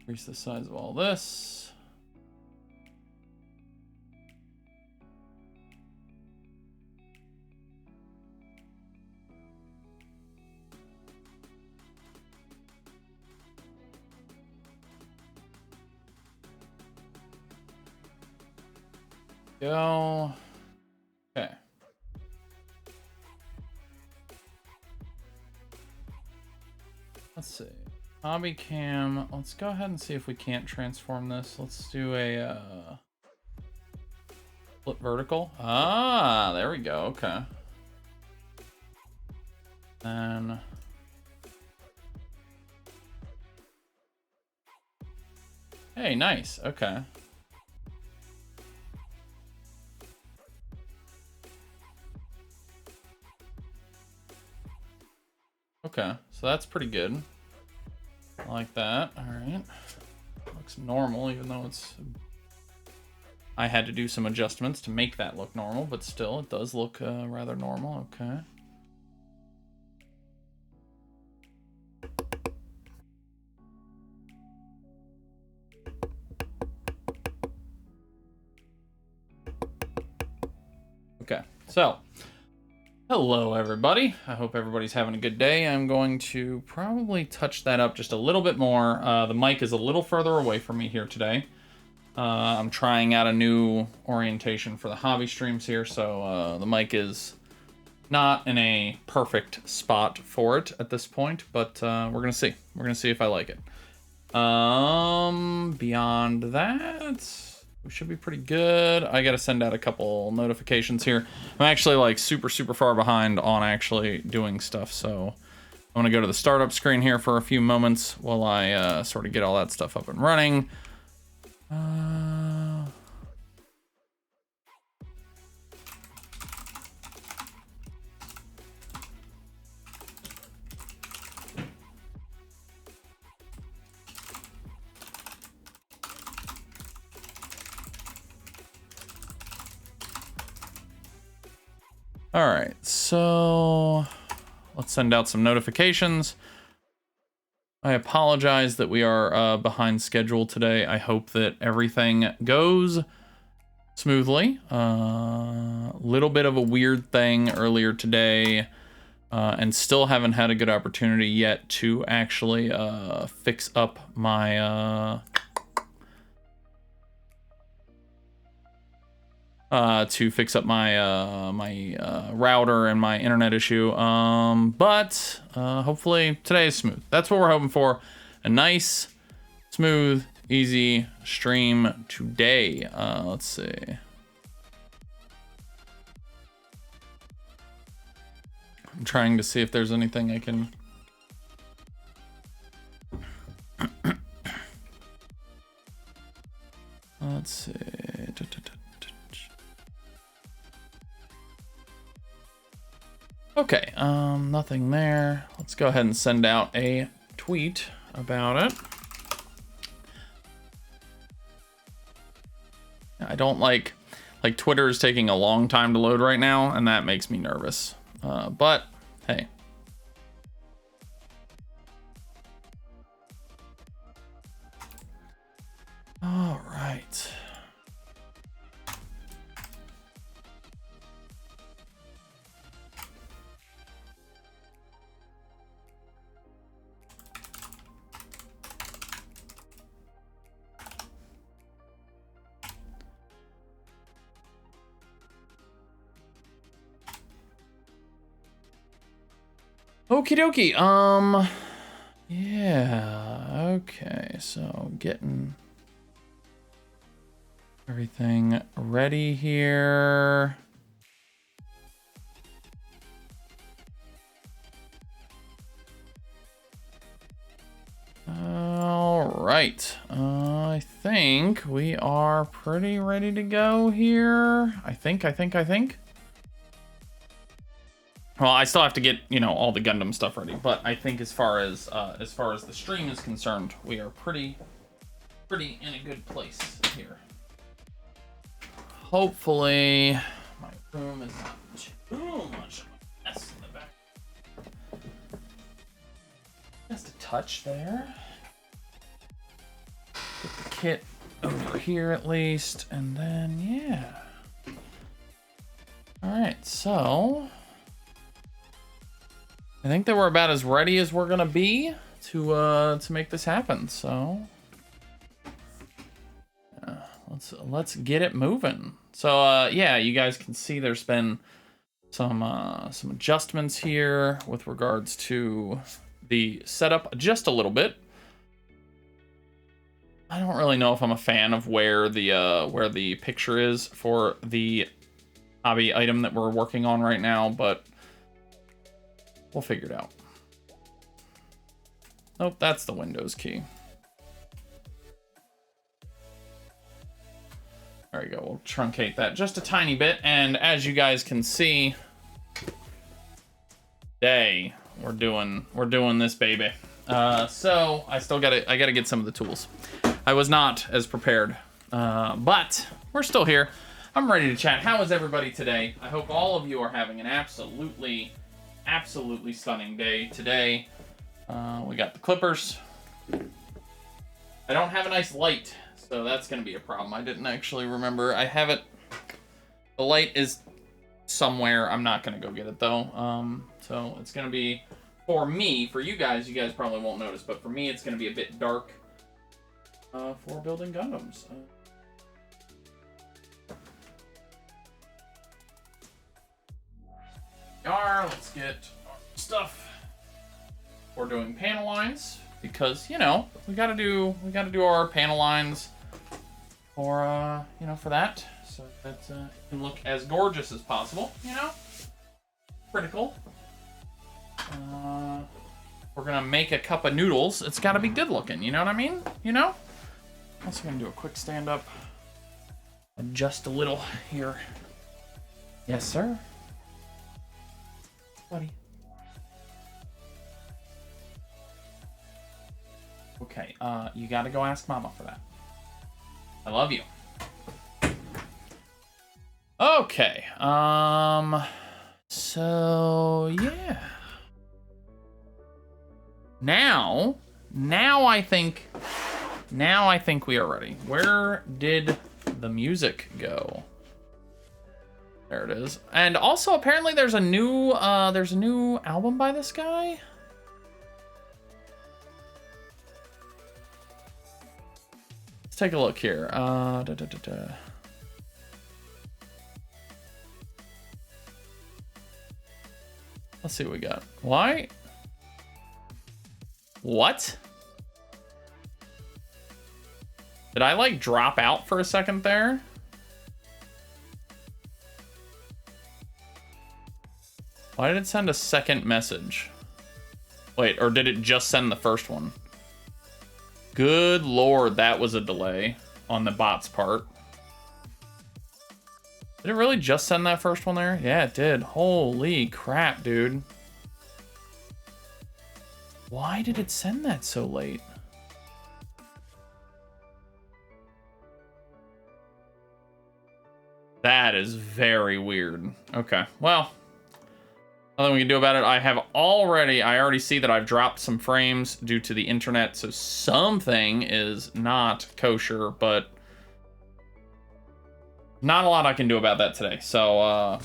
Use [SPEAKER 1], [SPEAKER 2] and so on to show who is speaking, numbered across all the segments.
[SPEAKER 1] Increase the size of all this. Go. Okay. Let's see. Hobby cam. Let's go ahead and see if we can't transform this. Let's do a flip vertical. Ah, there we go. Okay. And hey, nice. Okay. Okay, so that's pretty good. I like that. All right. Looks normal, even though it's... I had to do some adjustments to make that look normal, but still, it does look rather normal. Okay. Okay, so... Hello, everybody. I hope everybody's having a good day. I'm going to probably touch that up just a little bit more. The mic is a little further away from me here today. I'm trying out a new orientation for the hobby streams here, so the mic is not in a perfect spot for it at this point, but we're gonna see. We're gonna see if I like it. Beyond that, we should be pretty good. I gotta send out a couple notifications here. I'm actually like super far behind on actually doing stuff, so I'm gonna go to the startup screen here for a few moments while I sort of get all that stuff up and running. All right, so let's send out some notifications. I apologize that we are behind schedule today. I hope that everything goes smoothly. Little bit of a weird thing earlier today, and still haven't had a good opportunity yet to actually fix up my router and my internet issue. But hopefully today is smooth. That's what we're hoping for. A nice, smooth, easy stream today. Let's see. I'm trying to see if there's anything I can... Let's see. Okay, nothing there. Let's go ahead and send out a tweet about it. I don't like Twitter is taking a long time to load right now, and that makes me nervous. But hey. All right. Okie dokie. Yeah. Okay. So getting everything ready here. All right. I think we are pretty ready to go here. I think. Well, I still have to get, you know, all the Gundam stuff ready, but I think as far as the stream is concerned, we are pretty in a good place here. Hopefully, my room is not too much of a mess in the back. Just a touch there. it over here at least, and then yeah. All right, so I think that we're about as ready as we're gonna be to make this happen. So let's get it moving. So yeah, you guys can see there's been some adjustments here with regards to the setup just a little bit. I don't really know if I'm a fan of where the picture is for the hobby item that we're working on right now, but we'll figure it out. Nope, that's the Windows key. There we go. We'll truncate that just a tiny bit, and as you guys can see, we're doing this baby. So I gotta get some of the tools. I was not as prepared, but we're still here. I'm ready to chat. How is everybody today? I hope all of you are having an absolutely stunning day today. We got the clippers. I don't have a nice light, so that's gonna be a problem. I didn't actually remember. I have it. The light is somewhere. I'm not gonna go get it though. So it's gonna be, for me, for you guys probably won't notice, but for me it's gonna be a bit dark for building Gundams. Let's get our stuff. We're doing panel lines because, you know, we gotta do our panel lines for for that, so that it can look as gorgeous as possible, you know. Critical. We're gonna make a cup of noodles. It's gotta be good looking, you know what I mean? You know? Also gonna do a quick stand up. Adjust a little here. Yes, sir. Buddy. Okay, you gotta go ask Mama for that. I love you. Okay, so yeah. Now I think we are ready. Where did the music go? There it is. And also apparently there's a new album by this guy. Let's take a look here. Let's see what we got. Why? What? Did I like drop out for a second there? Why did it send a second message? Wait, or did it just send the first one? Good lord, that was a delay on the bot's part. Did it really just send that first one there? Yeah, it did. Holy crap, dude. Why did it send that so late? That is very weird. Okay, well, nothing we can do about it. I already see that I've dropped some frames due to the internet, so something is not kosher, but not a lot I can do about that today. So,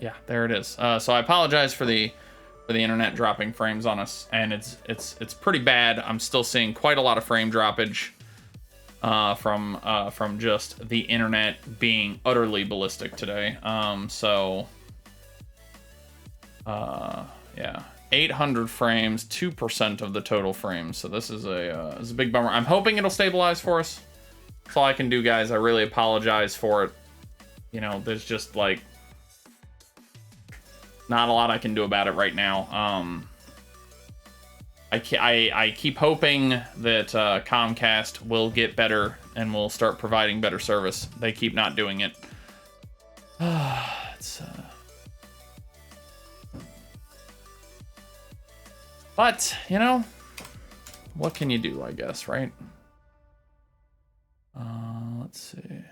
[SPEAKER 1] yeah, there it is. So I apologize for the internet dropping frames on us, and it's pretty bad. I'm still seeing quite a lot of frame droppage from just the internet being utterly ballistic today. Yeah, 800 frames, 2% of the total frames. So this is a big bummer. I'm hoping it'll stabilize for us. That's all I can do, guys. I really apologize for it. You know, there's just like not a lot I can do about it right now. I keep hoping that Comcast will get better and will start providing better service. They keep not doing it. But, you know, what can you do, I guess, right? Let's see.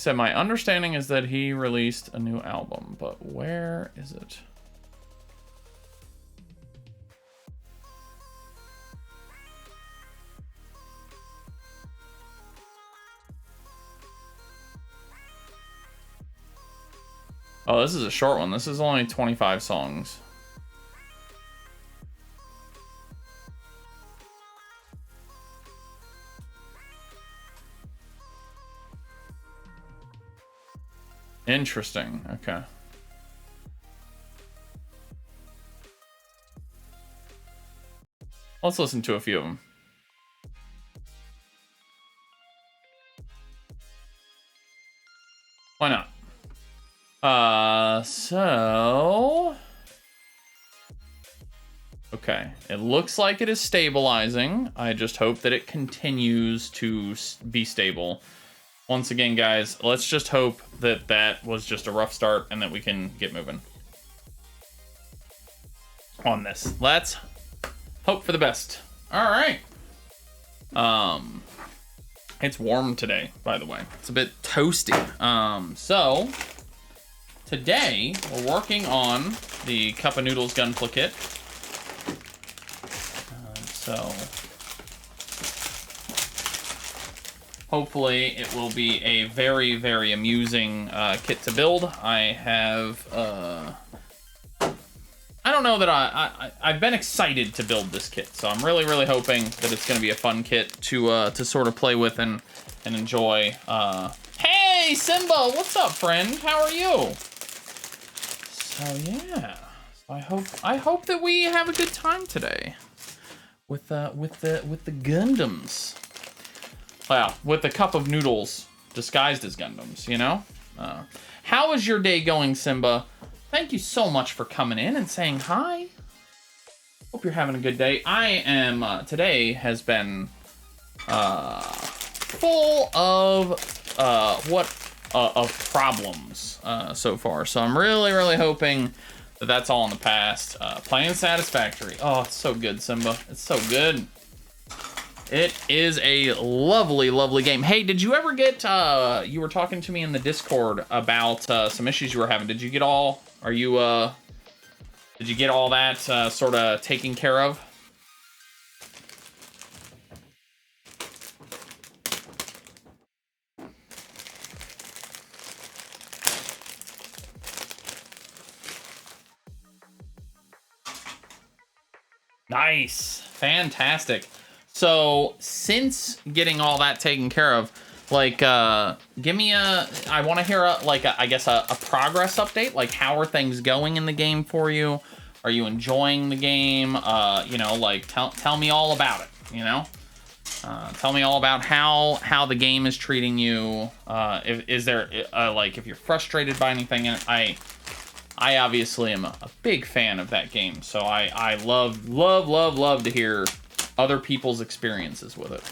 [SPEAKER 1] said, my understanding is that he released a new album, but where is it? Oh, this is a short one. This is only 25 songs. Interesting. Okay. Let's listen to a few of them. Why not? Okay, it looks like it is stabilizing. I just hope that it continues to be stable. Once again, guys, let's just hope that that was just a rough start and that we can get moving on this. Let's hope for the best. All right. It's warm today, by the way. It's a bit toasty. So today we're working on the cup-o-noodles gunpla kit. So hopefully it will be a very, very amusing kit to build. I have, I don't know that I've been excited to build this kit, so I'm really, really hoping that it's going to be a fun kit to sort of play with and enjoy. Hey, Simba, what's up, friend? How are you? So yeah, so I hope that we have a good time today with the Gundams. Wow, with the cup of noodles disguised as Gundams, you know? How is your day going, Simba? Thank you so much for coming in and saying hi. Hope you're having a good day. I am, today has been full of problems so far. So I'm really, really hoping that that's all in the past. Playing Satisfactory. Oh, it's so good, Simba. It's so good. It is a lovely, lovely game. Hey, did you ever get, you were talking to me in the Discord about some issues you were having. Did you get all, did you get all that sort of taken care of? Nice. Fantastic. So since getting all that taken care of, like, give me I want to hear I guess a progress update. Like, how are things going in the game for you? Are you enjoying the game? You know, like, tell me all about it, you know? Tell me all about how the game is treating you. Is there, like, if you're frustrated by anything, and I obviously am a big fan of that game, so I love to hear other people's experiences with it.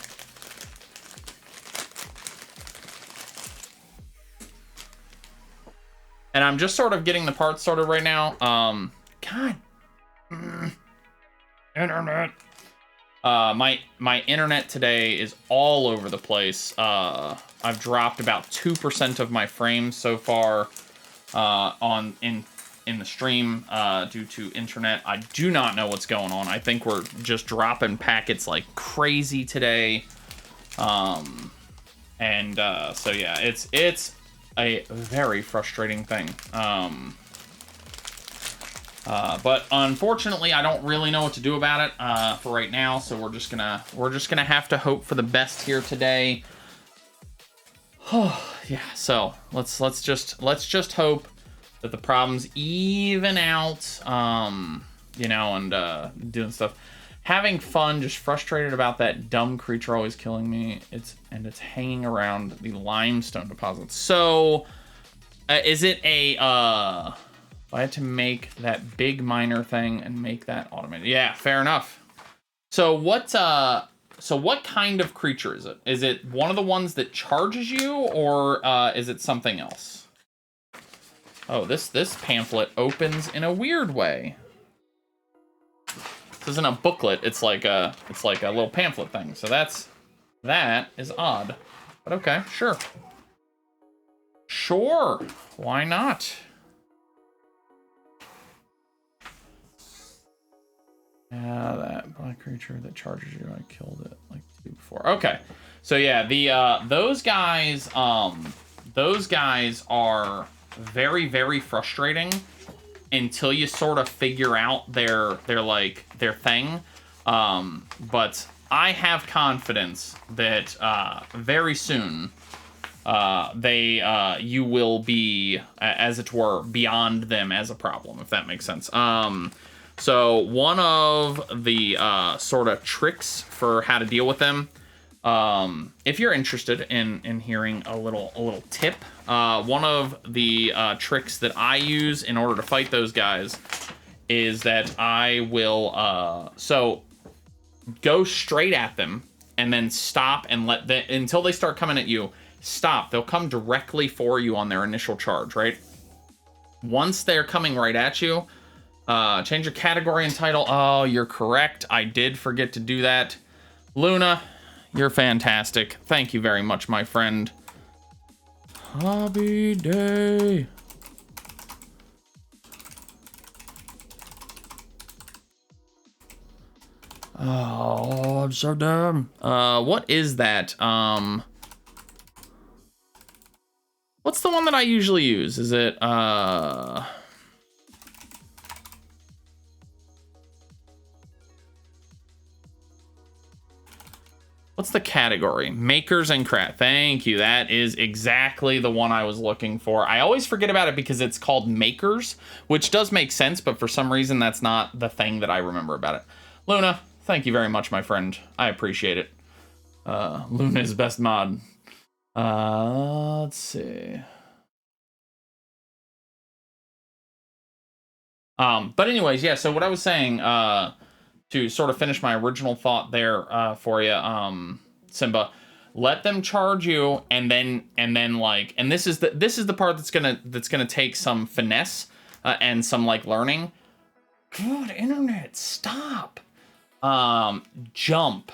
[SPEAKER 1] And I'm just sort of getting the parts sorted right now. God. Internet. My internet today is all over the place. I've dropped about 2% of my frames so far in the stream due to internet. I do not know what's going on. I think we're just dropping packets like crazy today. So yeah, it's a very frustrating thing. But unfortunately, I don't really know what to do about it for right now. So we're just gonna have to hope for the best here today. Yeah. So let's just hope that the problems even out, you know, and doing stuff, having fun, just frustrated about that dumb creature always killing me. It's hanging around the limestone deposits. So is it a I had to make that big miner thing and make that automated? Yeah, fair enough. So what kind of creature is it? Is it one of the ones that charges you, or is it something else? Oh, this pamphlet opens in a weird way. This isn't a booklet. It's like a little pamphlet thing. So that is odd. But okay, sure. Sure, why not? Yeah, that black creature that charges you, I killed it like 2 before. Okay, so yeah, the those guys are very, very frustrating until you sort of figure out their thing. But I have confidence that very soon you will be, as it were, beyond them as a problem, if that makes sense. So one of the sort of tricks for how to deal with them, if you're interested in hearing a little tip, one of the tricks that I use in order to fight those guys is that I will so go straight at them and then stop and let them until they start coming at you. Stop. They'll come directly for you on their initial charge, right? Once they're coming right at you, change your category and title. Oh, you're correct. I did forget to do that. Luna, you're fantastic. Thank you very much, my friend. Hobby day. Oh, I'm so dumb. What is that? What's the one that I usually use? Is it, what's the category? Makers and craft. Thank you. That is exactly the one I was looking for. I always forget about it because it's called Makers, which does make sense, but for some reason that's not the thing that I remember about it. Luna, thank you very much, my friend. I appreciate it. Luna is best mod. Let's see. But anyways, yeah, so what I was saying, to sort of finish my original thought there, for you, Simba, let them charge you, and then like, and this is the part that's gonna take some finesse, and some like learning. God, internet, stop. Jump.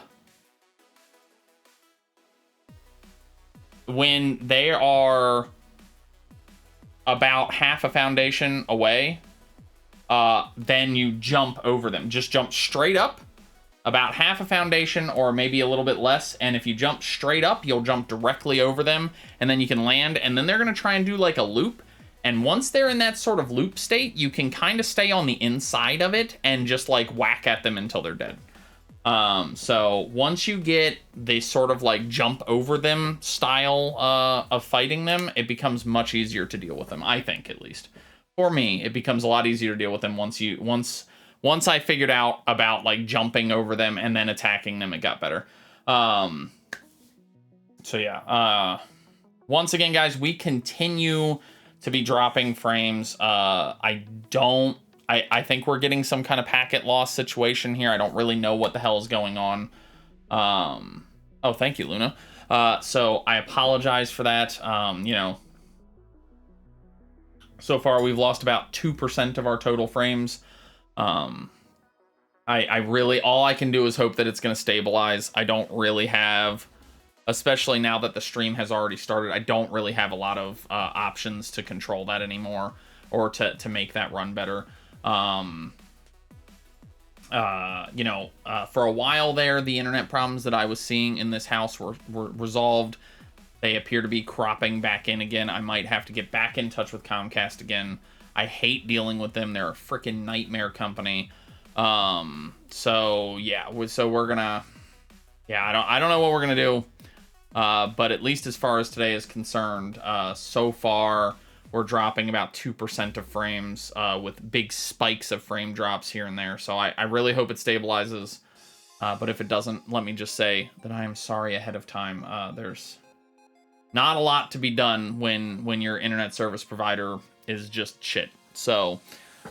[SPEAKER 1] When they are about half a foundation away, then you jump over them. Just jump straight up, about half a foundation or maybe a little bit less. And if you jump straight up, you'll jump directly over them, and then you can land. And then they're going to try and do like a loop. And once they're in that sort of loop state, you can kind of stay on the inside of it and just like whack at them until they're dead. So once you get the sort of like jump over them style of fighting them, it becomes much easier to deal with them, I think, at least. For me, it becomes a lot easier to deal with them once I figured out about like jumping over them and then attacking them, it got better. So yeah, once again, guys, we continue to be dropping frames. I think we're getting some kind of packet loss situation here. I don't really know what the hell is going on. Oh, thank you, Luna. So I apologize for that. You know, so far we've lost about 2% of our total frames. I really, all I can do is hope that it's going to stabilize. I don't really have, especially now that the stream has already started, I don't really have a lot of options to control that anymore, or to make that run better. You know, for a while there, the internet problems that I was seeing in this house were resolved. They appear to be cropping back in again. I might have to get back in touch with Comcast again. I hate dealing with them. They're a freaking nightmare company. So yeah, so we're gonna, yeah, I don't know what we're gonna do. But at least as far as today is concerned, so far we're dropping about 2% of frames, with big spikes of frame drops here and there. So I really hope it stabilizes. But if it doesn't, let me just say that I am sorry ahead of time. There's not a lot to be done when your internet service provider is just shit. So,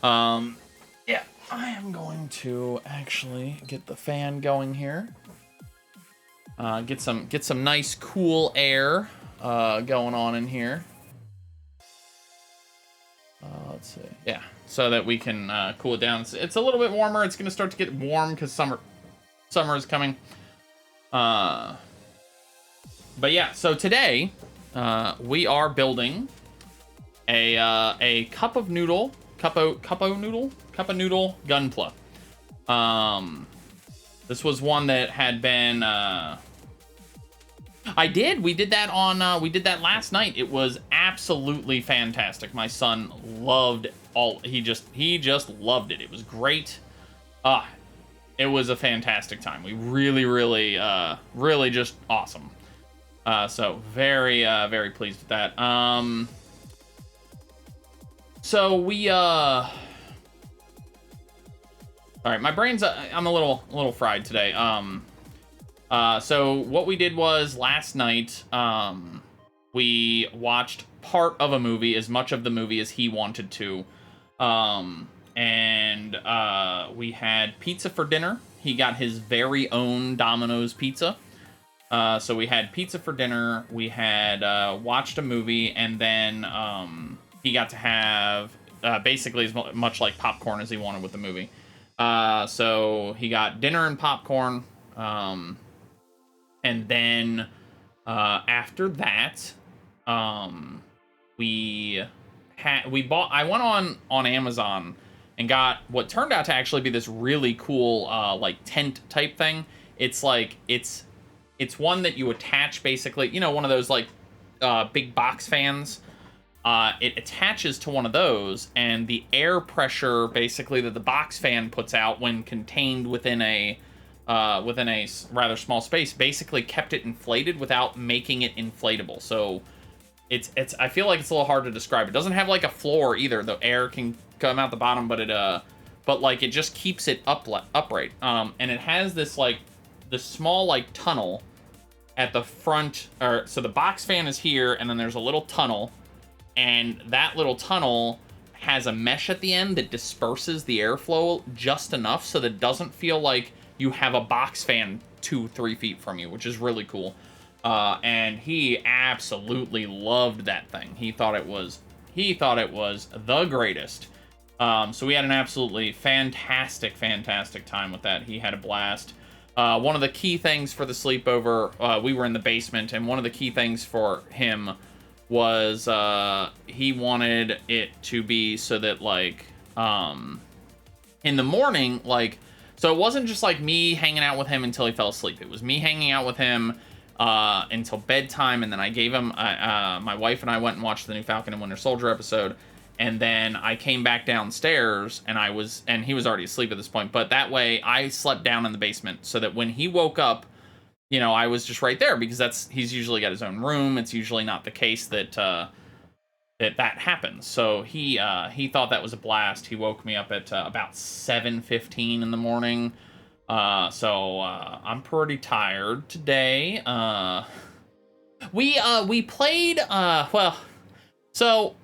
[SPEAKER 1] yeah, I am going to actually get the fan going here. Get some nice cool air going on in here. Let's see. Yeah, so that we can cool it down. It's a little bit warmer. It's going to start to get warm because summer is coming. But yeah, so today we are building a cup-o-noodle gunpla. This was one that had been we did that on we did that last night. It was absolutely fantastic. My son loved he just loved it. It was great. It was a fantastic time. We really really just awesome. So very very pleased with that. So we all right, my brain's I'm a little fried today. So what we did was last night we watched part of a movie, as much of the movie as he wanted to. And we had pizza for dinner. He got his very own Domino's pizza. So we had pizza for dinner. We had watched a movie, and then he got to have basically as much like popcorn as he wanted with the movie. So he got dinner and popcorn. And then after that, I went on Amazon and got what turned out to actually be this really cool like tent type thing. It's like it's one that you attach, basically, you know, one of those like big box fans. It attaches to one of those, and the air pressure basically that the box fan puts out when contained within a rather small space basically kept it inflated without making it inflatable. So it's I feel like it's a little hard to describe. It doesn't have like a floor either. The air can come out the bottom, but like it just keeps it upright. And it has this like this small like tunnel at the front, or so the box fan is here, and then there's a little tunnel, and that little tunnel has a mesh at the end that disperses the airflow just enough so that it doesn't feel like you have a box fan 2-3 feet from you, which is really cool. And he absolutely loved that thing. He thought it was the greatest. So we had an absolutely fantastic time with that. He had a blast. One of the key things for the sleepover, we were in the basement, and one of the key things for him was he wanted it to be so that like in the morning, like, so it wasn't just like me hanging out with him until he fell asleep. It was me hanging out with him until bedtime, and then I gave him my wife and I went and watched the new Falcon and Winter Soldier episode, and then I came back downstairs, and he was already asleep at this point, but that way I slept down in the basement so that when he woke up, you know, I was just right there, because he's usually got his own room. It's usually not the case that that happens. So he thought that was a blast. He woke me up at about 7:15 in the morning. So I'm pretty tired today. We played so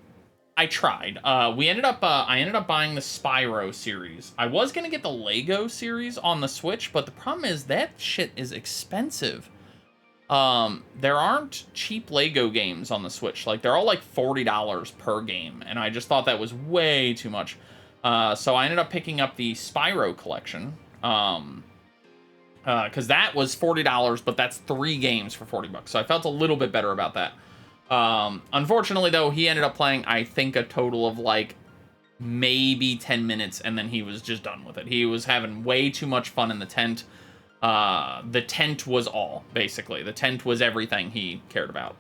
[SPEAKER 1] I tried. I ended up buying the Spyro series. I was gonna get the Lego series on the Switch, but the problem is that shit is expensive. There aren't cheap Lego games on the Switch. Like, they're all like $40 per game, and I just thought that was way too much. So I ended up picking up the Spyro collection, because that was $40, but that's 3 games for $40. So I felt a little bit better about that. Unfortunately, though, he ended up playing, I think, a total of like maybe 10 minutes, and then he was just done with it. He was having way too much fun in the tent. The tent was all, basically. The tent was everything he cared about.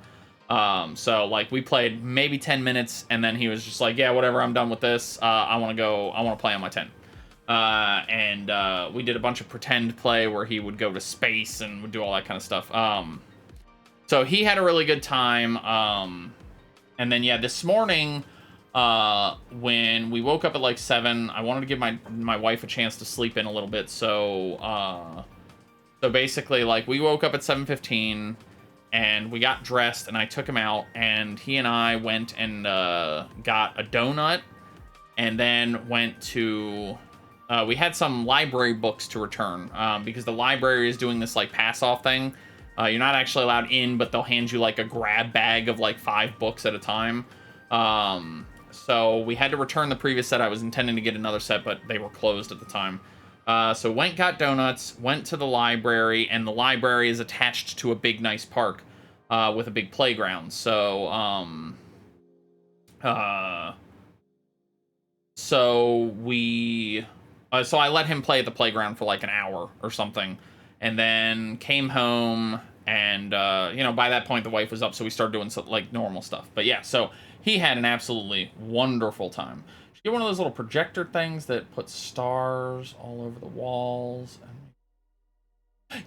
[SPEAKER 1] So like we played maybe 10 minutes, and then he was just like, yeah, whatever, I'm done with this. I want to play on my tent. And we did a bunch of pretend play where he would go to space and would do all that kind of stuff. So he had a really good time. And then, yeah, this morning, when we woke up at like 7, I wanted to give my wife a chance to sleep in a little bit. So basically, like, we woke up at 7:15 and we got dressed, and I took him out, and he and I went and got a donut, and then went to we had some library books to return, because the library is doing this like pass off thing. You're not actually allowed in, but they'll hand you like a grab bag of like 5 books at a time. So we had to return the previous set. I was intending to get another set, but they were closed at the time. So got donuts, went to the library, and the library is attached to a big, nice park with a big playground. So Uh, so we, so I let him play at the playground for like an hour or something, and then came home, and you know, by that point the wife was up, so we started doing some, like, normal stuff. But yeah, so he had an absolutely wonderful time. She get one of those little projector things that puts stars all over the walls.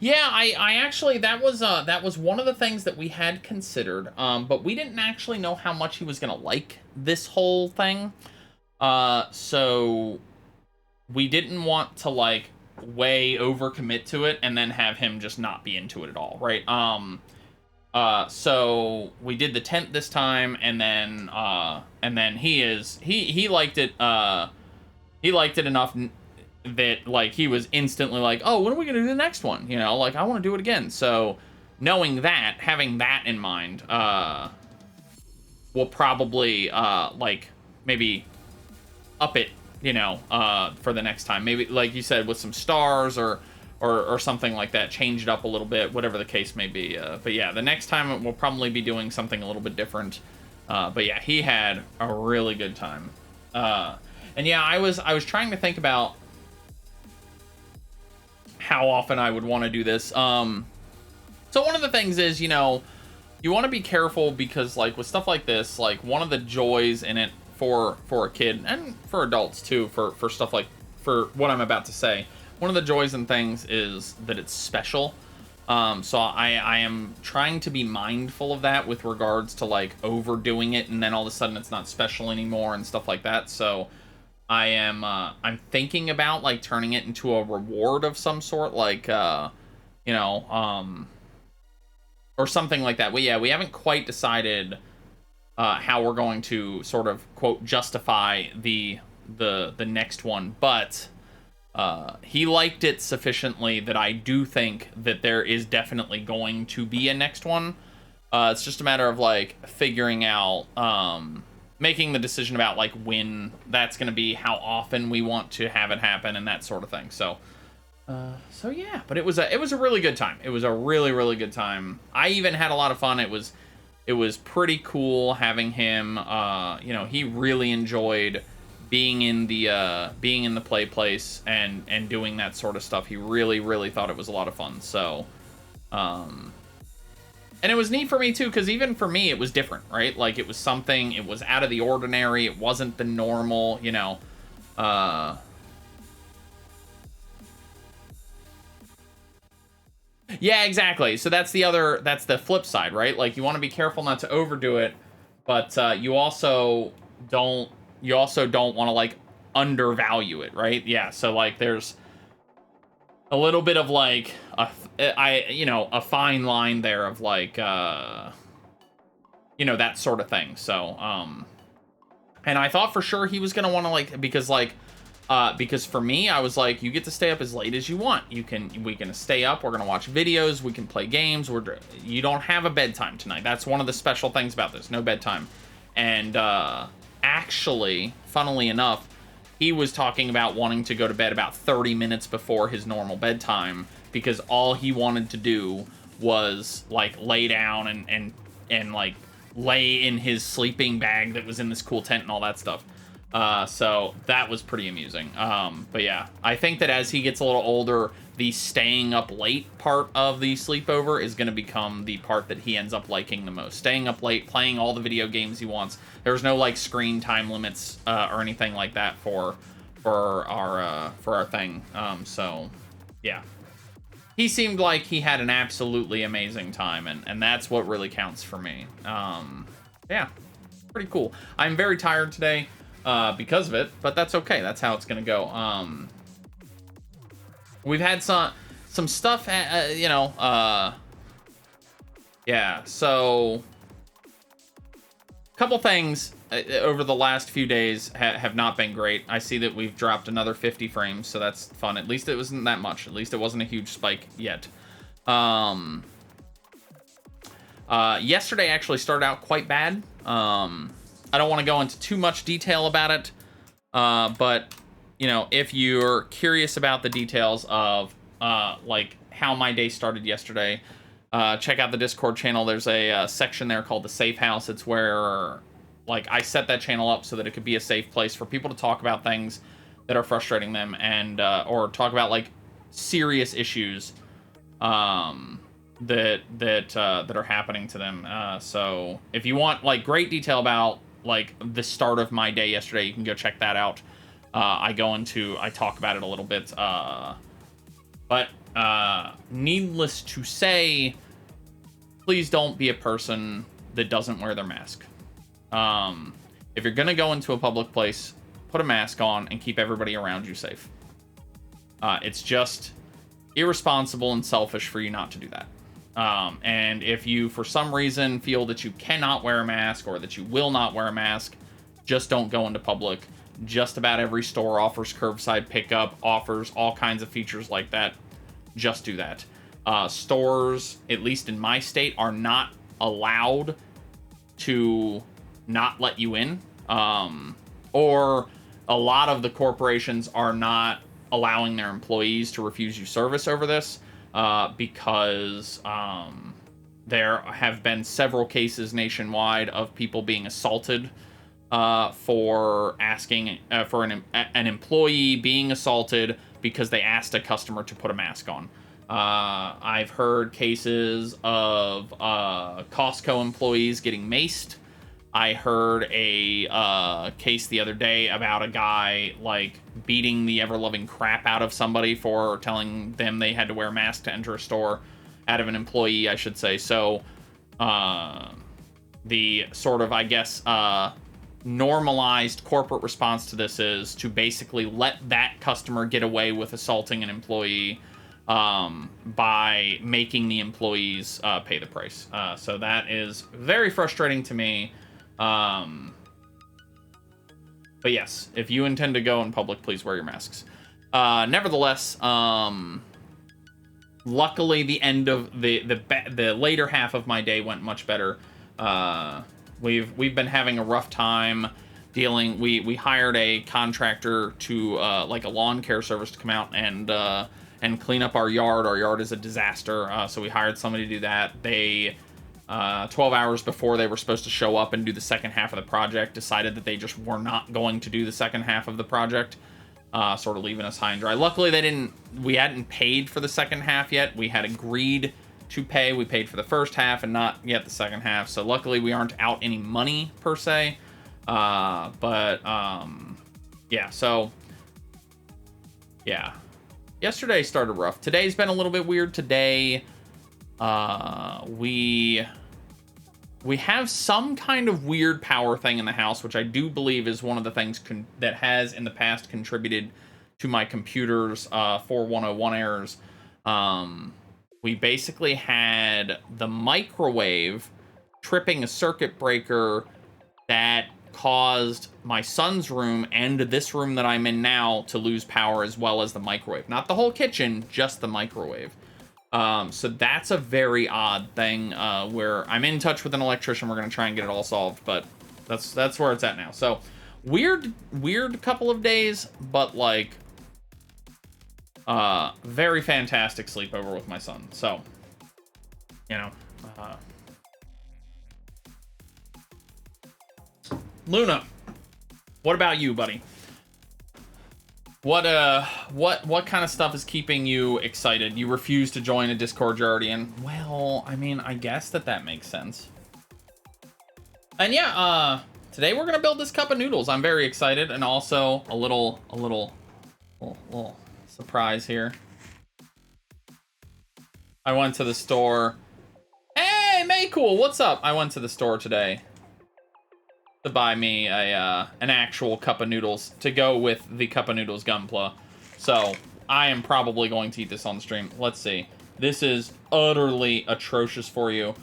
[SPEAKER 1] Yeah, I actually, that was one of the things that we had considered, but we didn't actually know how much he was gonna like this whole thing. So we didn't want to, like, way overcommit to it and then have him just not be into it at all, right? So we did the tent this time, and then he liked it. He liked it enough that, like, he was instantly like, oh, when are we gonna do the next one? You know, like, I want to do it again. So knowing that, having that in mind, we'll probably like, maybe up it, you know, for the next time. Maybe, like you said, with some stars or something like that, change it up a little bit, whatever the case may be. But yeah, the next time we'll probably be doing something a little bit different. But yeah, he had a really good time. And yeah, I was trying to think about how often I would want to do this. So one of the things is, you know, you want to be careful, because, like, with stuff like this, like, one of the joys in it for a kid, and for adults too, for stuff like, for what I'm about to say, one of the joys and things is that it's special. So I am trying to be mindful of that with regards to, like, overdoing it and then all of a sudden it's not special anymore and stuff like that. So I'm thinking about, like, turning it into a reward of some sort, like, you know, or something like that. Well, yeah, we haven't quite decided how we're going to sort of, quote, justify the next one, but he liked it sufficiently that I do think that there is definitely going to be a next one. It's just a matter of, like, figuring out, making the decision about, like, when that's going to be, how often we want to have it happen, and that sort of thing. So yeah, but it was a really good time. It was a really, really good time. I even had a lot of fun. It was pretty cool having him. You know, he really enjoyed being in the play place and doing that sort of stuff. He really, really thought it was a lot of fun. So, and it was neat for me too, because even for me, it was different, right? Like, it was something, it was out of the ordinary. It wasn't the normal, you know, yeah, exactly. So that's the flip side, right? Like, you want to be careful not to overdo it, but you also don't want to, like, undervalue it, right? Yeah. So, like, there's a little bit of, like, a fine line there of, like, you know, that sort of thing. So, and I thought for sure he was gonna want to, like, because for me, I was like, you get to stay up as late as you want. We can stay up. We're gonna watch videos. We can play games. You don't have a bedtime tonight. That's one of the special things about this. No bedtime. And actually, funnily enough, he was talking about wanting to go to bed about 30 minutes before his normal bedtime, because all he wanted to do was, like, lay down and like lay in his sleeping bag that was in this cool tent and all that stuff. So that was pretty amusing. But yeah, I think that as he gets a little older, the staying up late part of the sleepover is going to become the part that he ends up liking the most. Staying up late, playing all the video games he wants. There's no, like, screen time limits, or anything like that for our thing. So yeah, he seemed like he had an absolutely amazing time, and that's what really counts for me. Yeah, pretty cool. I'm very tired today, because of it, but that's okay. That's how it's gonna go. We've had some stuff, you know, yeah, so a couple things over the last few days have not been great. I see that we've dropped another 50 frames, so that's fun. At least it wasn't that much. At least it wasn't a huge spike yet. Yesterday actually started out quite bad. I don't want to go into too much detail about it, but, you know, if you're curious about the details of, like, how my day started yesterday, check out the Discord channel. There's a section there called the Safe House. It's where, like, I set that channel up so that it could be a safe place for people to talk about things that are frustrating them, and or talk about like serious issues that are happening to them. So if you want like great detail about like the start of my day yesterday, you can go check that out. I talk about it a little bit. But needless to say, please don't be a person that doesn't wear their mask. If you're gonna go into a public place, put a mask on and keep everybody around you safe. It's just irresponsible and selfish for you not to do that. And if you, for some reason, feel that you cannot wear a mask or that you will not wear a mask, just don't go into public. Just about every store offers curbside pickup, offers all kinds of features like that. Just do that. Stores, at least in my state, are not allowed to not let you in. Or a lot of the corporations are not allowing their employees to refuse you service over this, because there have been several cases nationwide of people being assaulted for asking for an employee being assaulted because they asked a customer to put a mask on. I've heard cases of Costco employees getting maced. I heard a case the other day about a guy like beating the ever-loving crap out of somebody for telling them they had to wear a mask to enter a store, out of an employee, I should say. So the sort of, I guess, normalized corporate response to this is to basically let that customer get away with assaulting an employee by making the employees pay the price. So that is very frustrating to me. But yes, if you intend to go in public, please wear your masks. Nevertheless, luckily the end of the later half of my day went much better. We've been having a rough time dealing. We hired a contractor to like a lawn care service to come out and clean up our yard. Our yard is a disaster. So we hired somebody to do that. They 12 hours before they were supposed to show up and do the second half of the project, decided that they just were not going to do the second half of the project, sort of leaving us high and dry. Luckily, we hadn't paid for the second half yet. We had agreed to pay. We paid for the first half and not yet the second half. So luckily, we aren't out any money per se. Yeah, so yeah. Yesterday started rough. Today's been a little bit weird. Today, we have some kind of weird power thing in the house, which I do believe is one of the things that has in the past contributed to my computer's 4101 errors. We basically had the microwave tripping a circuit breaker that caused my son's room and this room that I'm in now to lose power, as well as the microwave. Not the whole kitchen, just the microwave. So that's a very odd thing, where I'm in touch with an electrician. We're going to try and get it all solved, but that's where it's at now. So weird couple of days, but like, very fantastic sleepover with my son. So, you know, Luna, what about you, buddy? What kind of stuff is keeping you excited? You refuse to join a Discord you're already in. Well, I mean, I guess that makes sense. And yeah, today we're gonna build this cup of noodles. I'm very excited, and also a little surprise here. I went to the store. Hey, Maycool, what's up? I went to the store today to buy me an actual cup of noodles to go with the cup of noodles Gunpla. So I am probably going to eat this on the stream. Let's see. This is utterly atrocious for you.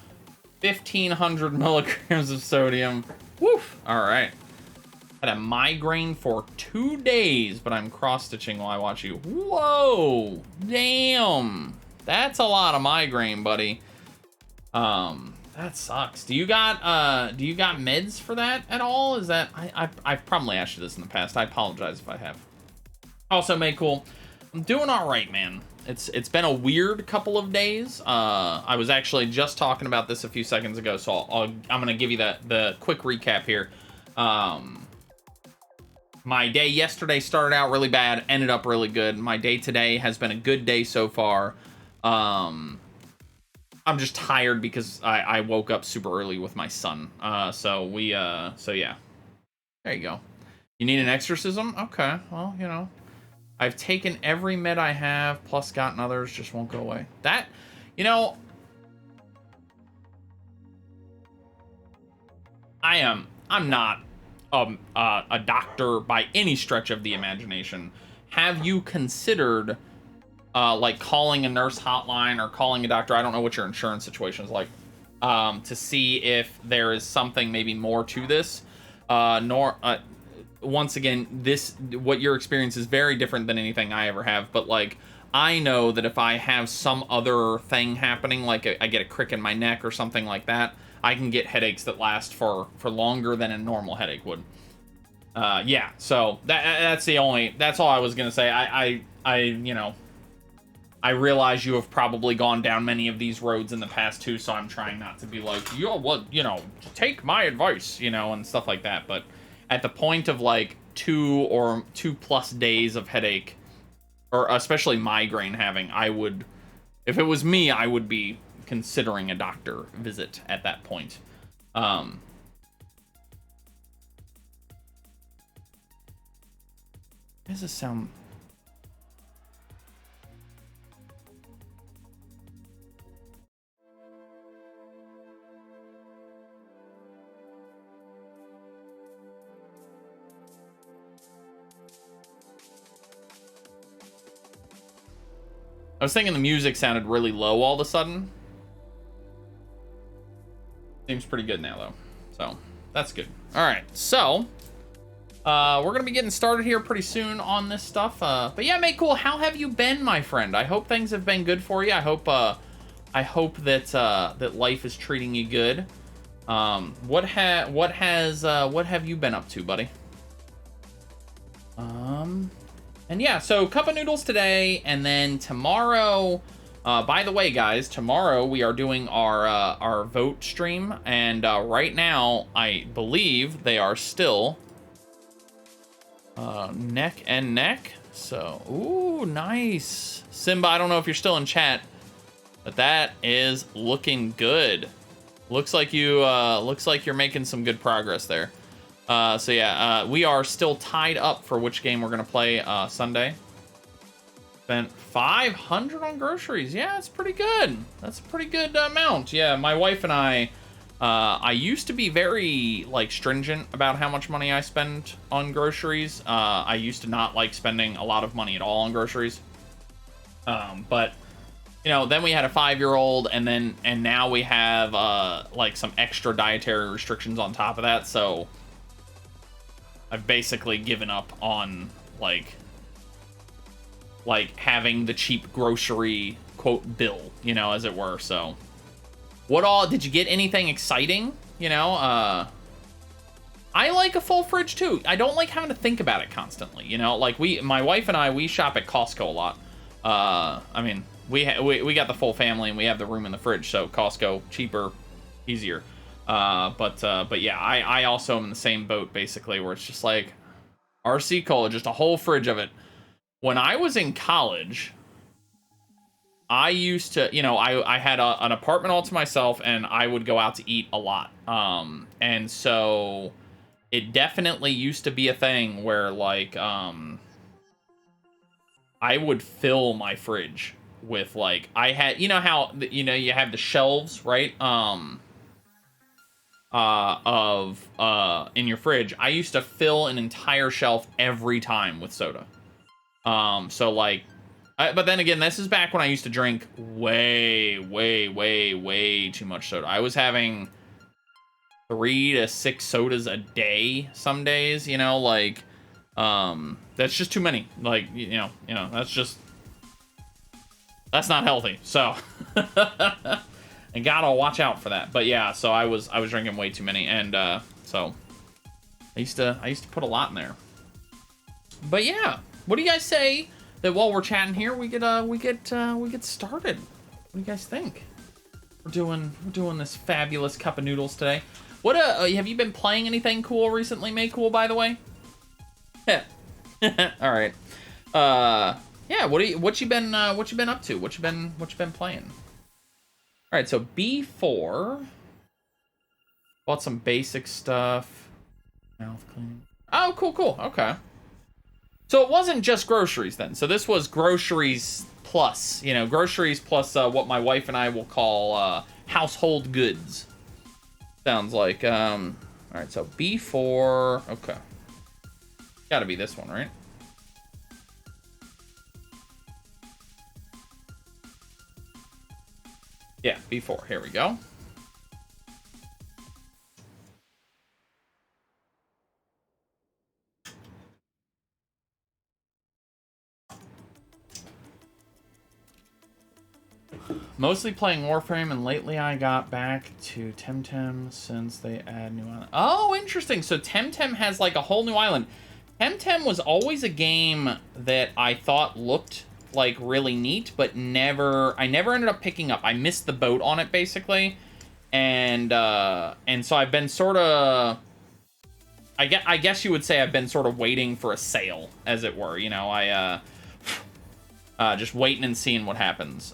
[SPEAKER 1] 1,500 milligrams of sodium. Woof. All right. Had a migraine for 2 days, but I'm cross-stitching while I watch you. Whoa. Damn. That's a lot of migraine, buddy. That sucks. Do you got meds for that at all? Is that I've probably asked you this in the past. I apologize if I have. Also, Maycool, I'm doing all right, man. It's been a weird couple of days. I was actually just talking about this a few seconds ago, so I'm gonna give you the quick recap here. My day yesterday started out really bad, ended up really good. My day today has been a good day so far. I'm just tired because I woke up super early with my son. So yeah. There you go. You need an exorcism? Okay, well, you know. I've taken every med I have, plus gotten others, just won't go away. That, you know, I'm not a doctor by any stretch of the imagination. Have you considered like calling a nurse hotline or calling a doctor? I don't know what your insurance situation is like, to see if there is something maybe more to this. Once again, what your experience is very different than anything I ever have, but like, I know that if I have some other thing happening, like I get a crick in my neck or something like that, I can get headaches that last for longer than a normal headache would. Yeah, so that's all I was gonna say. You know, I realize you have probably gone down many of these roads in the past too, so I'm trying not to be like, you know, take my advice, you know, and stuff like that. But at the point of like 2+ days of headache, or especially migraine having, I would, if it was me, I would be considering a doctor visit at that point. Does this sound? I was thinking the music sounded really low all of a sudden. Seems pretty good now, though. So, that's good. Alright, so we're going to be getting started here pretty soon on this stuff. But yeah, mate, cool. How have you been, my friend? I hope things have been good for you. I hope that that life is treating you good. What have you been up to, buddy? And yeah, so cup of noodles today, and then tomorrow, by the way, guys, tomorrow we are doing our vote stream, and right now, I believe they are still neck and neck. So, ooh, nice. Simba, I don't know if you're still in chat, but that is looking good. Looks like you're making some good progress there. So yeah, we are still tied up for which game we're gonna play Sunday. Spent 500 on groceries. Yeah, that's pretty good. That's a pretty good amount. Yeah, my wife and I used to be very like stringent about how much money I spend on groceries. I used to not like spending a lot of money at all on groceries. But you know, then we had a 5-year-old, and now we have like some extra dietary restrictions on top of that. So I've basically given up on like having the cheap grocery quote bill, you know, as it were. So what all did you get? Anything exciting? You know, I like a full fridge too. I don't like having to think about it constantly, you know. Like my wife and I, we shop at Costco a lot. I mean, we got the full family and we have the room in the fridge, so Costco, cheaper, easier. But yeah, I also am in the same boat basically, where it's just like RC Cola, just a whole fridge of it. When I was in college, I used to, you know, I had an apartment all to myself, and I would go out to eat a lot. And so it definitely used to be a thing where like, I would fill my fridge with like, I had, you know how, you know, you have the shelves, right? In your fridge. I used to fill an entire shelf every time with soda. So like, but then again, this is back when I used to drink way too much soda. I was having 3 to 6 sodas a day some days, you know, like, that's just too many. Like, you know, that's not healthy. So, and gotta watch out for that. But yeah, so I was drinking way too many, and so I used to put a lot in there. But yeah, what do you guys say that while we're chatting here, we get started? What do you guys think? We're doing this fabulous cup of noodles today. What have you been playing anything cool recently? Made cool, by the way. Yeah. All right. Yeah. What you been up to? What you been playing? All right. So B4 bought some basic stuff. Mouth cleaning. Oh, cool. Okay. So it wasn't just groceries then. So this was groceries plus, groceries plus what my wife and I will call household goods. Sounds like. All right, so B4. Okay. Gotta be this one, right? Yeah, B4. Here we go. Mostly playing Warframe, and lately I got back to Temtem since they add new island. Oh, interesting. So Temtem has like a whole new island. Temtem was always a game that I thought looked like really neat, but I never ended up picking up. I missed the boat on it basically, and so I've been sort of. I guess you would say I've been sort of waiting for a sale, as it were. Just waiting and seeing what happens.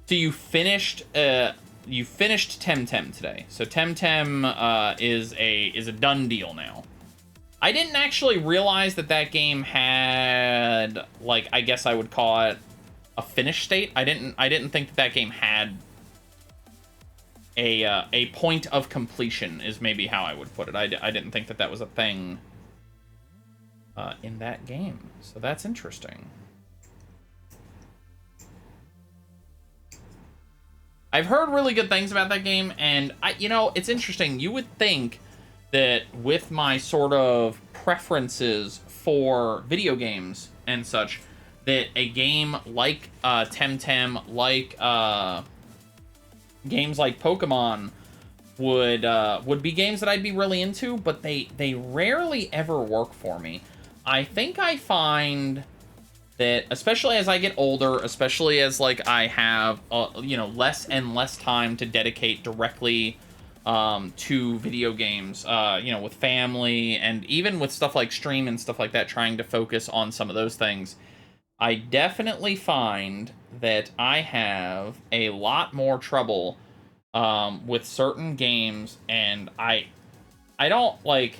[SPEAKER 1] So you finished Temtem today. So Temtem is a done deal now. I didn't actually realize that game had, like, I guess I would call it a finished state. I didn't think that game had a point of completion, is maybe how I would put it. I didn't think that was a thing in that game. So that's interesting. I've heard really good things about that game, and it's interesting. You would think that with my sort of preferences for video games and such, that a game like Temtem, like games like Pokemon would be games that I'd be really into, but they rarely ever work for me. I think I find that, especially as I get older, especially as like I have less and less time to dedicate directly to video games, with family and even with stuff like stream and stuff like that, trying to focus on some of those things, I definitely find that I have a lot more trouble with certain games, and I don't like.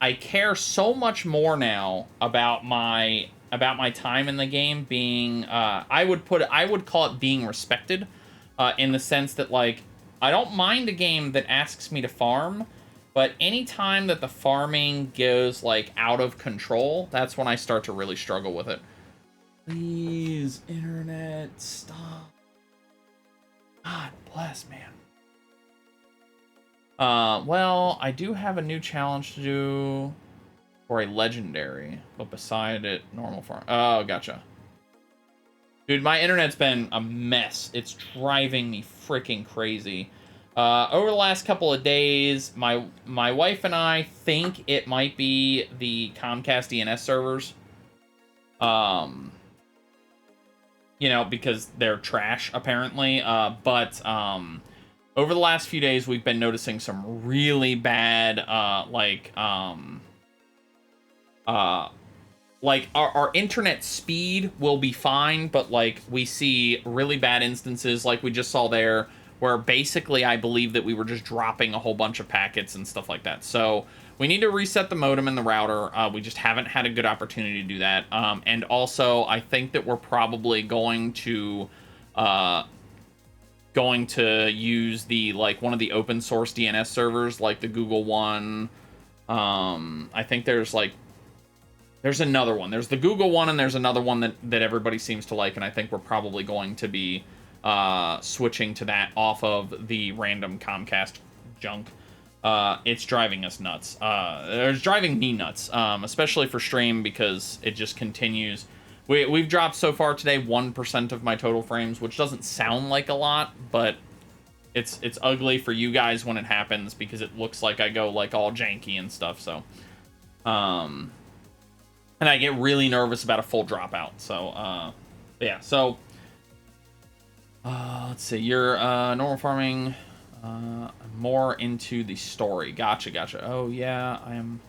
[SPEAKER 1] I care so much more now about my time in the game being I would call it being respected, in the sense that, like, I don't mind a game that asks me to farm, but anytime that the farming goes like out of control, that's when I start to really struggle with it. Please, internet, stop. God bless, man. Well, I do have a new challenge to do for a legendary, but beside it, normal farm. Oh, gotcha. Dude, my internet's been a mess. It's driving me freaking crazy. Over the last couple of days, my wife and I think it might be the Comcast DNS servers. Because they're trash, apparently. But over the last few days, we've been noticing some really bad, our internet speed will be fine, but like we see really bad instances like we just saw there, where basically I believe that we were just dropping a whole bunch of packets and stuff like that. So we need to reset the modem and the router. We just haven't had a good opportunity to do that. And also, I think that we're probably going to use the one of the open source DNS servers, like the Google one. I think there's another one. There's the Google one, and there's another one that everybody seems to like, and I think we're probably going to be switching to that off of the random Comcast junk. It's driving us nuts. It's driving me nuts, especially for stream, because it just continues. We've dropped so far today 1% of my total frames, which doesn't sound like a lot, but it's ugly for you guys when it happens, because it looks like I go like all janky and stuff. So, and I get really nervous about a full dropout. So, yeah. So Let's see. You're normal farming, more into the story. Gotcha. Oh yeah, I am.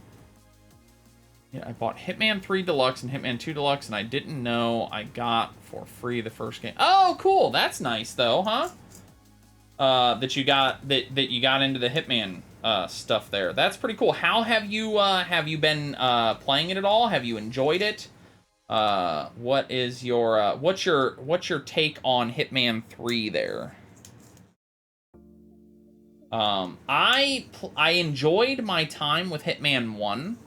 [SPEAKER 1] Yeah, I bought Hitman 3 Deluxe and Hitman 2 Deluxe, and I didn't know I got for free the first game. Oh, cool. That's nice though, huh? That you got you got into the Hitman stuff there. That's pretty cool. How have you been playing it at all? Have you enjoyed it? What is your what's your take on Hitman 3 there? I enjoyed my time with Hitman 1.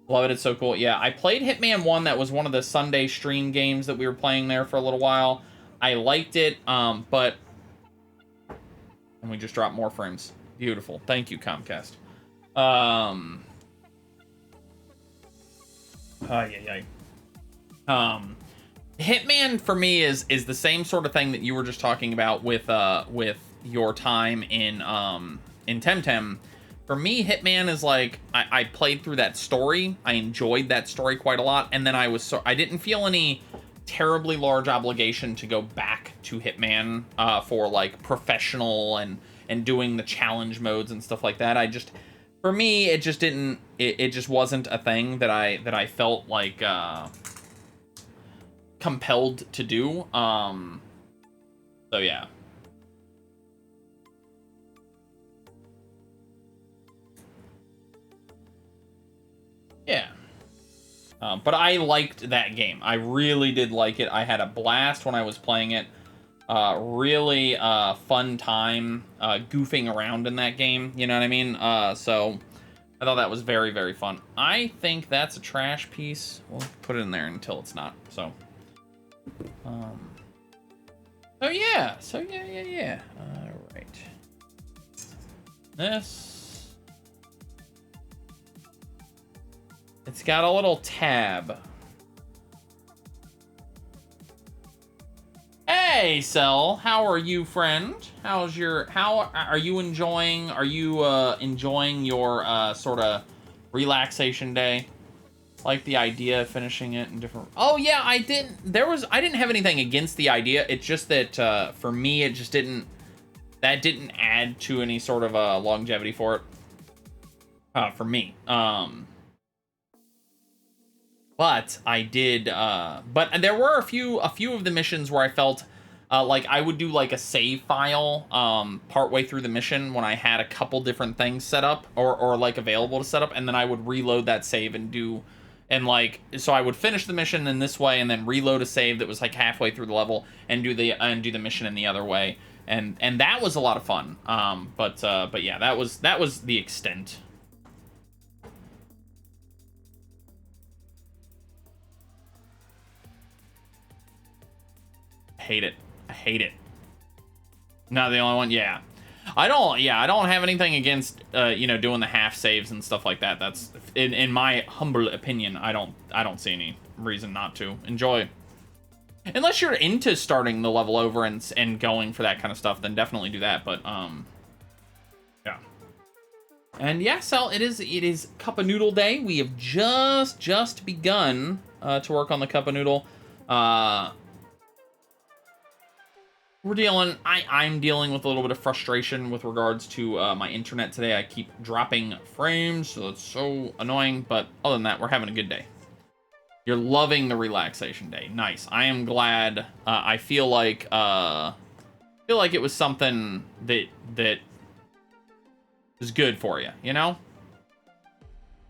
[SPEAKER 1] Love it, it's so cool. Yeah, I played Hitman 1. That was one of the Sunday stream games that we were playing there for a little while. I liked it, but... And we just dropped more frames. Beautiful. Thank you, Comcast. Hitman for me is the same sort of thing that you were just talking about with your time in Temtem. For me, Hitman is like I played through that story. I enjoyed that story quite a lot, and then I didn't feel any terribly large obligation to go back to Hitman for like professional and doing the challenge modes and stuff like that. For me, it just didn't. It just wasn't a thing that I felt like compelled to do. So yeah. Yeah. But I liked that game. I really did like it. I had a blast when I was playing it. Really fun time goofing around in that game. You know what I mean? So I thought that was very, very fun. I think that's a trash piece. We'll put it in there until it's not. So, so yeah. All right. This. It's got a little tab. Hey, Cell, how are you, friend? How are you enjoying? Are you enjoying your sort of relaxation day? Like the idea of finishing it in different. Oh yeah, I didn't have anything against the idea. It's just that for me, it just didn't. That didn't add to any sort of longevity for it. For me. But I did, but there were a few of the missions where I felt like I would do like a save file partway through the mission when I had a couple different things set up or like available to set up, and then I would reload that save so I would finish the mission in this way and then reload a save that was like halfway through the level and do the mission in the other way, and that was a lot of fun. But yeah, that was the extent. I hate it. Not the only one. Yeah. I don't have anything against doing the half saves and stuff like that. That's in my humble opinion, I don't see any reason not to. Enjoy. Unless you're into starting the level over and going for that kind of stuff, then definitely do that, but yeah. And yeah, Sal, it is cup-o-noodle day. We have just begun to work on the cup-o-noodle. I'm dealing with a little bit of frustration with regards to my internet today. I keep dropping frames, so it's so annoying, but other than that, we're having a good day. You're loving the relaxation day. Nice. I am glad. I feel like it was something that is good for you, you know?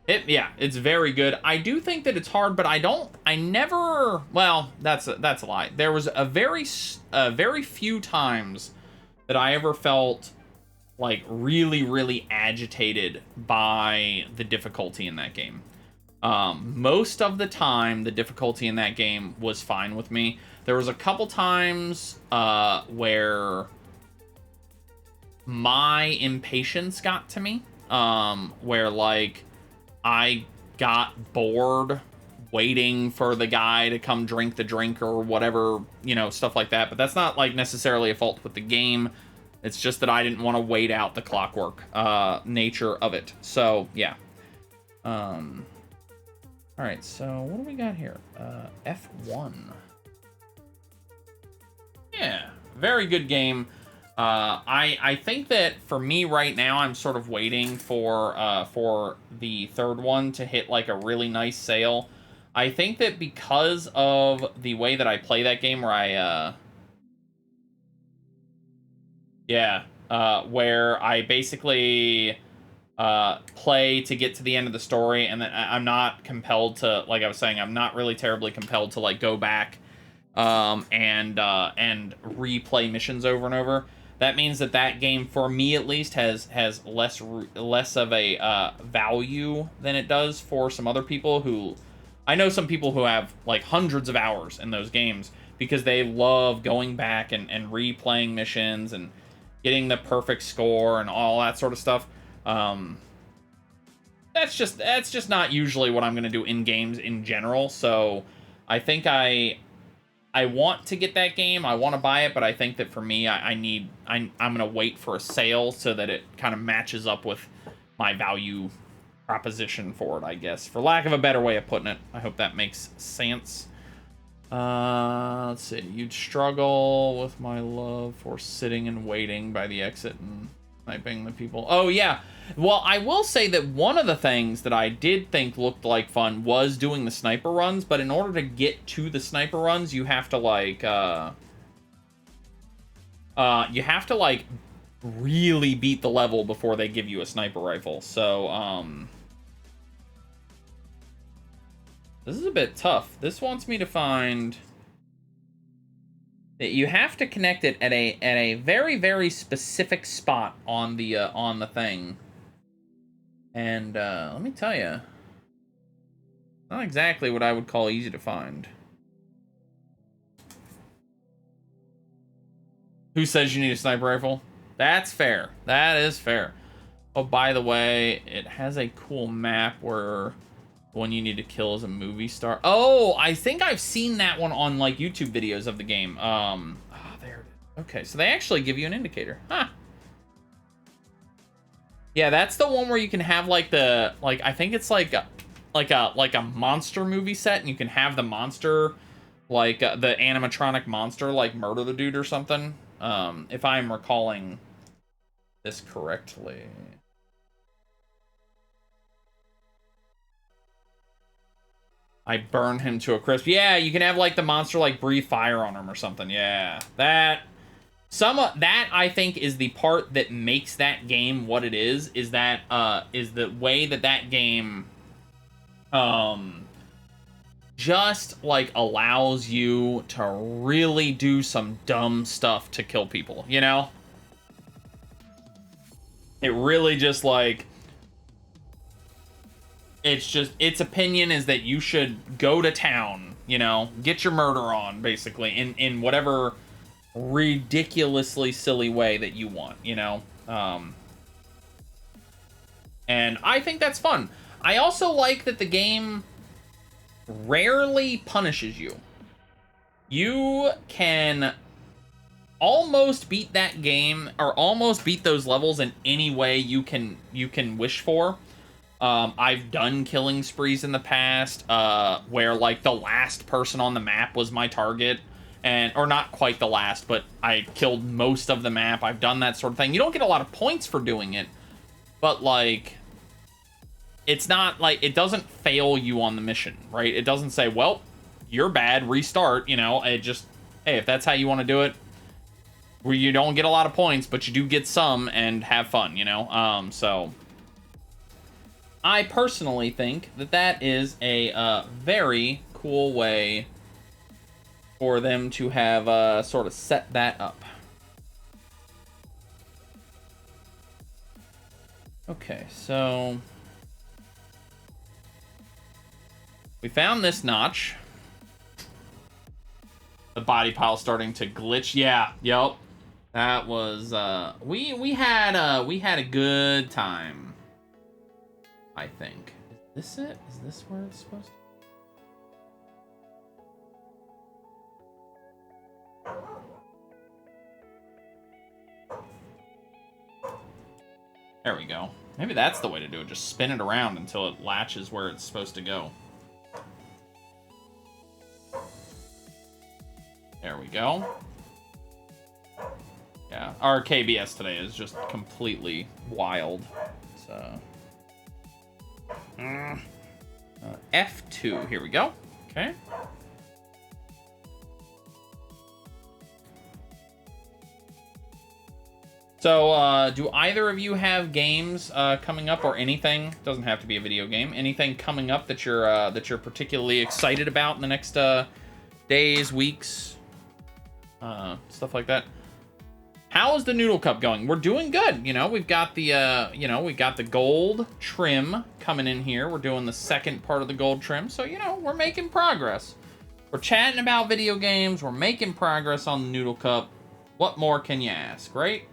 [SPEAKER 1] It's very good. I do think that it's hard, but well, that's a lie. There was a very few times that I ever felt like really, really agitated by the difficulty in that game. Most of the time, the difficulty in that game was fine with me. There was a couple times where my impatience got to me, where like I got bored waiting for the guy to come drink the drink or whatever, stuff like that. But that's not like necessarily a fault with the game. It's just that I didn't want to wait out the clockwork nature of it. So yeah. All right. So what do we got here? F1. Yeah. very good game. I think that for me right now, I'm sort of waiting for the third one to hit like a really nice sale. I think that because of the way that I play that game, where where I basically play to get to the end of the story, and then I'm not compelled to, like I was saying, I'm not really terribly compelled to like go back and replay missions over and over. That means that that game, for me at least, has less of a value than it does for some other people who, I know some people who have like hundreds of hours in those games because they love going back and replaying missions and getting the perfect score and all that sort of stuff. That's just not usually what I'm gonna do in games in general. So I think I want to get that game. I want to buy it, but I think that for me, I'm gonna wait for a sale so that it kind of matches up with my value proposition for it, I guess, for lack of a better way of putting it. I hope that makes sense. Let's see. You'd struggle with my love for sitting and waiting by the exit and sniping the people. Oh, yeah. Well, I will say that one of the things that I did think looked like fun was doing the sniper runs, but in order to get to the sniper runs, you have to like, really beat the level before they give you a sniper rifle. So, this is a bit tough. This wants me to find that you have to connect it at a very, very specific spot on the thing. And let me tell you, not exactly what I would call easy to find. Who says you need a sniper rifle? That's fair. That is fair. Oh, by the way, it has a cool map where the one you need to kill is a movie star. Oh, I think I've seen that one on like YouTube videos of the game. Oh, there it is. Okay, so they actually give you an indicator. Huh. Yeah, that's the one where you can have like the, like, I think it's like a monster movie set, and you can have the monster, like the animatronic monster, like murder the dude or something. If I'm recalling this correctly. I burn him to a crisp. Yeah, you can have like the monster like breathe fire on him or something. Yeah, that I think is the part that makes that game what it is that is the way that game just like allows you to really do some dumb stuff to kill people, you know? It really just like, it's just, its opinion is that you should go to town, you know, get your murder on, basically, in whatever ridiculously silly way that you want, you know? And I think that's fun. I also like that the game rarely punishes you. You can almost beat that game, or almost beat those levels in any way you can wish for. I've done killing sprees in the past, where like the last person on the map was my target, or not quite the last, but I killed most of the map. I've done that sort of thing. You don't get a lot of points for doing it, but like, it's not like, it doesn't fail you on the mission, right? It doesn't say, well, you're bad, restart, you know? It just, hey, if that's how you want to do it, where you don't get a lot of points, but you do get some, and have fun, you know? So I personally think that that is a very cool way for them to have sort of set that up. Okay, so we found this notch. The body pile starting to glitch. Yeah, yep. That was we had a good time, I think. Is this it? Is this where it's supposed to? There we go. Maybe that's the way to do it. Just spin it around until it latches where it's supposed to go. There we go. Yeah, our KBS today is just completely wild. So, F2, here we go. Okay. So, do either of you have games coming up or anything? Doesn't have to be a video game. Anything coming up that you're particularly excited about in the next days, weeks, stuff like that? How is the Noodle Cup going? We're doing good. You know, we've got the we got the gold trim coming in here. We're doing the second part of the gold trim, so you know we're making progress. We're chatting about video games. We're making progress on the Noodle Cup. What more can you ask, right?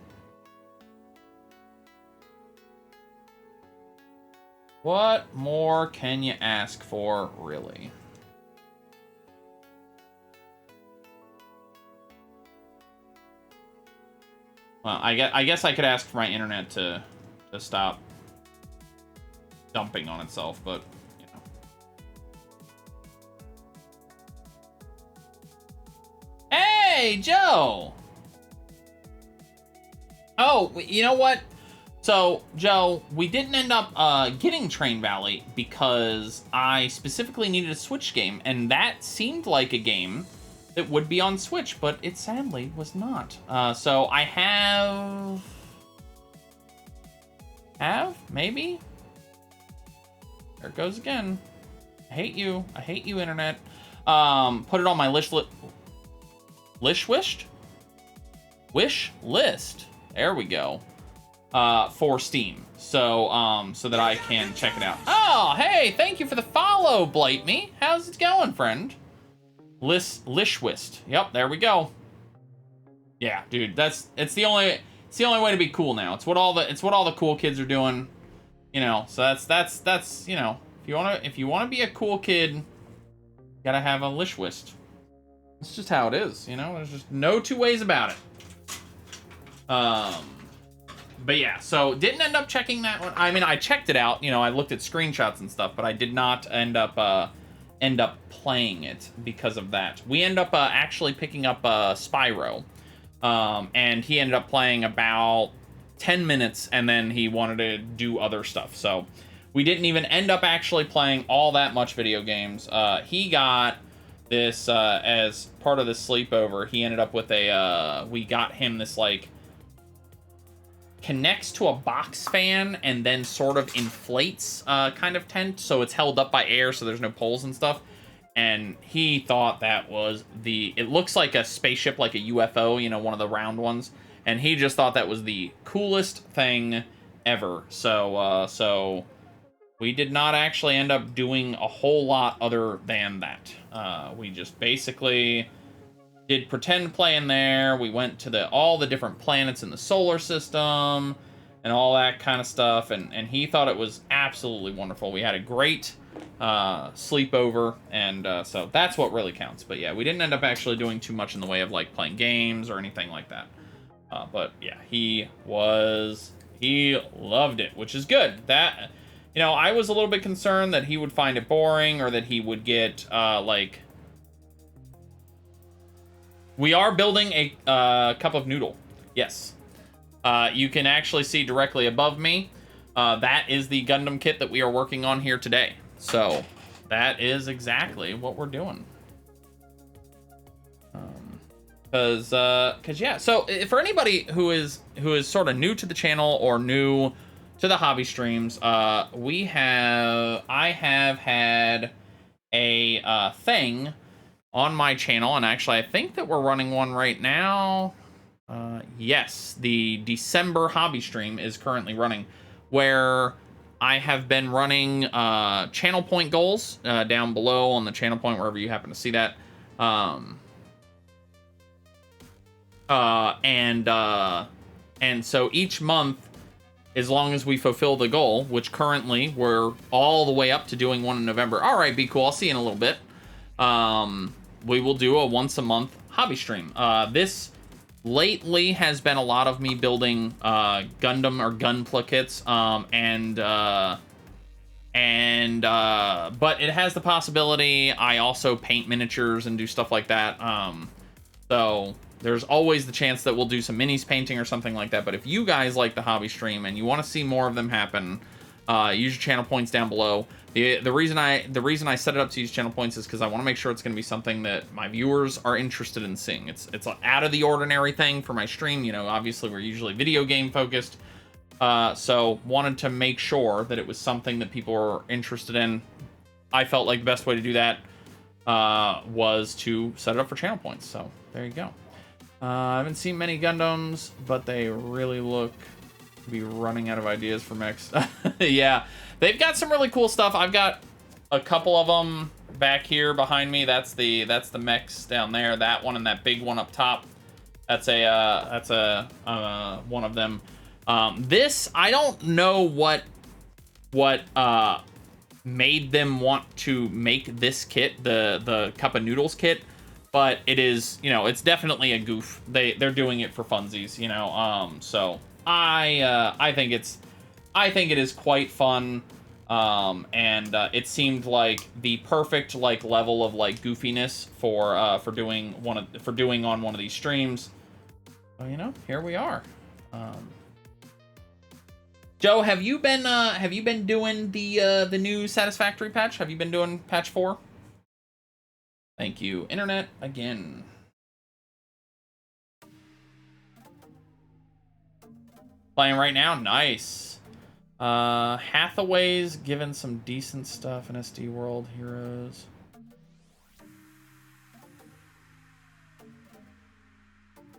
[SPEAKER 1] What more can you ask for, really? Well, I guess I could ask for my internet to stop dumping on itself, but you know. Hey, Joe! Oh, you know what? So, Joe, we didn't end up getting Train Valley because I specifically needed a Switch game, and that seemed like a game that would be on Switch, but it sadly was not. So I maybe? There it goes again. I hate you, internet. Put it on my wish list. There we go. For Steam, so that I can check it out. Oh, hey, thank you for the follow, Blight Me. How's it going, friend? Lishwist. Yep, there we go. Yeah, dude, it's the only way to be cool now. It's what all the cool kids are doing, you know. So that's you know, if you wanna be a cool kid, you gotta have a Lishwist. It's just how it is, you know. There's just no two ways about it. But yeah, so didn't end up checking that one. I mean, I checked it out, you know, I looked at screenshots and stuff, but I did not end up playing it because of that. We end up actually picking up Spyro, and he ended up playing about 10 minutes, and then he wanted to do other stuff. So we didn't even end up actually playing all that much video games. He got this as part of the sleepover. He ended up with we got him this like connects to a box fan and then sort of inflates kind of tent, so it's held up by air, so there's no poles and stuff. And he thought that was it looks like a spaceship, like a UFO, you know, one of the round ones, and he just thought that was the coolest thing ever. So we did not actually end up doing a whole lot other than that. We just basically did pretend play in there. We went to all the different planets in the solar system and all that kind of stuff, and he thought it was absolutely wonderful. We had a great sleepover, and so that's what really counts. But yeah, we didn't end up actually doing too much in the way of like playing games or anything like that. But yeah, he loved it, which is good. That, you know, I was a little bit concerned that he would find it boring or that he would get like. We are building a cup of noodle. Yes. You can actually see directly above me. That is the Gundam kit that we are working on here today. So that is exactly what we're doing. Cause yeah. So for anybody who is sort of new to the channel or new to the hobby streams, I have had a thing on my channel, and actually I think that we're running one right now. Yes, the December hobby stream is currently running, where I have been running channel point goals down below on the channel point, wherever you happen to see that. And so each month, as long as we fulfill the goal, which currently we're all the way up to doing one in November. All right, be cool. I'll see you in a little bit. We will do a once a month hobby stream. This lately has been a lot of me building Gundam or Gunpla kits, but it has the possibility I also paint miniatures and do stuff like that. So there's always the chance that we'll do some minis painting or something like that. But if you guys like the hobby stream and you want to see more of them happen, use your channel points down below. The reason I set it up to use channel points is because I want to make sure it's going to be something that my viewers are interested in seeing. It's an out of the ordinary thing for my stream. You know, obviously we're usually video game focused, so wanted to make sure that it was something that people were interested in. I felt like the best way to do that was to set it up for channel points. So there you go. I haven't seen many Gundams, but they really look to be running out of ideas for mechs. Yeah, they've got some really cool stuff. I've got a couple of them back here behind me. That's the mechs down there. That one and that big one up top. That's a one of them. This, I don't know what made them want to make this kit, the cup-o-noodles kit, but it is, you know, it's definitely a goof. They're doing it for funsies, you know. So I think it is quite fun, and it seemed like the perfect like level of like goofiness for doing on one of these streams. So, you know, here we are. Joe, have you been doing the new Satisfactory patch? Have you been doing patch 4? Thank you, internet, again. Playing right now, nice. Hathaway's given some decent stuff in SD World Heroes.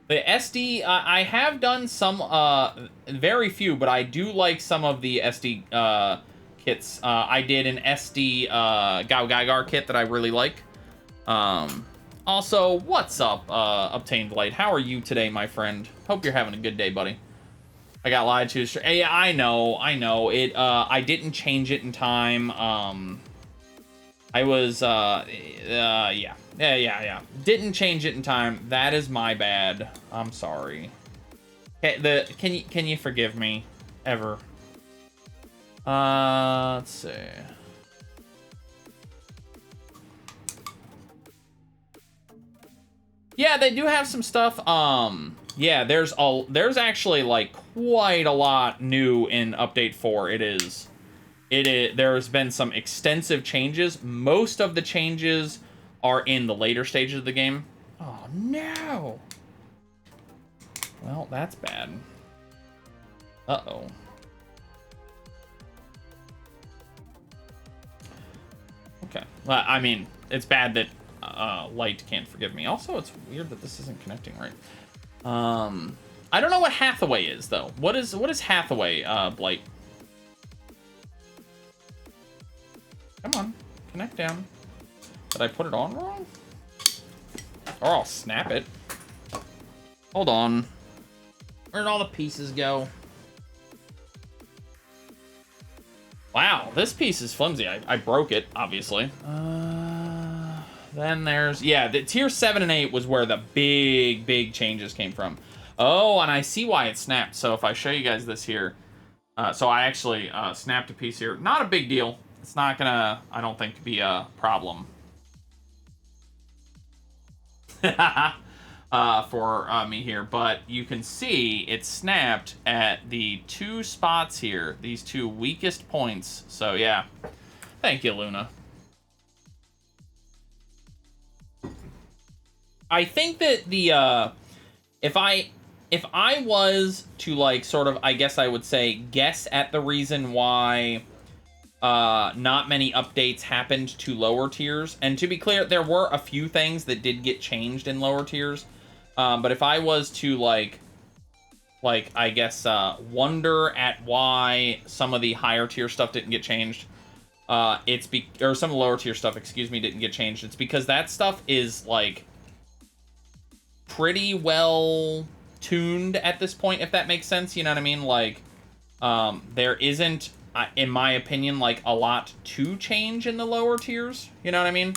[SPEAKER 1] The SD, I have done some, very few, but I do like some of the SD kits. I did an SD Gao Gaigar kit that I really like. Also, what's up, Obtained Light? How are you today, my friend? Hope you're having a good day, buddy. I got lied to. Hey, I know. It, I didn't change it in time. I was, yeah. Didn't change it in time. That is my bad. I'm sorry. Okay, can you forgive me? Ever. Let's see. Yeah, they do have some stuff. Yeah, there's actually like quite a lot new in update 4. There's been some extensive changes. Most of the changes are in the later stages of the game. Oh no. Well, that's bad. Uh-oh. Okay. Well, I mean, it's bad that Light can't forgive me. Also, it's weird that this isn't connecting right. I don't know what Hathaway is though. What is Hathaway, Blight? Come on, connect down. Did I put it on wrong? Or I'll snap it. Hold on. Where'd all the pieces go? Wow, this piece is flimsy. I broke it, obviously. Then there's... Yeah, the tier 7 and 8 was where the big changes came from. Oh, and I see why it snapped. So if I show you guys this here... so I actually snapped a piece here. Not a big deal. It's not gonna, I don't think, be a problem. For me here, but you can see it snapped at the 2 spots here, these 2 weakest points. So yeah, thank you, Luna. I think that the if I was to like sort of, I guess I would say, guess at the reason why not many updates happened to lower tiers, and to be clear, there were a few things that did get changed in lower tiers, but if I was to like I guess wonder at why some of the higher tier stuff didn't get changed, or some of the lower tier stuff, excuse me, didn't get changed, it's because that stuff is like pretty well tuned at this point, if that makes sense, you know what I mean? Like there isn't, in my opinion, like a lot to change in the lower tiers, you know what I mean?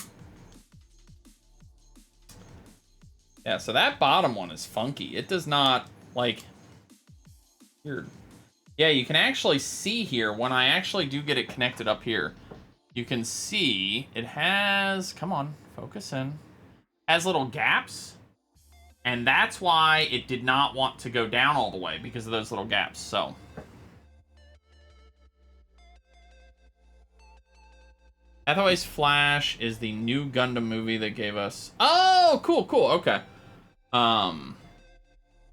[SPEAKER 1] Yeah, so that bottom one is funky. It does not, like, weird. Yeah, you can actually see here, when I actually do get it connected up here, you can see it has, come on, focus in, has little gaps. And that's why it did not want to go down all the way, because of those little gaps. So Hathaway's Flash is the new Gundam movie that gave us... Oh, cool, cool, okay.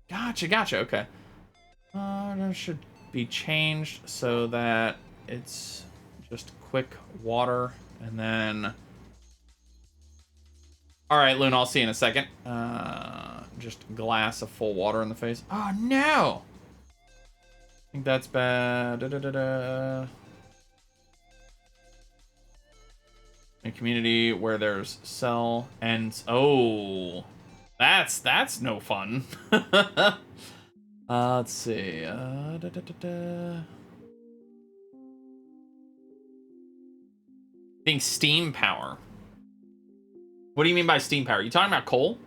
[SPEAKER 1] Gotcha, okay. That should be changed so that it's just quick water, and then... Alright, Luna, I'll see you in a second. Just glass of full water in the face. Oh, no! I think that's bad. A community where there's cell ends. Oh, that's no fun. Let's see. Being steam power. What do you mean by steam power? You talking about coal?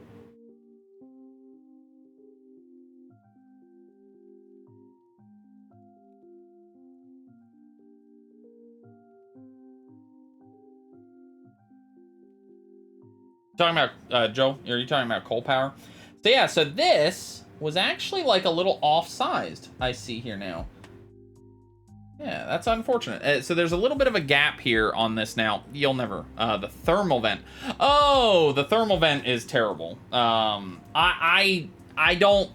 [SPEAKER 1] Talking about Joe? Are you talking about coal power? So yeah, so this was actually like a little off-sized. I see here now. Yeah, that's unfortunate. So there's a little bit of a gap here on this now. You'll never the thermal vent. Oh, the thermal vent is terrible. I don't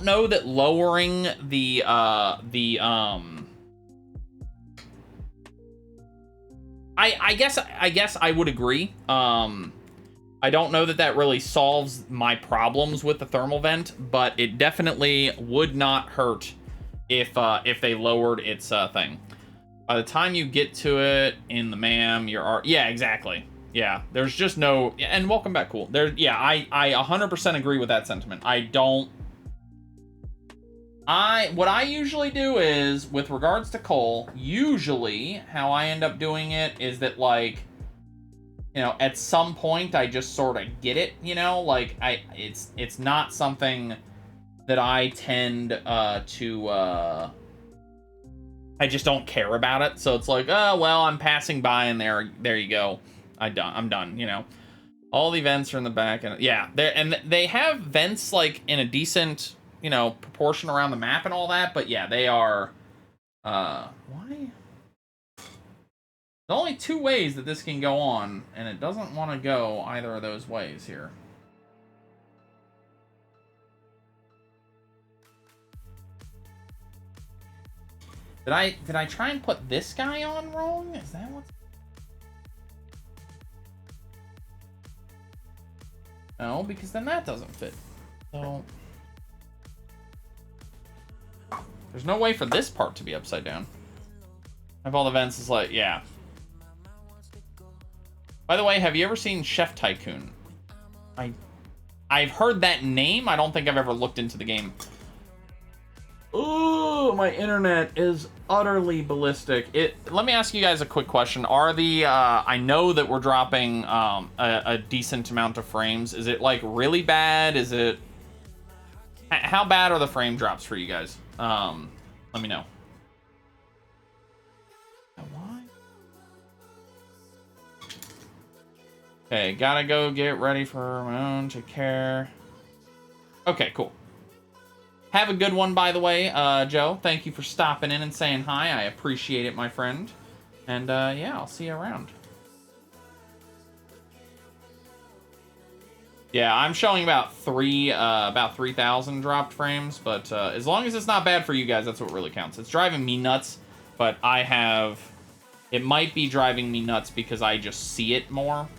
[SPEAKER 1] know that lowering the I guess I would agree. I don't know that that really solves my problems with the thermal vent, but it definitely would not hurt if they lowered its thing. By the time you get to it in the MAM, yeah, exactly. Yeah, there's just no... And welcome back, Cool. Yeah, I 100% agree with that sentiment. What I usually do is, with regards to coal, usually how I end up doing it is that, like, you know, at some point I just sort of get it, you know, like it's not something that I tend to I just don't care about it. So it's like, oh well, I'm passing by and there you go. I'm done, you know. All the vents are in the back, and yeah, they have vents like in a decent, you know, proportion around the map and all that, but yeah, they are why? There's only 2 ways that this can go on, and it doesn't want to go either of those ways here. Did I try and put this guy on wrong? Is that what's... No, because then that doesn't fit. So there's no way for this part to be upside down. Have all the vents is like, yeah. By the way, have you ever seen Chef Tycoon? I've heard that name. I don't think I've ever looked into the game. Ooh, my internet is utterly ballistic. Let me ask you guys a quick question. Are the I know that we're dropping a decent amount of frames. Is it like really bad? Is it... How bad are the frame drops for you guys? Let me know. Okay, gotta go get ready for my own. Take care. Okay, cool. Have a good one, by the way, Joe. Thank you for stopping in and saying hi. I appreciate it, my friend. And yeah, I'll see you around. Yeah, I'm showing about 3,000 dropped frames, but as long as it's not bad for you guys, that's what really counts. It's driving me nuts, but it might be driving me nuts because I just see it more.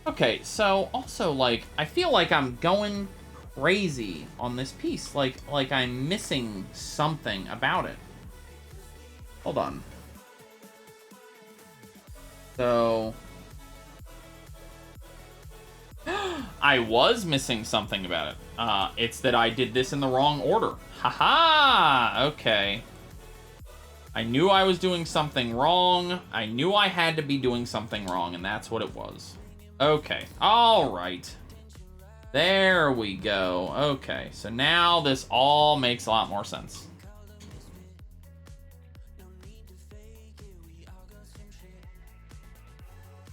[SPEAKER 1] Okay, so also, like, I feel like I'm going crazy on this piece. Like I'm missing something about it. Hold on. So... I was missing something about it. It's that I did this in the wrong order. Haha! Okay. I knew I was doing something wrong. I knew I had to be doing something wrong, and that's what it was. Okay. Alright. There we go. Okay. So now this all makes a lot more sense.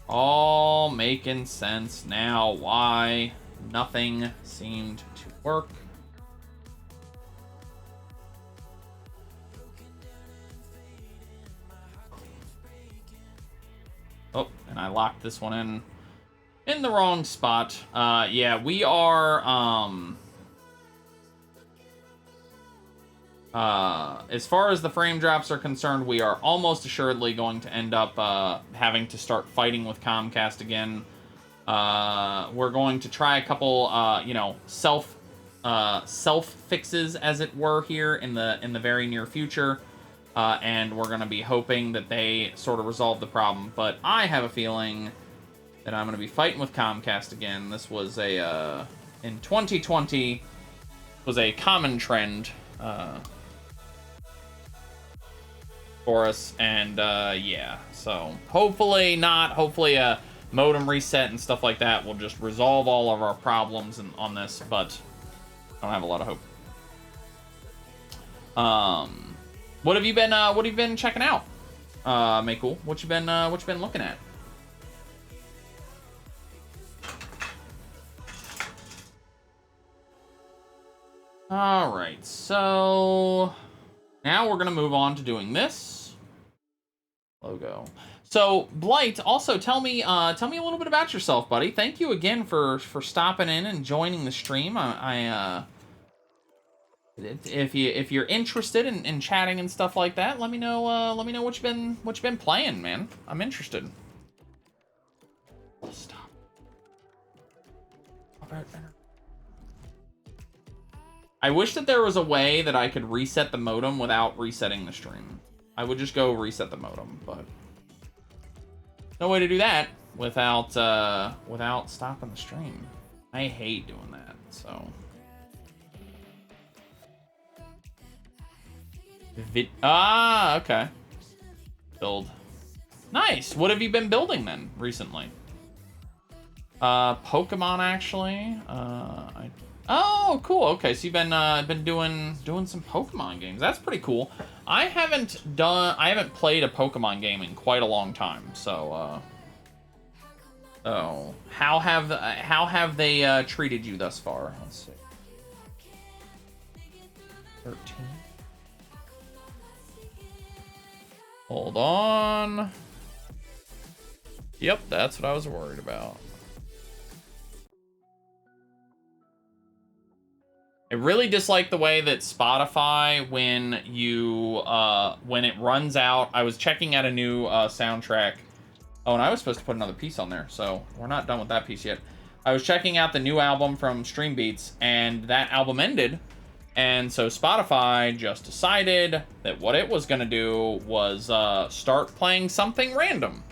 [SPEAKER 1] All all making sense now why nothing seemed to work. Oh, and I locked this one in the wrong spot. Yeah, we are, as far as the frame drops are concerned, we are almost assuredly going to end up, having to start fighting with Comcast again. We're going to try a couple, you know, self fixes, as it were, here in the very near future. And we're going to be hoping that they sort of resolve the problem. But I have a feeling that I'm going to be fighting with Comcast again. This was a, in 2020, was a common trend, for us. And, yeah. So, hopefully not. Hopefully a modem reset and stuff like that will just resolve all of our problems on this. But I don't have a lot of hope. What have you been checking out? Maykul, what you been looking at? All right, so now we're gonna move on to doing this logo. So Blight, also tell me a little bit about yourself, buddy. Thank you again for stopping in and joining the stream. If you're interested in chatting and stuff like that, let me know what you've been playing, man. I'm interested. Stop. I wish that there was a way that I could reset the modem without resetting the stream. I would just go reset the modem, but no way to do that without stopping the stream. I hate doing that, so. Okay. Build. Nice. What have you been building then recently? Pokemon, actually. Oh, cool. Okay, so you've been doing some Pokemon games. That's pretty cool. I haven't played a Pokemon game in quite a long time. So, oh, how have they treated you thus far? Let's see. 13. Hold on. Yep, that's what I was worried about. I really dislike the way that Spotify, when it runs out, I was checking out a new soundtrack. Oh, and I was supposed to put another piece on there, so we're not done with that piece yet. I was checking out the new album from Stream Beats, and that album ended. And so Spotify just decided that what it was going to do was start playing something random,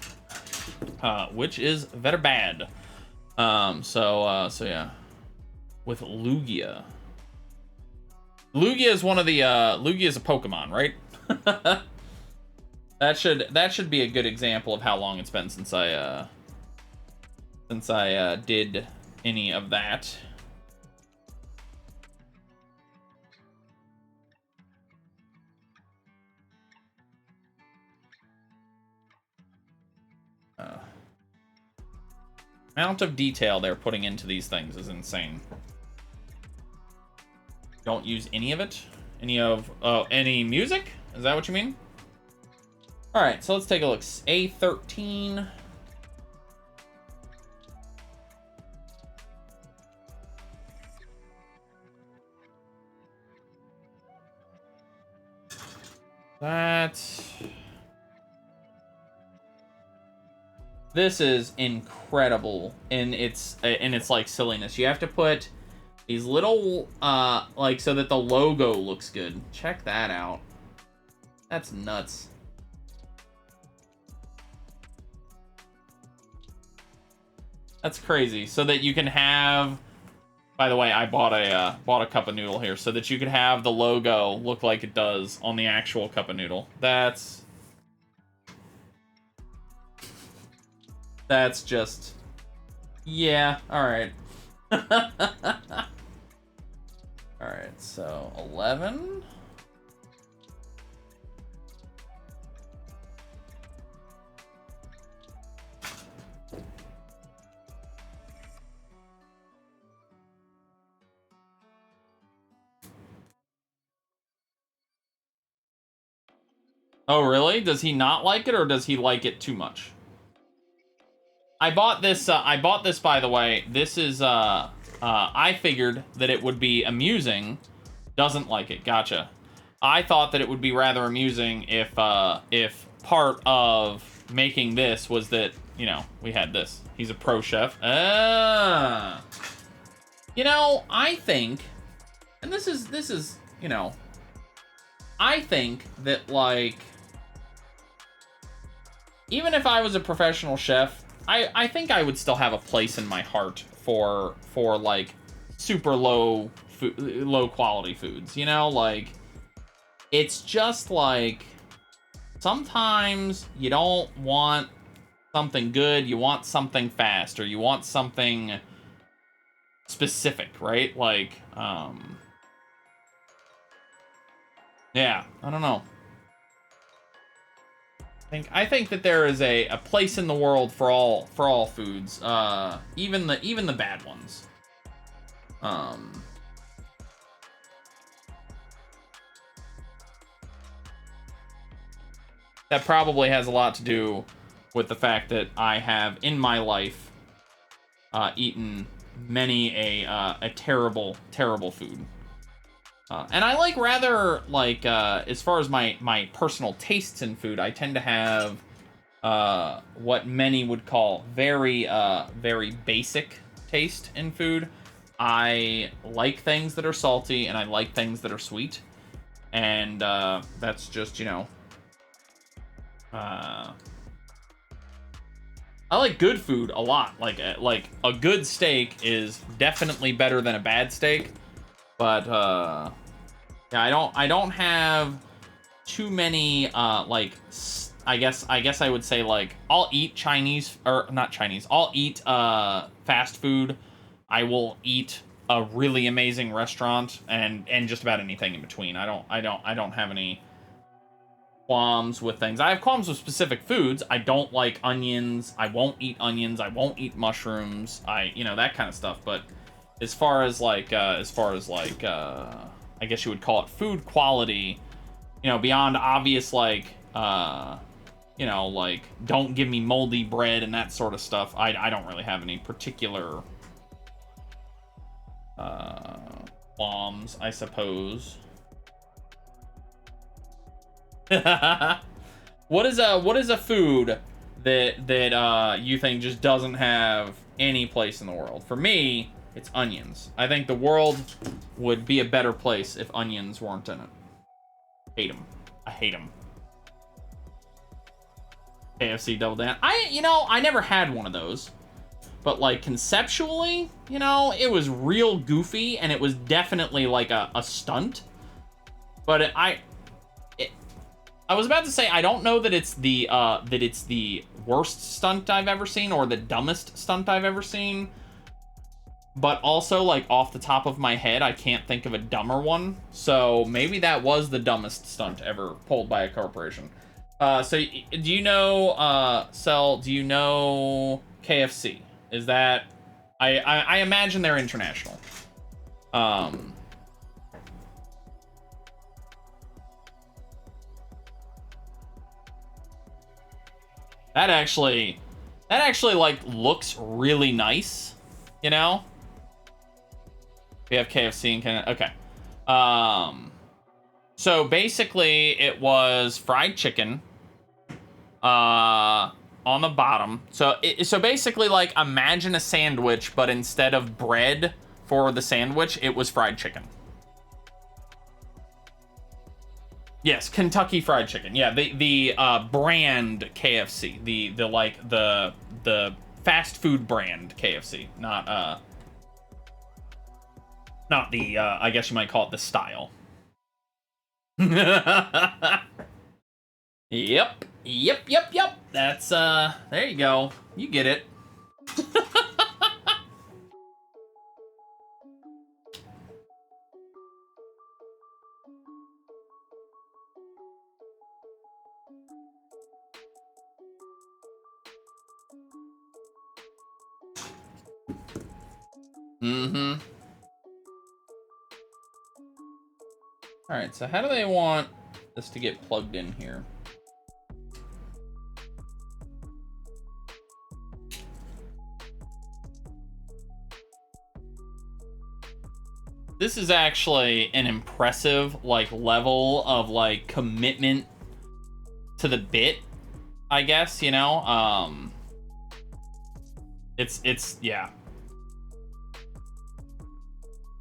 [SPEAKER 1] which is very bad. So yeah, with Lugia. Lugia is one of the Lugia is a Pokemon, right? that should be a good example of how long it's been since I did any of that. Amount of detail they're putting into these things is insane. Don't use any of it? Any music? Is that what you mean? Alright, so let's take a look. A13. This is incredible in its like silliness. You have to put these little like so that the logo looks good. Check that out. That's nuts. That's crazy. So that you can have, by the way, I bought a cup of noodle here so that you could have the logo look like it does on the actual cup of noodle. That's just, yeah, all right. All right, so 11. Oh, really? Does he not like it, or does he like it too much? I bought this, by the way. This is, I figured that it would be amusing. Doesn't like it, gotcha. I thought that it would be rather amusing if part of making this was that, you know, we had this. He's a pro chef. You know, I think, and this is, you know, I think that, like, even if I was a professional chef, I think I would still have a place in my heart for like super low quality foods, you know? Like, it's just like sometimes you don't want something good, you want something fast, or you want something specific, right? Like, yeah, I don't know. I think that there is a place in the world for all foods, even the bad ones. That probably has a lot to do with the fact that I have in my life eaten many a terrible food. And I like rather, like, as far as my personal tastes in food, I tend to have what many would call very basic taste in food. I like things that are salty, and I like things that are sweet. And that's just, you know, I like good food a lot. Like a good steak is definitely better than a bad steak. But yeah, I don't have too many like I guess I would say, like, I'll eat Chinese, or not Chinese. I'll eat fast food. I will eat a really amazing restaurant, and just about anything in between. I don't have any qualms with things. I have qualms with specific foods. I don't like onions. I won't eat onions. I won't eat mushrooms. You know, that kind of stuff. But as far as like I guess you would call it food quality, you know, beyond obvious, like, you know, like, don't give me moldy bread and that sort of stuff, I don't really have any particular qualms, I suppose. What is a food that you think just doesn't have any place in the world? For me, it's onions. I think the world would be a better place if onions weren't in it. Hate them. I hate them. KFC Double Dan. You know, I never had one of those. But, like, conceptually, you know, it was real goofy, and it was definitely, like, a stunt. But I was about to say, I don't know that it's the worst stunt I've ever seen, or the dumbest stunt I've ever seen. But also, like, off the top of my head, I can't think of a dumber one. So maybe that was the dumbest stunt ever pulled by a corporation. So do you know, Cell, do you know KFC? Is that, I imagine they're international. That actually, like, looks really nice, you know? We have KFC in Canada. Okay. So basically, it was fried chicken on the bottom. So basically, like, imagine a sandwich, but instead of bread for the sandwich, it was fried chicken. Yes, Kentucky Fried Chicken. Yeah, the brand KFC, the fast food brand KFC, not the I guess you might call it the style. Yep. That's there you go. You get it. Mm-hmm. All right, so how do they want this to get plugged in here? this is actually an impressive like level of like commitment to the bit, I guess, you know. It's yeah.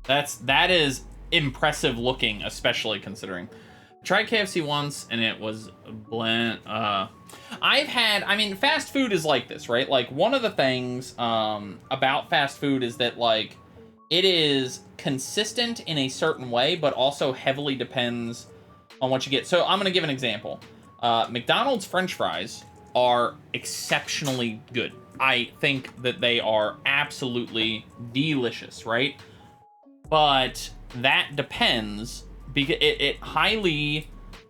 [SPEAKER 1] That is impressive looking, especially considering. I tried KFC once and it was bland. I mean, fast food is like this, right? Like, one of the things about fast food is that, like, it is consistent in a certain way, but also heavily depends on what you get. So I'm going to give an example. McDonald's French fries are exceptionally good. I think that they are absolutely delicious, right? But that depends, because it highly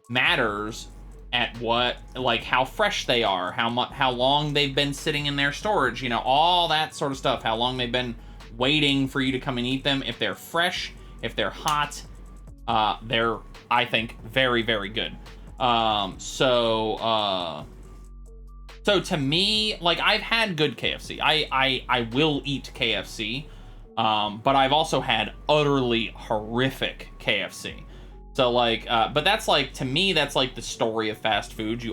[SPEAKER 1] matters at what, like, how fresh they are, how long they've been sitting in their storage, you know, all that sort of stuff, how long they've been waiting for you to come and eat them. If they're fresh, if they're hot, they're, I think, very, very good. So to me, like, I've had good KFC. I will eat KFC, but I've also had utterly horrific KFC. So, like, but that's, like, to me, that's, like, the story of fast food.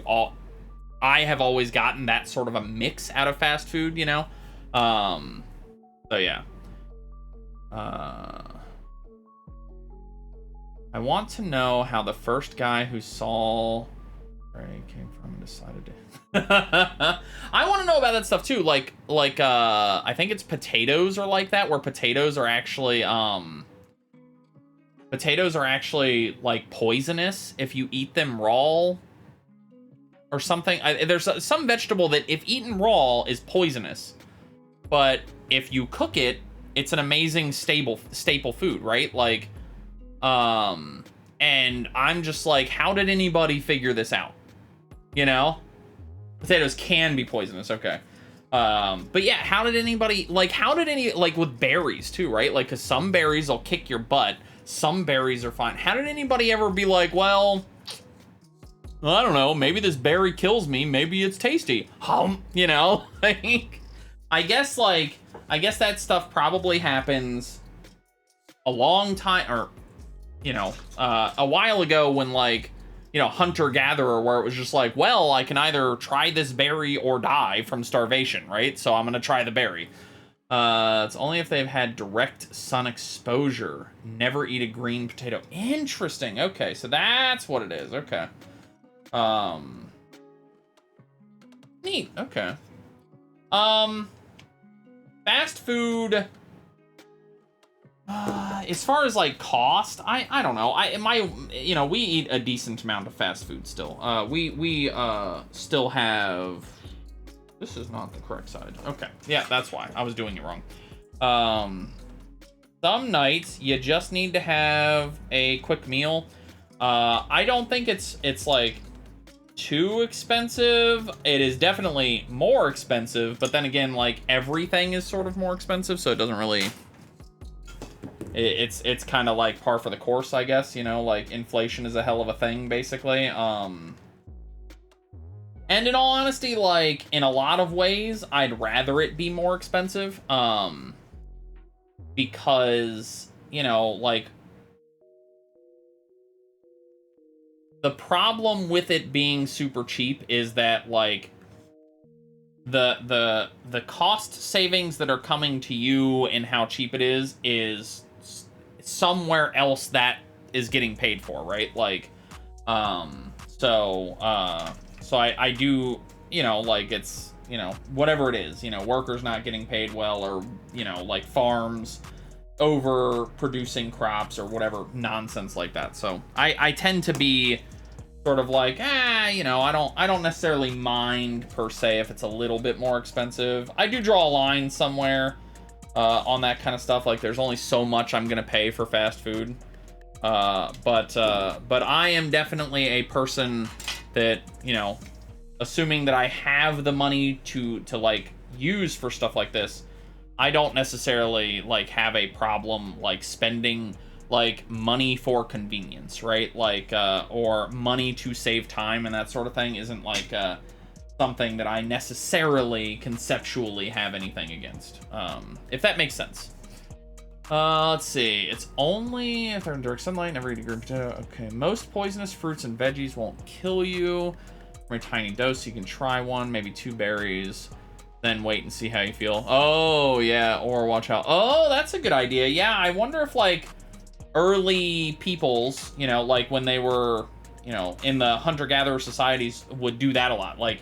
[SPEAKER 1] I have always gotten that sort of a mix out of fast food, you know? So, yeah. I want to know how the first guy who saw where he came from and decided to... I want to know about that stuff, too. Like, I think it's potatoes are like that, where potatoes are actually, like, poisonous if you eat them raw or something. There's some vegetable that, if eaten raw, is poisonous, but if you cook it, it's an amazing staple food, right? Like, and I'm just like, how did anybody figure this out? You know? Potatoes can be poisonous, okay. But yeah, how did anybody, like, like, with berries, too, right? Like, because some berries will kick your butt, some berries are fine. How did anybody ever be like, well, I don't know, maybe this berry kills me, maybe it's tasty. You know? Like, I guess that stuff probably happens a long time, or, you know, a while ago when, like, you know, hunter-gatherer, where it was just like, well, I can either try this berry or die from starvation, right? So I'm gonna try the berry. It's only if they've had direct sun exposure. Never eat a green potato. Interesting. Okay, so that's what it is. Okay. Neat. Okay. Fast food... as far as, like, cost, I don't know. You know, we eat a decent amount of fast food still. We still have... This is not the correct side. Okay. Yeah, that's why. I was doing it wrong. Some nights, you just need to have a quick meal. I don't think it's like, too expensive. It is definitely more expensive, but then again, like, everything is sort of more expensive, so it doesn't really... It's kind of like par for the course, I guess, you know, like, inflation is a hell of a thing, basically. And in all honesty, like, in a lot of ways, I'd rather it be more expensive, because, you know, like, the problem with it being super cheap is that, like, the cost savings that are coming to you and how cheap it is somewhere else that is getting paid for, right? Like, so I do, you know, like, it's, you know, whatever it is, you know, workers not getting paid well, or, you know, like, farms over producing crops or whatever nonsense like that. So I tend to be sort of like, you know, I don't necessarily mind per se if it's a little bit more expensive. I do draw a line somewhere on that kind of stuff. Like, there's only so much I'm gonna pay for fast food. But I am definitely a person that, you know, assuming that I have the money to like use for stuff like this, I don't necessarily like have a problem like spending like money for convenience, right? Like, or money to save time and that sort of thing isn't like something that I necessarily conceptually have anything against, if that makes sense. Let's see. It's only if they're in direct sunlight, never eat a green potato. Okay, most poisonous fruits and veggies won't kill you. From a tiny dose, you can try one, maybe 2 berries. Then wait and see how you feel. Oh, yeah, or watch out. Oh, that's a good idea. Yeah, I wonder if, like, early peoples, you know, like when they were, you know, in the hunter-gatherer societies would do that a lot. Like,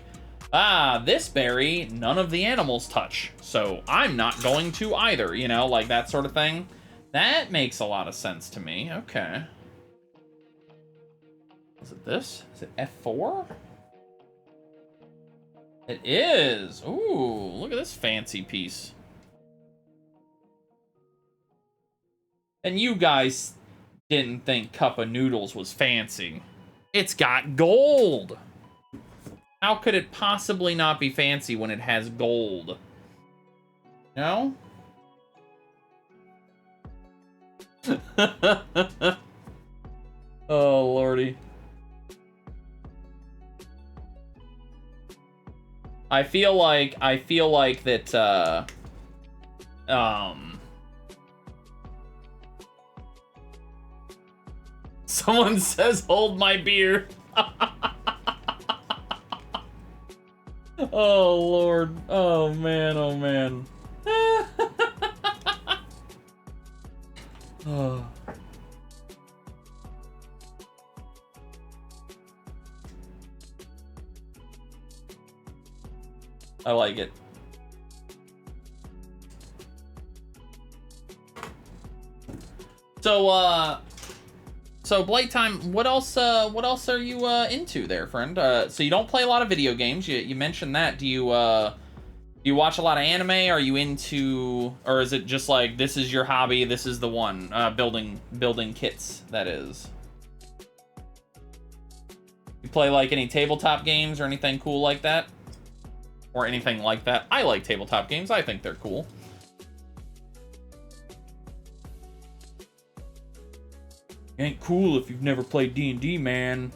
[SPEAKER 1] this berry, none of the animals touch, so I'm not going to either, you know, like that sort of thing. That makes a lot of sense to me. Okay. Is it this? Is it F4? It is. Ooh, look at this fancy piece. And you guys didn't think cup-o-noodles was fancy. It's got gold. How could it possibly not be fancy when it has gold? No? Oh, lordy. I feel like that, someone says, hold my beer. Oh, Lord. Oh, man. Oh, man. Oh. I like it. So Blight Time, what else are you into there, friend? So you don't play a lot of video games. You mentioned that. Do you watch a lot of anime? Are you into, or is it just like this is your hobby, this is the one, building kits, that is? You play like any tabletop games or anything cool like that? Or anything like that? I like tabletop games. I think they're cool. It ain't cool if you've never played D&D, man.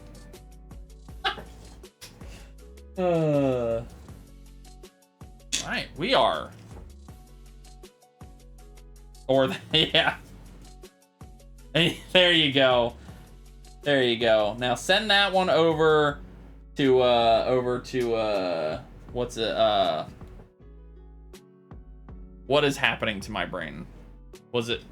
[SPEAKER 1] Alright, we are. Or, yeah. Hey, there you go. There you go. Now send that one over to, what's it, what is happening to my brain? Was it...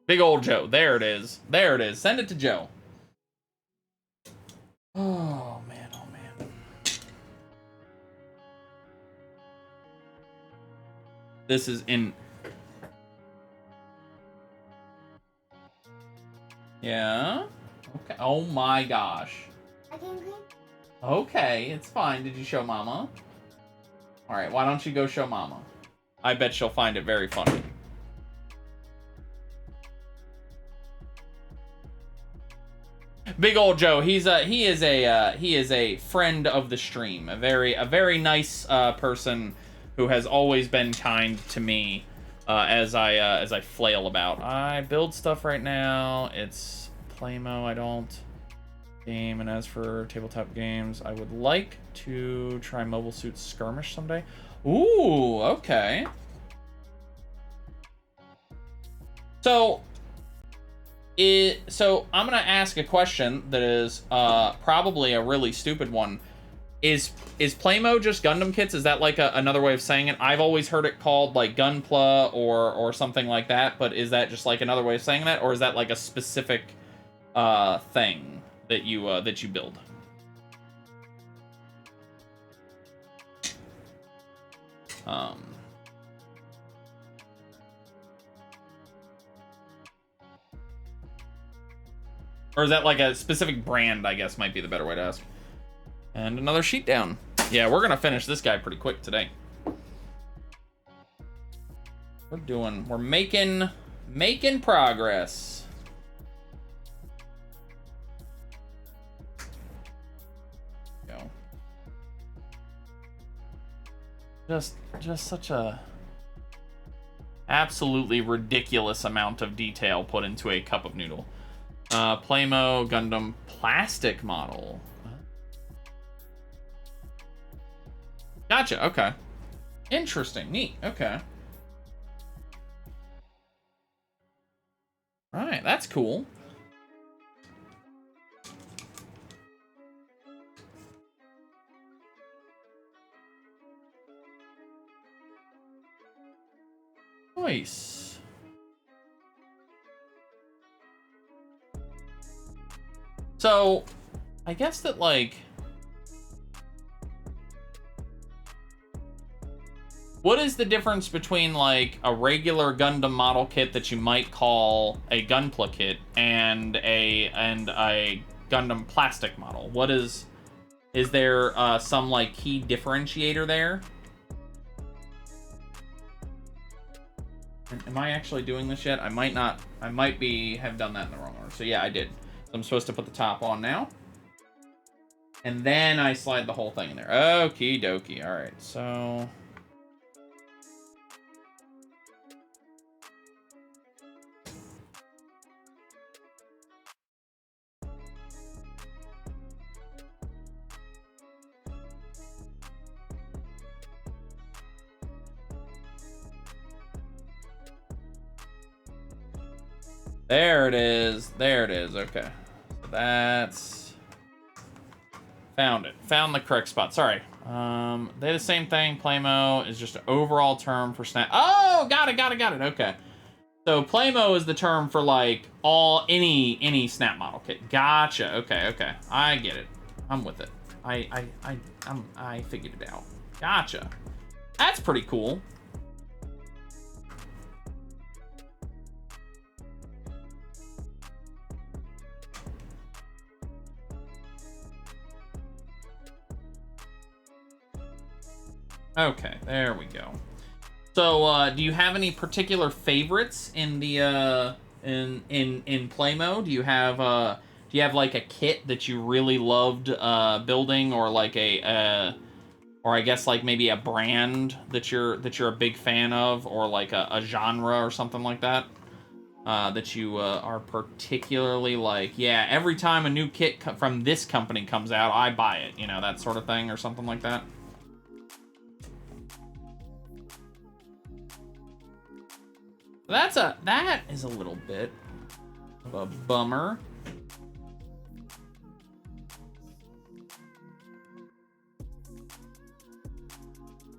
[SPEAKER 1] Big old Joe. There it is. There it is. Send it to Joe. Oh, man. Oh, man. This is in... Yeah? Okay. Oh, my gosh. Okay, it's fine. Did you show Mama? Alright, why don't you go show Mama? I bet she'll find it very funny. Big old Joe, he is a friend of the stream, a very nice person who has always been kind to me as I flail about. I build stuff right now. It's Playmo. I don't game. And as for tabletop games, I would like to try Mobile Suit Skirmish someday. Ooh, okay. So I'm gonna ask a question that is probably a really stupid one. Is Playmo just Gundam kits? Is that like another way of saying it? I've always heard it called like Gunpla or something like that, but is that just like another way of saying that, or is that like a specific thing that you build? Or is that like a specific brand, I guess might be the better way to ask. And another sheet down. Yeah, we're gonna finish this guy pretty quick today. We're making progress. Go. Just such a absolutely ridiculous amount of detail put into a cup of noodle. Playmo Gundam plastic model. Gotcha, okay. Interesting, neat, okay. Alright, that's cool. Nice. So, I guess that, like... What is the difference between, like, a regular Gundam model kit that you might call a Gunpla kit and a Gundam plastic model? What is there some, like, key differentiator there? Am I actually doing this yet? I might not. I might have done that in the wrong order. So yeah, I did. So I'm supposed to put the top on now. And then I slide the whole thing in there. Okie dokie. All right, so... There it is. There it is. Okay. So that's... Found it. Found the correct spot. Sorry. They're the same thing. Playmo is just an overall term for snap. Oh, got it. Okay. So Playmo is the term for, like, any snap model kit. Gotcha. Okay. I get it. I'm with it. I figured it out. Gotcha. That's pretty cool. Okay, there we go. So, do you have any particular favorites in the in Playmo? Do you have like a kit that you really loved building, or like or I guess like maybe a brand that you're a big fan of, or like a genre or something like that that you are particularly like, yeah, every time a new kit from this company comes out, I buy it, you know, that sort of thing, or something like that? That is a little bit of a bummer.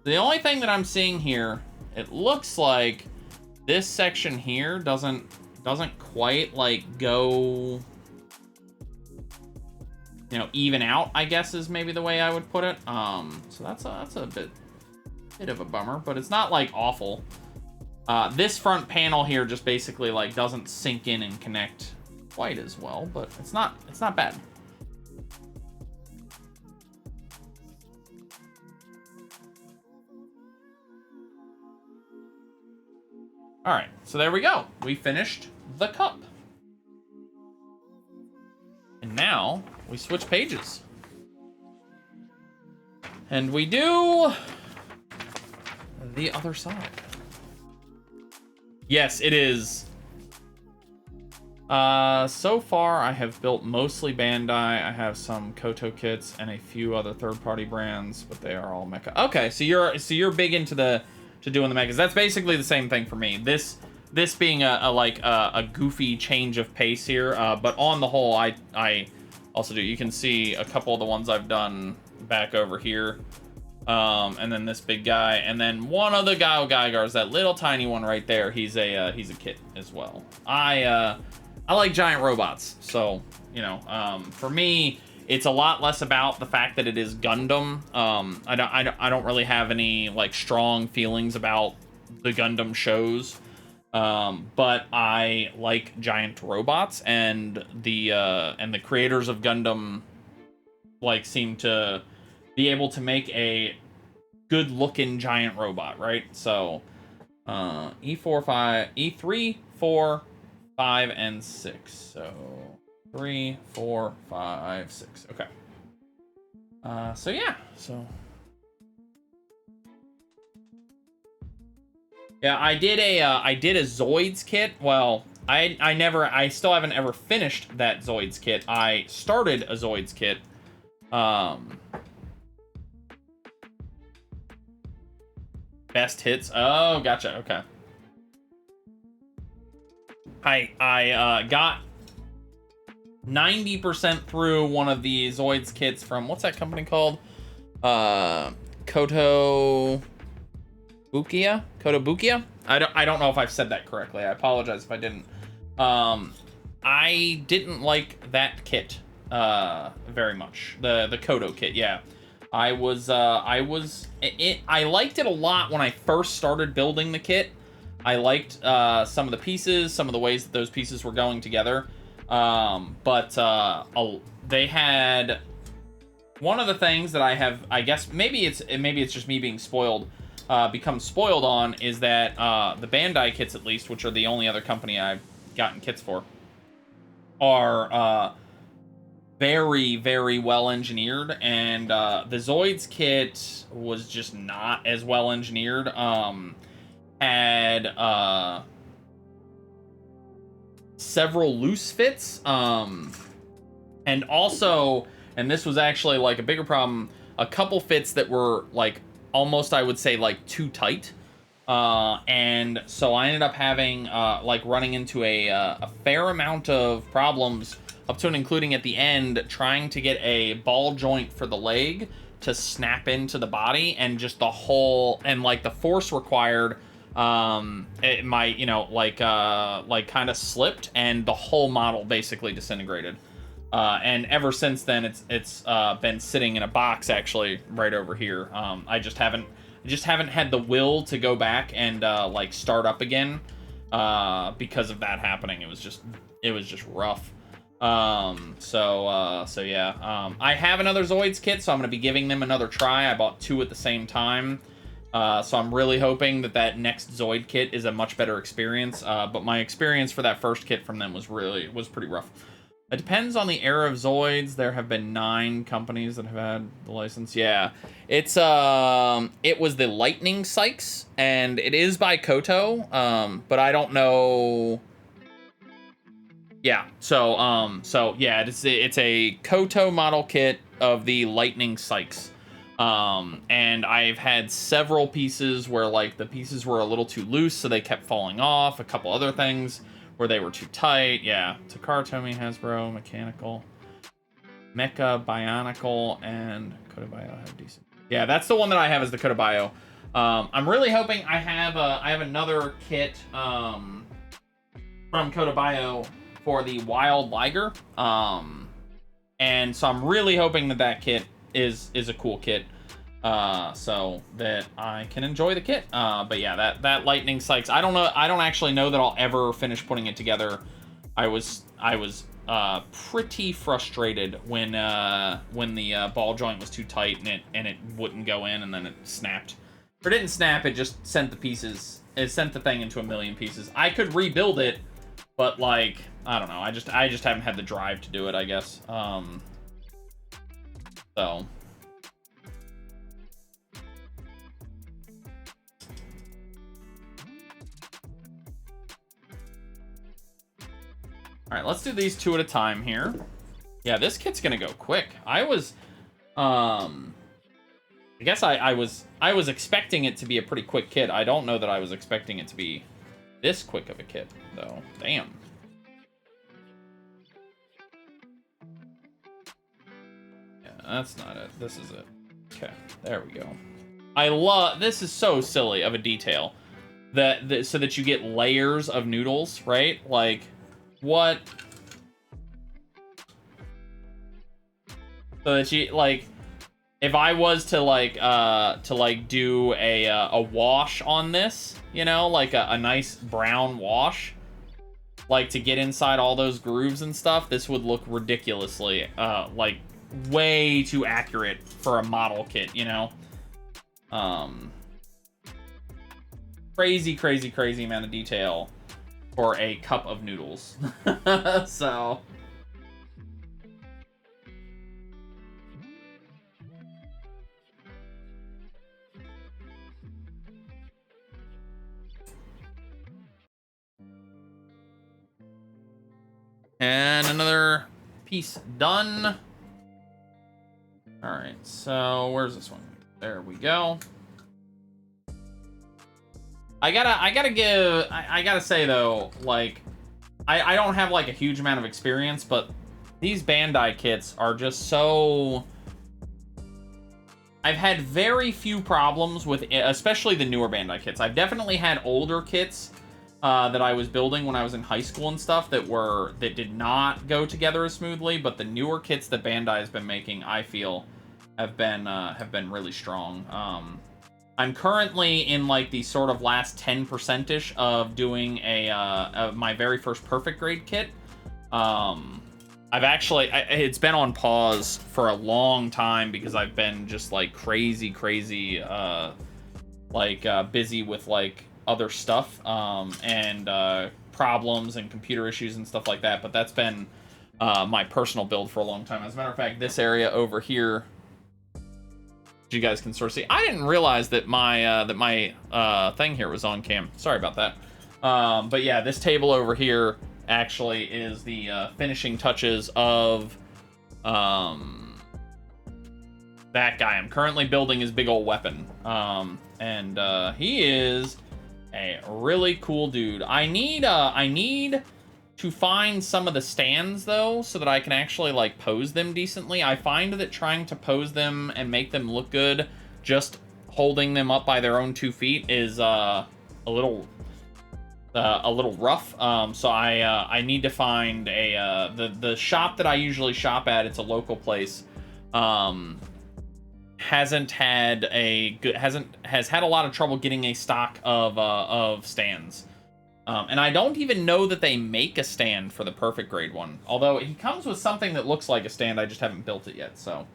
[SPEAKER 1] The only thing that I'm seeing here, it looks like this section here doesn't quite like go, you know, even out, I guess is maybe the way I would put it. So that's a bit of a bummer, but it's not like awful. This front panel here just basically like doesn't sink in and connect quite as well, but it's not bad. All right, so there we go. We finished the cup. And now we switch pages. And we do the other side. Yes, it is. So far, I have built mostly Bandai. I have some Koto kits and a few other third-party brands, but they are all mecha. Okay, so you're big into doing the mechas. That's basically the same thing for me. This being a goofy change of pace here, but on the whole, I also do. You can see a couple of the ones I've done back over here. And then this big guy, and then one of the Gao Gaigars, that little tiny one right there. He's a kit as well. I like giant robots, so you know, for me, it's a lot less about the fact that it is Gundam. I don't really have any like strong feelings about the Gundam shows, but I like giant robots, and the creators of Gundam like seem to be able to make a good looking giant robot, right? So E3, 4, 5, and 6. So 3, 4, 5, 6. Okay. So yeah, yeah, I did a Zoids kit. Well, I still haven't ever finished that Zoids kit. I started a Zoids kit. Best hits. Oh, gotcha. Okay. I got 90% through one of the Zoids kits from, what's that company called? Koto Bukia? I don't know if I've said that correctly. I apologize if I didn't. I didn't like that kit very much. The Koto kit, yeah. I liked it a lot when I first started building the kit. I liked some of the pieces, some of the ways that those pieces were going together. But they had one of the things that I guess maybe it's just me being spoiled, become spoiled on, is that the Bandai kits, at least, which are the only other company I've gotten kits for, are very, very well engineered, and the Zoids kit was just not as well engineered. Had several loose fits, and also, and this was actually like a bigger problem, a couple fits that were like almost, I would say, like too tight. And so I ended up having like running into a fair amount of problems, up to and including at the end, trying to get a ball joint for the leg to snap into the body, and just the whole, and like the force required, it might, you know, like kind of slipped, and the whole model basically disintegrated. And ever since then, it's been sitting in a box, actually, right over here. I just haven't had the will to go back and like start up again because of that happening. It was just rough. So yeah. I have another Zoids kit, so I'm gonna be giving them another try. I bought two at the same time. So I'm really hoping that next Zoid kit is a much better experience. But my experience for that first kit from them was pretty rough. It depends on the era of Zoids. There have been 9 companies that have had the license. Yeah, it was the Lightning Sykes, and it is by Koto. But I don't know. Yeah. So yeah, it's a Koto model kit of the Lightning Sykes. And I've had several pieces where like the pieces were a little too loose, so they kept falling off. A couple other things where they were too tight. Yeah, Takara Tomy, Hasbro, Mechanical, Mecha, Bionicle, and Kotobayo have decent. Yeah, that's the one that I have, is the Kotobayo. I'm really hoping I have another kit from Kotobayo for the Wild Liger. And so I'm really hoping that kit is a cool kit, so that I can enjoy the kit. But yeah, that Lightning Sykes, I don't actually know that I'll ever finish putting it together. I was pretty frustrated when the ball joint was too tight and it wouldn't go in, and then it snapped. Or it didn't snap, it just sent the thing into a million pieces. I could rebuild it, but like, I don't know, I just haven't had the drive to do it, I guess. So all right, let's do these 2 at a time here. Yeah, this kit's gonna go quick. I guess I was expecting it to be a pretty quick kit. I don't know that I was expecting it to be this quick of a kit, though. Damn. Yeah, that's not it. This is it. Okay, there we go. This is so silly of a detail. So that you get layers of noodles, right? Like, what? So that you, like, if I was to do a wash on this, you know, like a nice brown wash, like to get inside all those grooves and stuff, this would look ridiculously like way too accurate for a model kit, you know. Crazy amount of detail for a cup of noodles. So And another piece done. All right, so where's this one? There we go. I gotta say though, like, I don't have like a huge amount of experience, but these Bandai kits are just so... I've had very few problems with, especially the newer Bandai kits. I've definitely had older kits that I was building when I was in high school and stuff that did not go together as smoothly, but the newer kits that Bandai has been making, I feel, have been really strong. I'm currently in like the sort of last 10%ish of doing my very first perfect grade kit. It's been on pause for a long time because I've been just like crazy, busy with like other stuff and problems and computer issues and stuff like that. But that's been my personal build for a long time. As a matter of fact, this area over here, you guys can sort of see. I didn't realize that my thing here was on cam. Sorry about that. But yeah, this table over here actually is the finishing touches of that guy. I'm currently building his big old weapon. And he is a really cool dude. I need to find some of the stands though, so that I can actually like pose them decently. I find that trying to pose them and make them look good, just holding them up by their own 2 feet is a little rough. So I need to find the shop that I usually shop at. It's a local place. Has had a lot of trouble getting a stock of stands. And I don't even know that they make a stand for the perfect grade one. Although he comes with something that looks like a stand, I just haven't built it yet. So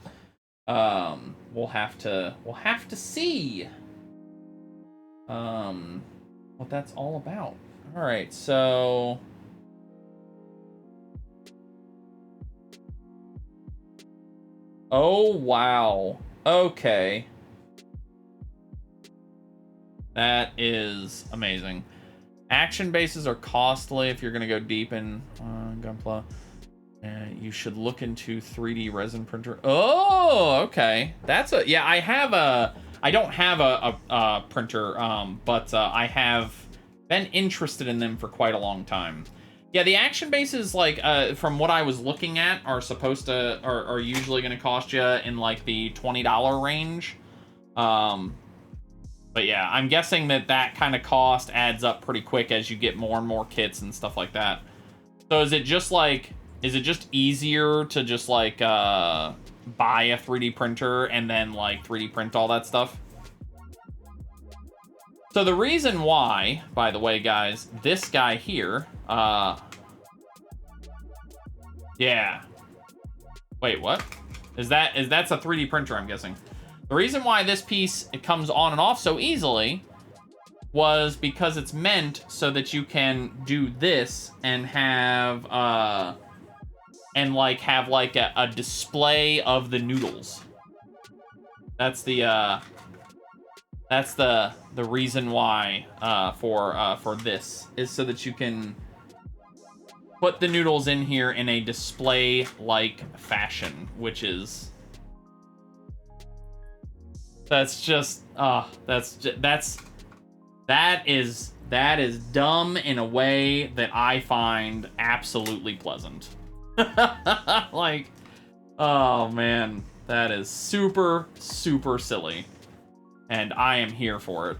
[SPEAKER 1] we'll have to see what that's all about. All right, so oh wow, okay, that is amazing. Action bases are costly if you're going to go deep in Gunpla. You should look into 3D resin printer. Oh, okay. That's a... Yeah, I don't have a printer, but I have been interested in them for quite a long time. Yeah, the action bases, like, from what I was looking at, are usually going to cost you in, like, the $20 range. But yeah, I'm guessing that kind of cost adds up pretty quick as you get more and more kits and stuff like that. So is it just easier to just like buy a 3D printer and then like 3D print all that stuff? So the reason why, by the way, guys, this guy here, yeah. Wait, what? That's a 3D printer, I'm guessing. The reason why this piece comes on and off so easily was because it's meant so that you can do this and have a display of the noodles. That's the reason why for this is so that you can put the noodles in here in a display like fashion, which is that is dumb in a way that I find absolutely pleasant. Like, oh man, that is super, super silly. And I am here for it.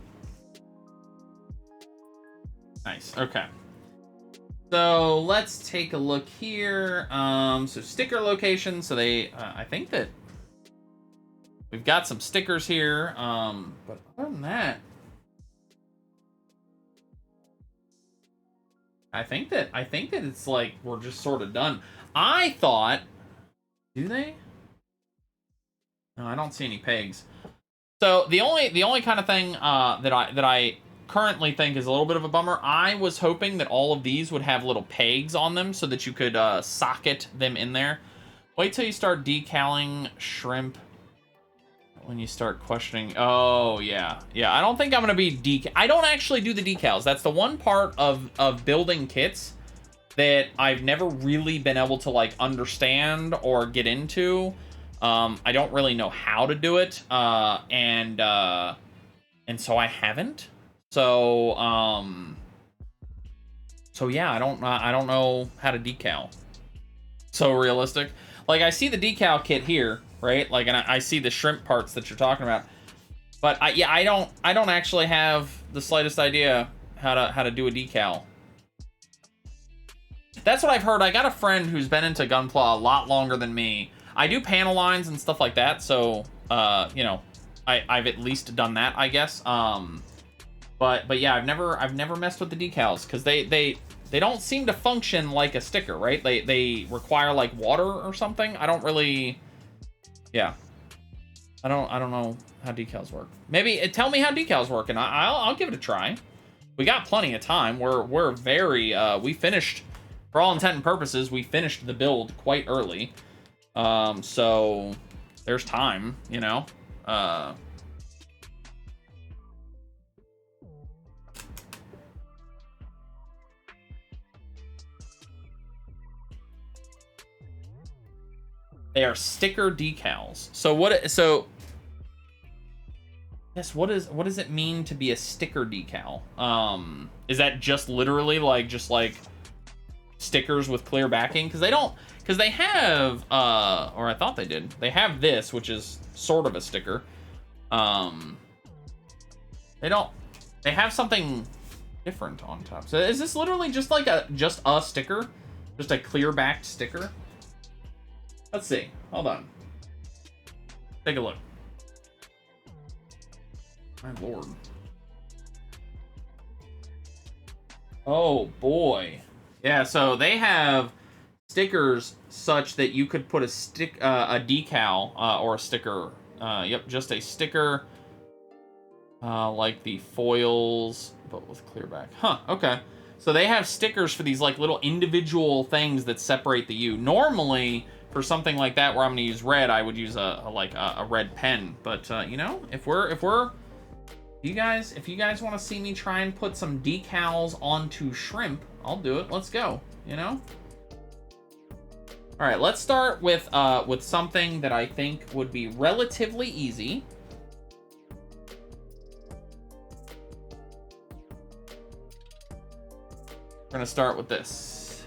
[SPEAKER 1] Nice, okay. So let's take a look here. So sticker location, so they, I think that we've got some stickers here, but other than that, I think that it's like we're just sort of done. I thought, do they? No, I don't see any pegs. So the only kind of thing that I currently think is a little bit of a bummer. I was hoping that all of these would have little pegs on them so that you could socket them in there. Wait till you start decaling shrimp. When you start questioning, oh yeah, I don't think I'm gonna be I don't actually do the decals. That's the one part of building kits that I've never really been able to like understand or get into. I don't really know how to do it, and so I haven't. So yeah, I don't know how to decal. So realistic. Like I see the decal kit here, right? Like, and I see the shrimp parts that you're talking about, but I don't actually have the slightest idea how to do a decal. That's what I've heard. I got a friend who's been into Gunpla a lot longer than me. I do panel lines and stuff like that, so you know, I've at least done that, I guess. But yeah, I've never messed with the decals because they don't seem to function like a sticker, right? They require like water or something. I don't really, yeah. I don't know how decals work. Maybe tell me how decals work, and I'll give it a try. We got plenty of time. We're very we finished, for all intent and purposes, we finished the build quite early. So there's time, you know. They are sticker decals. So what? So yes, what does it mean to be a sticker decal? Is that just literally like stickers with clear backing? Because they have or I thought they did. They have this, which is sort of a sticker. They have something different on top. So is this literally just like a sticker? Just a clear backed sticker? Let's see. Hold on. Take a look. My lord. Oh boy. Yeah, so they have stickers such that you could put a decal or a sticker. Yep, just a sticker like the foils, but with clear back. Huh, okay. So they have stickers for these like little individual things that separate the U. Normally, for something like that where I'm gonna use red, I would use a red pen. But you know, if you guys want to see me try and put some decals onto shrimp, I'll do it. Let's go. You know. All right, let's start with something that I think would be relatively easy. We're gonna start with this.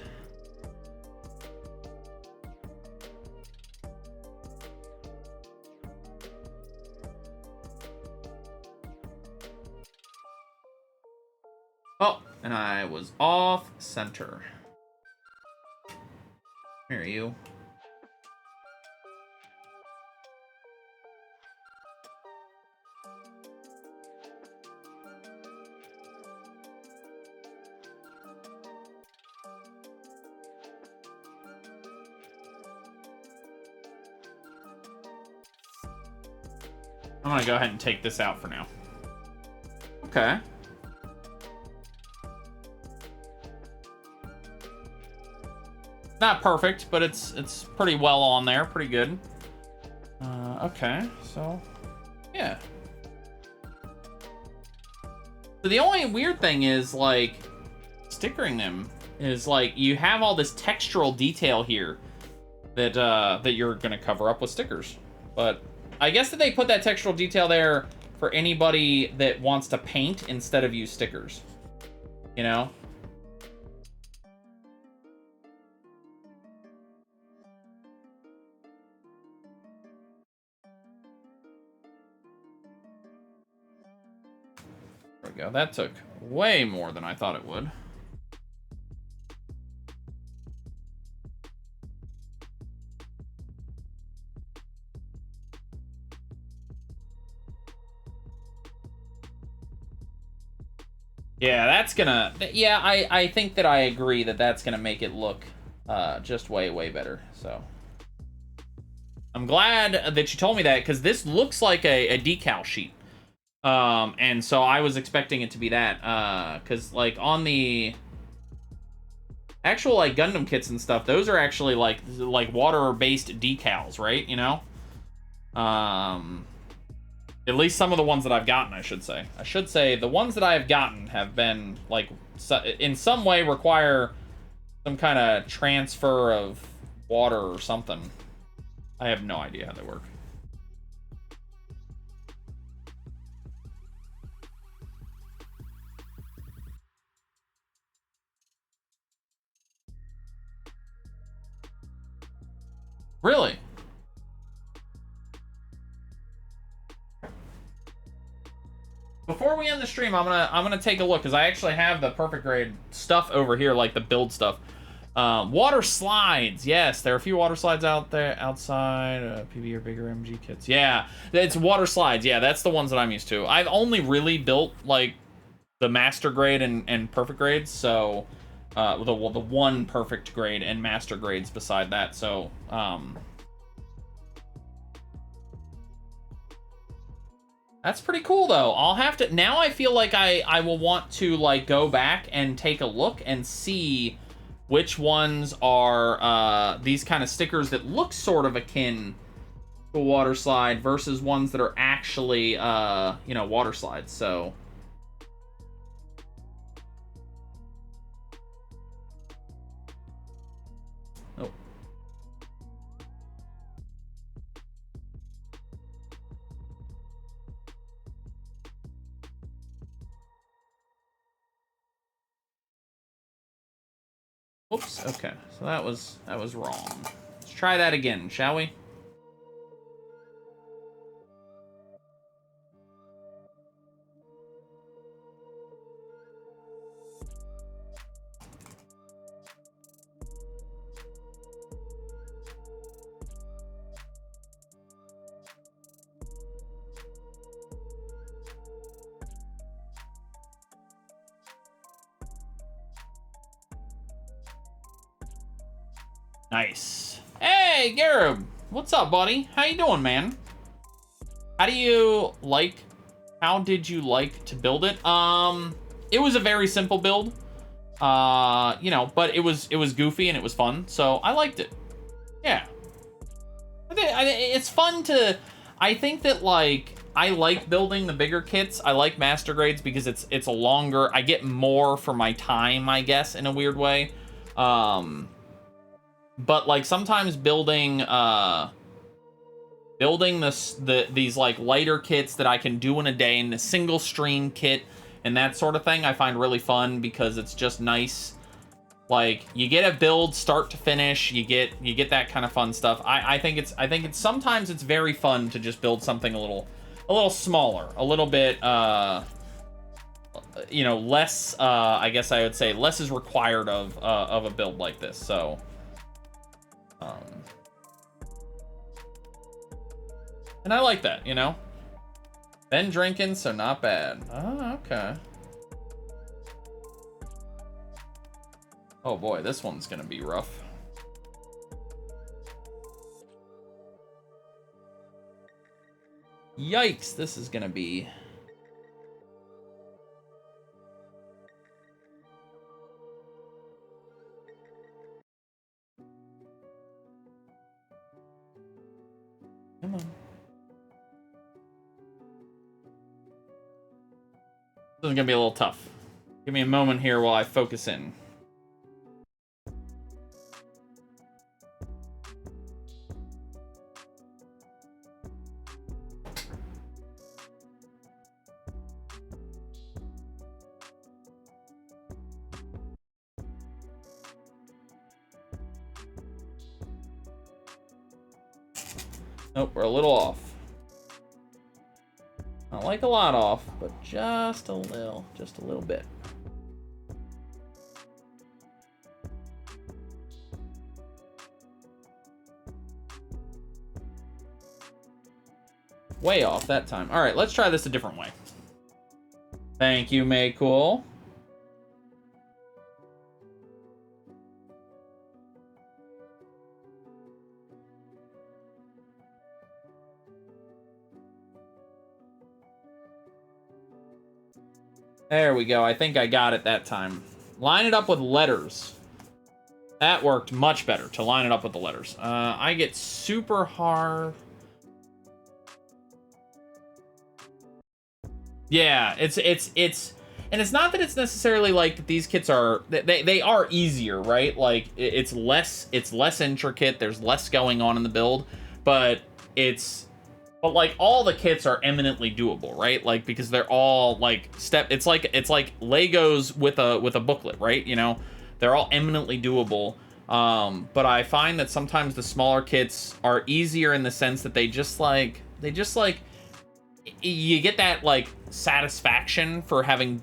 [SPEAKER 1] Oh, and I was off center. Here you. I'm gonna go ahead and take this out for now. Okay. Not perfect, but it's pretty well on there, pretty good. Okay, so yeah. So the only weird thing is like stickering them is like you have all this textural detail here that that you're gonna cover up with stickers. But I guess that they put that textural detail there for anybody that wants to paint instead of use stickers. You know? There we go. That took way more than I thought it would. Yeah, that's gonna... Yeah, I think that I agree that that's gonna make it look just way better, so... I'm glad that you told me that, because this looks like a decal sheet. And so I was expecting it to be that, because, like, on the actual, like, Gundam kits and stuff, those are actually, like water-based decals, right, you know? At least some of the ones that I've gotten, I should say. I should say the ones that I have gotten have been, like, in some way require Some kind of transfer of water or something. I have no idea how they work. Really? Before we end the stream, I'm gonna take a look because I actually have the perfect grade stuff over here, like the build stuff. Water slides. Yes, there are a few water slides out there outside. PB or bigger MG kits. Yeah, it's water slides. Yeah, that's the ones that I'm used to. I've only really built like the master grade and perfect grades. So, the one perfect grade and master grades beside that. So, that's pretty cool though. I'll have to, now I feel like I will want to like go back and take a look and see which ones are these kind of stickers that look sort of akin to a water slide versus ones that are actually you know, water slides. So oh. Oops, okay. So that was wrong. Let's try that again, shall we? Nice. Hey, Garib. What's up, buddy? How you doing, man? How did you like to build it? It was a very simple build. You know, but it was goofy and it was fun, so I liked it. Yeah. It's fun to, I think that like, I like building the bigger kits. I like master grades because it's a longer, I get more for my time, I guess, in a weird way. But like sometimes building these like lighter kits that I can do in a day in a single stream kit and that sort of thing, I find really fun because it's just nice. Like you get a build start to finish, you get that kind of fun stuff. I think it's sometimes it's very fun to just build something a little smaller, a little bit you know, less I guess I would say less is required of a build like this. So and I like that, you know. Been drinking, so not bad. Oh, okay. Oh boy, this one's gonna be rough. Yikes, this is gonna be... Come on. This is gonna be a little tough. Give me a moment here while I focus in. Nope, we're a little off. Not like a lot off, but just a little bit. Way off that time. All right, let's try this a different way. Thank you, May Cool. There we go. I think I got it that time. Line it up with letters. That worked much better, to line it up with the letters. I get super hard. Yeah, it's and it's not that it's necessarily like that these kits are, they are easier, right? Like it's less intricate, there's less going on in the build, but like all the kits are eminently doable, right? Like because they're all like it's like Legos with a booklet, right? You know, they're all eminently doable. But I find that sometimes the smaller kits are easier in the sense that they just like you get that like satisfaction for having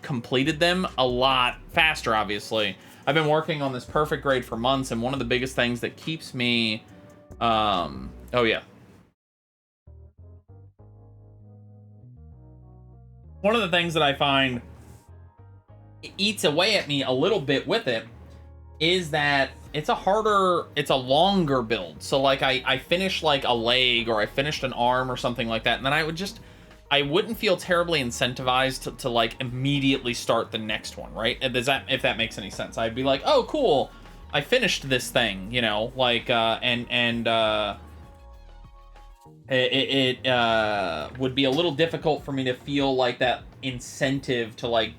[SPEAKER 1] completed them a lot faster. Obviously, I've been working on this perfect grade for months, and one of the biggest things that keeps me oh yeah, one of the things that I find eats away at me a little bit with it is that it's a longer build. So like I finished like a leg or I finished an arm or something like that, and then I wouldn't feel terribly incentivized to like immediately start the next one, right? If that makes any sense. I'd be like, oh cool, I finished this thing, you know, like it would be a little difficult for me to feel like that incentive to like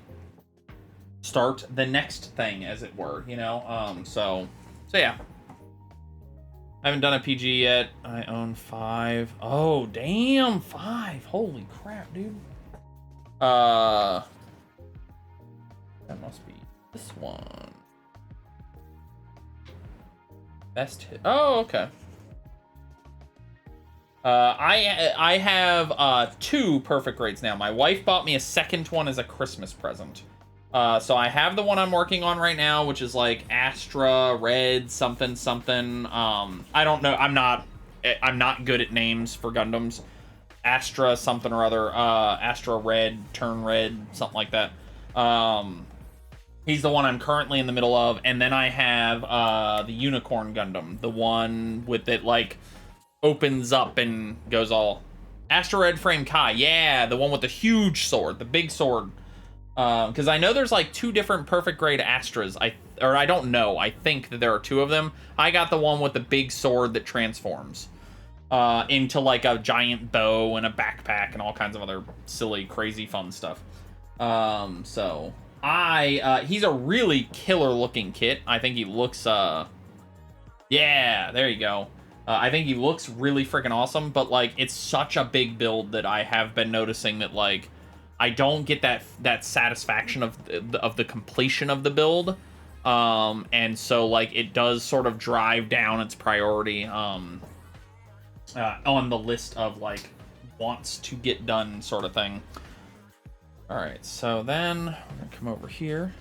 [SPEAKER 1] start the next thing, as it were, you know. So yeah, I haven't done a PG yet. I own 5. Oh damn, 5! Holy crap, dude. That must be this one. Best hit. Oh, okay. I have 2 perfect grades now. My wife bought me a second one as a Christmas present. So I have the one I'm working on right now, which is like Astra Red something something. I don't know. I'm not good at names for Gundams. Astra something or other. Astra Red, Turn Red, something like that. He's the one I'm currently in the middle of, and then I have the Unicorn Gundam, the one with it like opens up and goes all Astra Red Frame Kai. Yeah, the one with the huge sword, the big sword. Because I know there's like 2 different perfect grade Astras. I don't know. I think that there are 2 of them. I got the one with the big sword that transforms into like a giant bow and a backpack and all kinds of other silly, crazy, fun stuff. So he's a really killer looking kit. I think he looks yeah, there you go. I think he looks really freaking awesome, but like it's such a big build that I have been noticing that like I don't get that satisfaction of the completion of the build, and so like it does sort of drive down its priority on the list of like wants to get done sort of thing. All right, so then we're gonna come over here,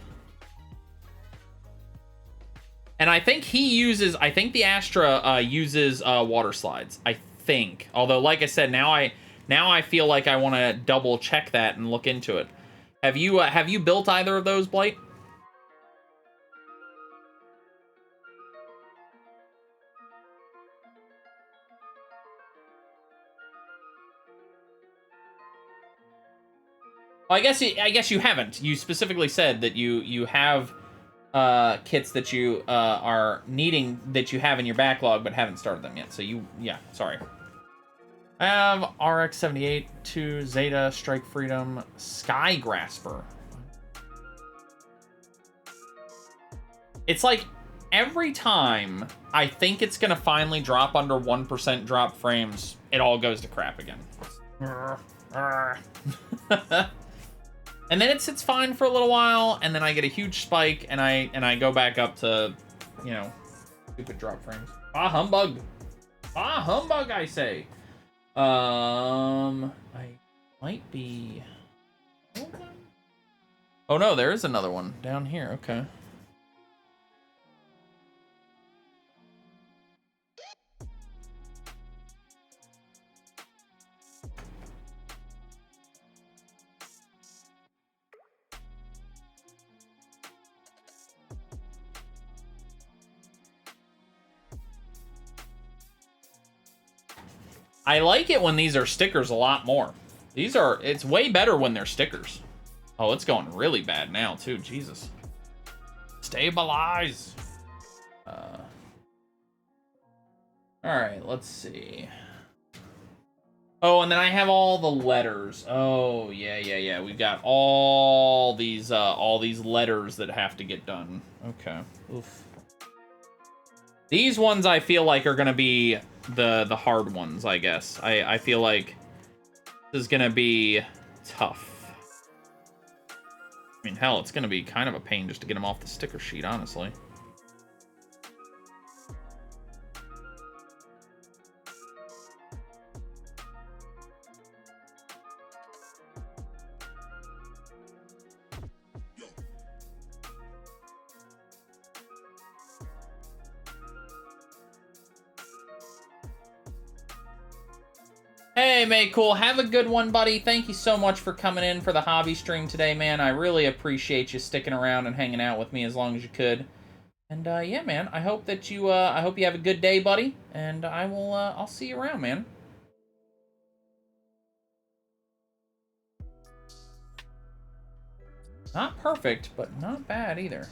[SPEAKER 1] and I think the Astra uses water slides. I think, although like I said, now I feel like I want to double check that and look into it. Have you built either of those, Blight? Well, I guess you haven't. You specifically said that you have kits that you are needing, that you have in your backlog but haven't started them yet. So yeah, sorry. I have RX-78, 2 Zeta, Strike Freedom, Sky Grasper. It's like every time I think it's gonna finally drop under 1% drop frames, it all goes to crap again. And then it sits fine for a little while, and then I get a huge spike, and I go back up to, you know, stupid drop frames. Ah humbug! Ah humbug, I say. I might be. Oh no, there is another one down here. Okay. I like it when these are stickers a lot more. It's way better when they're stickers. Oh, it's going really bad now too. Jesus. Stabilize. All right, let's see. Oh, and then I have all the letters. Oh, yeah. We've got all these letters that have to get done. Okay. Oof. These ones I feel like are gonna be the hard ones, I guess. I feel like this is gonna be tough. I mean, hell, it's gonna be kind of a pain just to get them off the sticker sheet, honestly. Hey, May Cool, have a good one, buddy. Thank you so much for coming in for the hobby stream today, man. I really appreciate you sticking around and hanging out with me as long as you could. And yeah, man, I hope that you I hope you have a good day, buddy. And I'll see you around, man. Not perfect, but not bad either.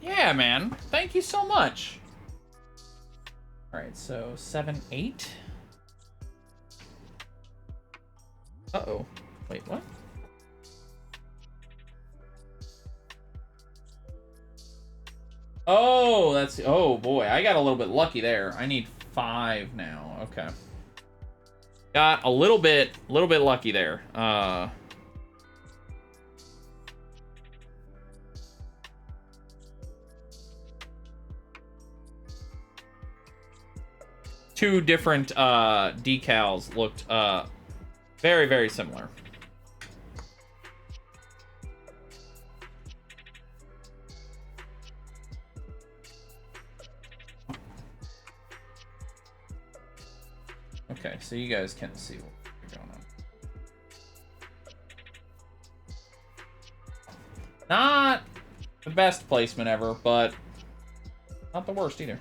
[SPEAKER 1] Yeah, man. Thank you so much. All right, so 7, 8. Uh-oh. Wait, what? Oh, that's... Oh, boy. I got a little bit lucky there. I need 5 now. Okay. Got a little bit lucky there. Two different decals looked very, very similar. Okay, so you guys can see what's going on. Not the best placement ever, but not the worst either.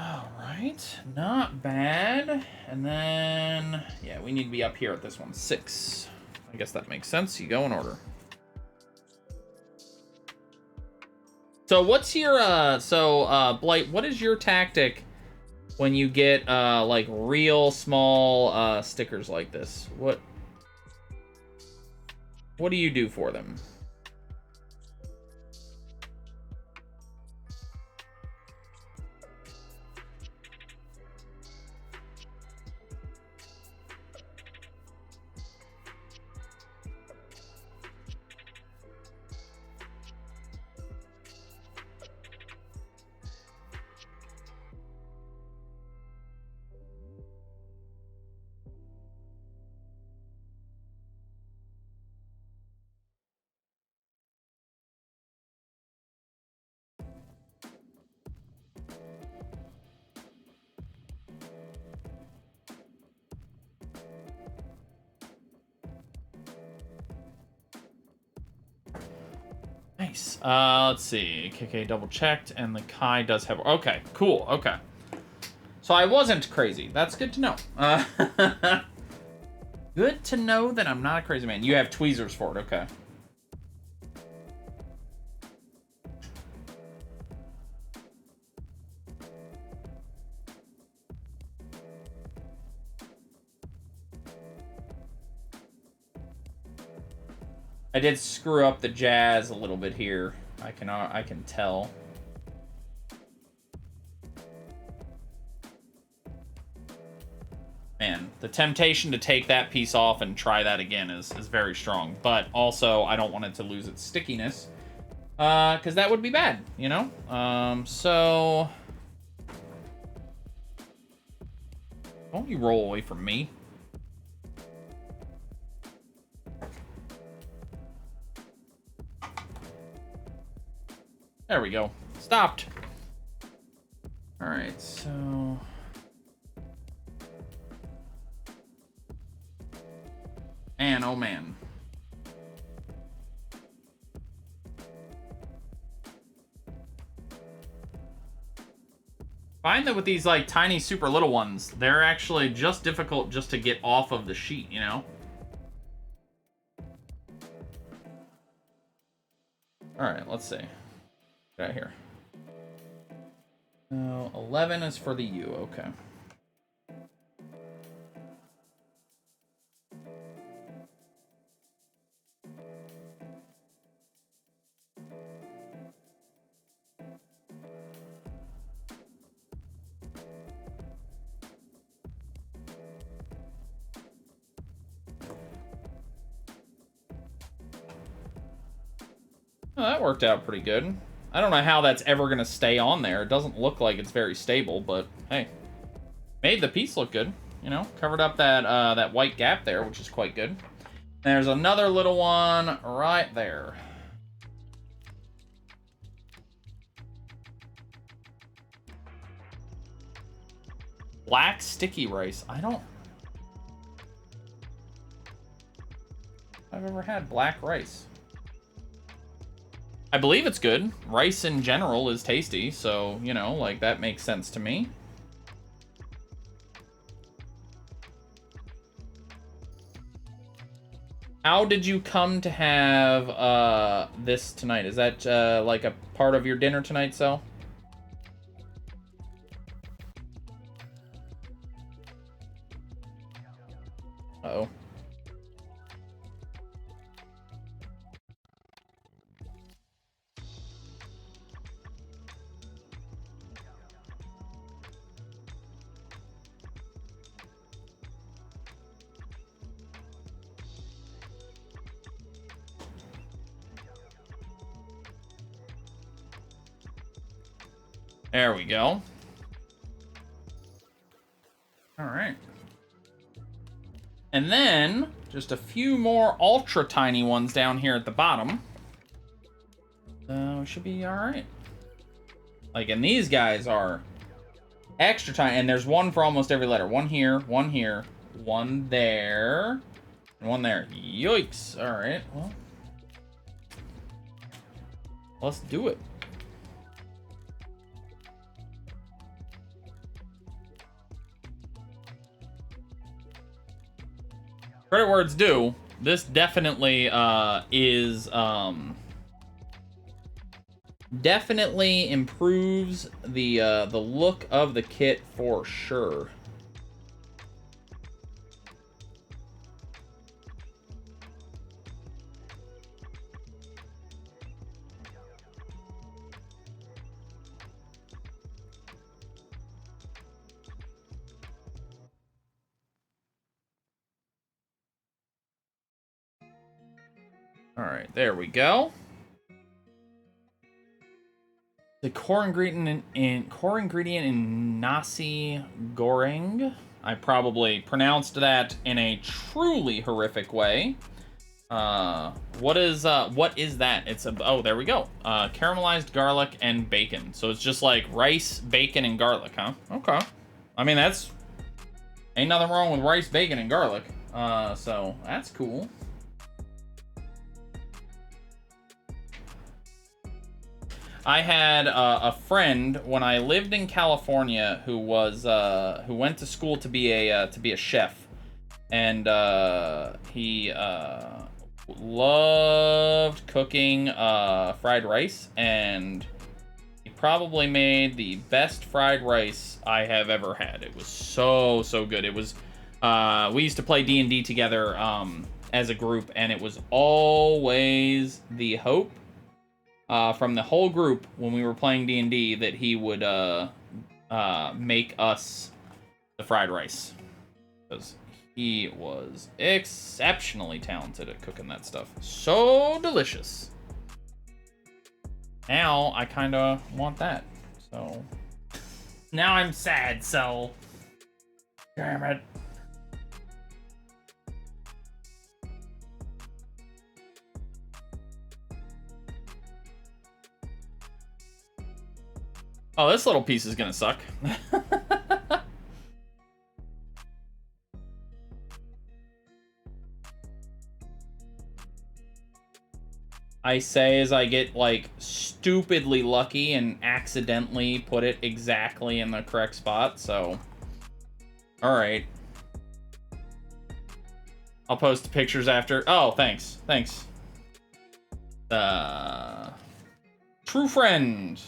[SPEAKER 1] All right, not bad. And then, yeah, we need to be up here at this one, 6. I guess that makes sense. You go in order. So what's your, Blight, what is your tactic when you get, like, real small, stickers like this? What do you do for them? Nice. Let's see. KK double checked, and the Kai does have... Okay, cool. Okay. So I wasn't crazy. That's good to know. Good to know that I'm not a crazy man. You have tweezers for it. Okay. I did screw up the jazz a little bit here. I can tell. Man, the temptation to take that piece off and try that again is very strong. But also, I don't want it to lose its stickiness. Because that would be bad, you know? So... Don't you roll away from me. There we go. Stopped. All right, so... Man, oh man. Find that with these, like, tiny, super little ones, they're actually just difficult just to get off of the sheet, you know? All right, let's see. Get out here. 11 is for the U. Okay. Oh, that worked out pretty good. I don't know how that's ever going to stay on there. It doesn't look like it's very stable, but hey. Made the piece look good, you know? Covered up that that white gap there, which is quite good. There's another little one right there. Black sticky rice. I've ever had black rice. I believe it's good. Rice in general is tasty, so, you know, like, that makes sense to me. How did you come to have this tonight? Is that like a part of your dinner tonight, Sel? Uh-oh. There we go. All right. And then, just a few more ultra tiny ones down here at the bottom. So, should be all right. Like, and these guys are extra tiny. And there's one for almost every letter. One here, one there, and one there. Yikes. All right, well. Let's do it. Credit where it's due, this definitely is definitely improves the look of the kit for sure. All right, there we go. The core ingredient in nasi goreng. I probably pronounced that in a truly horrific way. What is that? It's oh, there we go. Caramelized garlic and bacon. So it's just like rice, bacon, and garlic, huh? Okay. I mean, that's ain't nothing wrong with rice, bacon, and garlic. So that's cool. I had a friend when I lived in California who was who went to school to be a chef, and he loved cooking fried rice, and he probably made the best fried rice I have ever had. It was so good. It was we used to play D&D together as a group, and it was always the hope from the whole group when we were playing D&D that he would make us the fried rice, because he was exceptionally talented at cooking that stuff. So delicious. Now I kind of want that, so now I'm sad, so damn it. Oh, this little piece is gonna suck. I say as I get, like, stupidly lucky and accidentally put it exactly in the correct spot, so. Alright. I'll post pictures after. Oh, thanks. Thanks. True friend.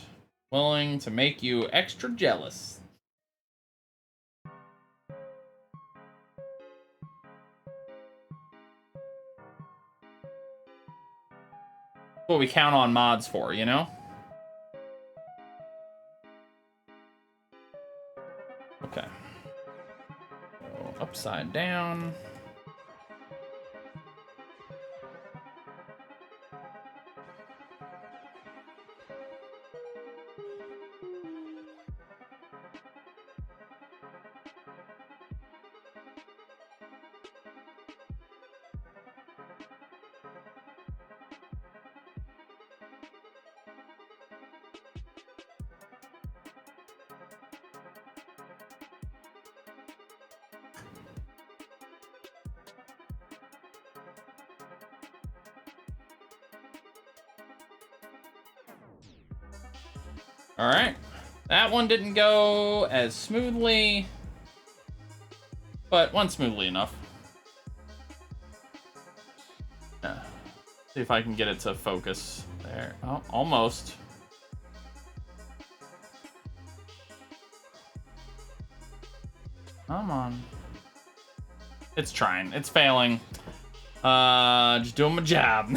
[SPEAKER 1] Willing to make you extra jealous. What we count on mods for, you know? Okay. So, upside down. All right, that one didn't go as smoothly, but went smoothly enough. See if I can get it to focus there. Oh, almost. Come on. It's trying. It's failing. Just doing my job.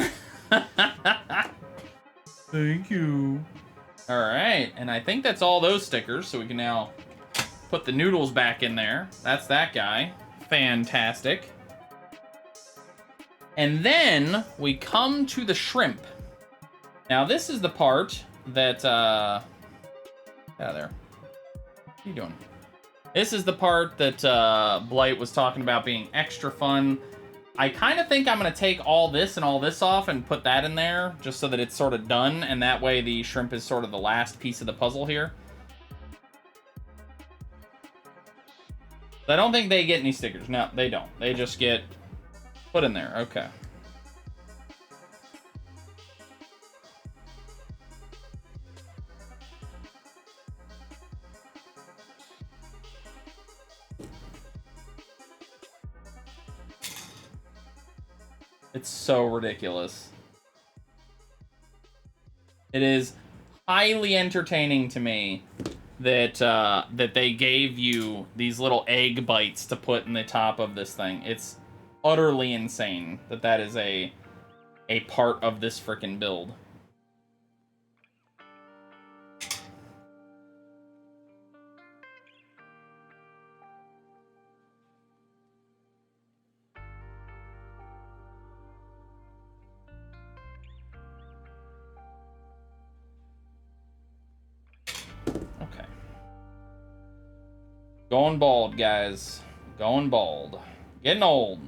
[SPEAKER 1] Thank you. All right, and I think that's all those stickers, so we can now put the noodles back in there. That's that guy. Fantastic. And then we come to the shrimp. Now, this is the part that, get out of there. What are you doing? This is the part that Blight was talking about being extra fun. I kind of think I'm going to take all this and all this off and put that in there, just so that it's sort of done, and that way the shrimp is sort of the last piece of the puzzle here. I don't think they get any stickers. No, they don't. They just get put in there. Okay. It's so ridiculous. It is highly entertaining to me that that they gave you these little egg bites to put in the top of this thing. It's utterly insane that that is a part of this frickin' build. Okay. Going bald, guys. Going bald. Getting old.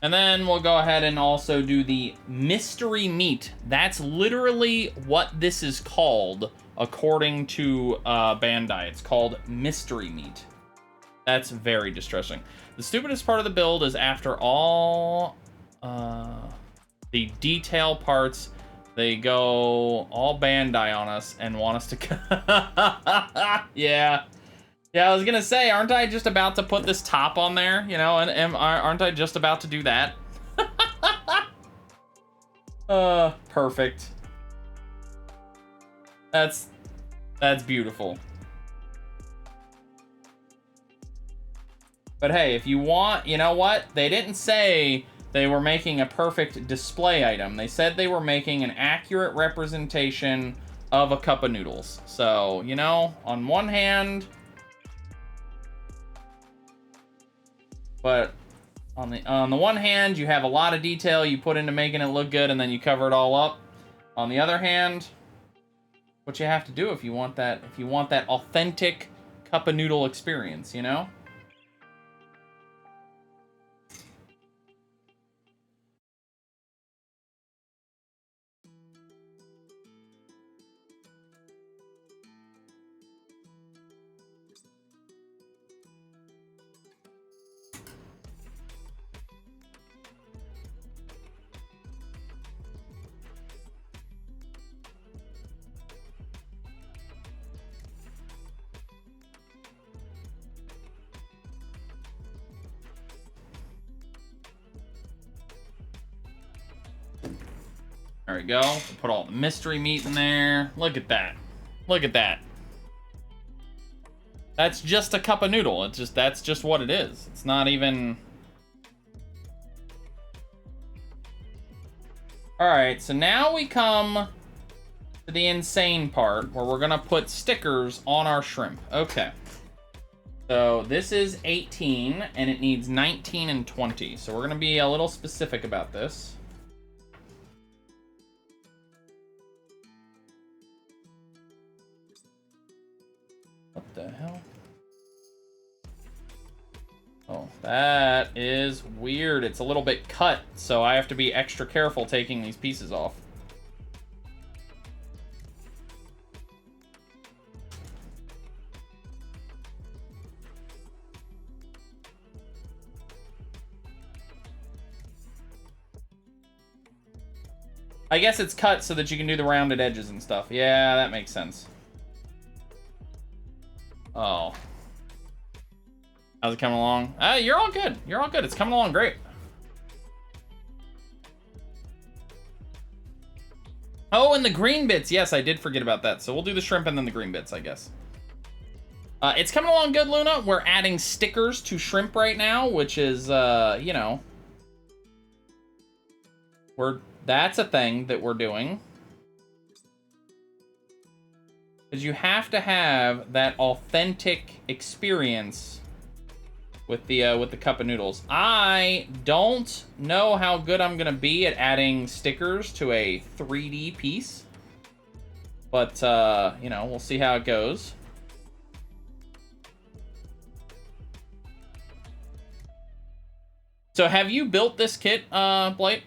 [SPEAKER 1] And then we'll go ahead and also do the mystery meat. That's literally what this is called, according to Bandai. It's called mystery meat. That's very distressing. The stupidest part of the build is after all the detail parts, they go all Bandai on us and want us to... Yeah. Yeah, I was gonna say, aren't I just about to put this top on there? You know, and aren't I just about to do that? Perfect. That's beautiful. But hey, if you want, you know what? They didn't say they were making a perfect display item. They said they were making an accurate representation of a cup of noodles. So, you know, on one hand... But on the one hand, you have a lot of detail you put into making it look good, and then you cover it all up. On the other hand, what you have to do if you want that authentic cup of noodle experience, you know? There we go. We'll put all the mystery meat in there. Look at that. Look at that. That's just a cup of noodle. That's just what it is. It's not even... Alright, so now we come to the insane part where we're gonna put stickers on our shrimp. Okay. So this is 18 and it needs 19 and 20. So we're gonna be a little specific about this. What the hell? Oh, that is weird. It's a little bit cut, so I have to be extra careful taking these pieces off. I guess it's cut so that you can do the rounded edges and stuff. Yeah, that makes sense. Oh. How's it coming along? You're all good. You're all good. It's coming along great. Oh, and the green bits. Yes, I did forget about that. So we'll do the shrimp and then the green bits, I guess. It's coming along good, Luna. We're adding stickers to shrimp right now, which is, you know... That's a thing that we're doing. Because you have to have that authentic experience with the cup of noodles. I don't know how good I'm gonna be at adding stickers to a 3D piece, but you know, we'll see how it goes. So have you built this kit, Blight?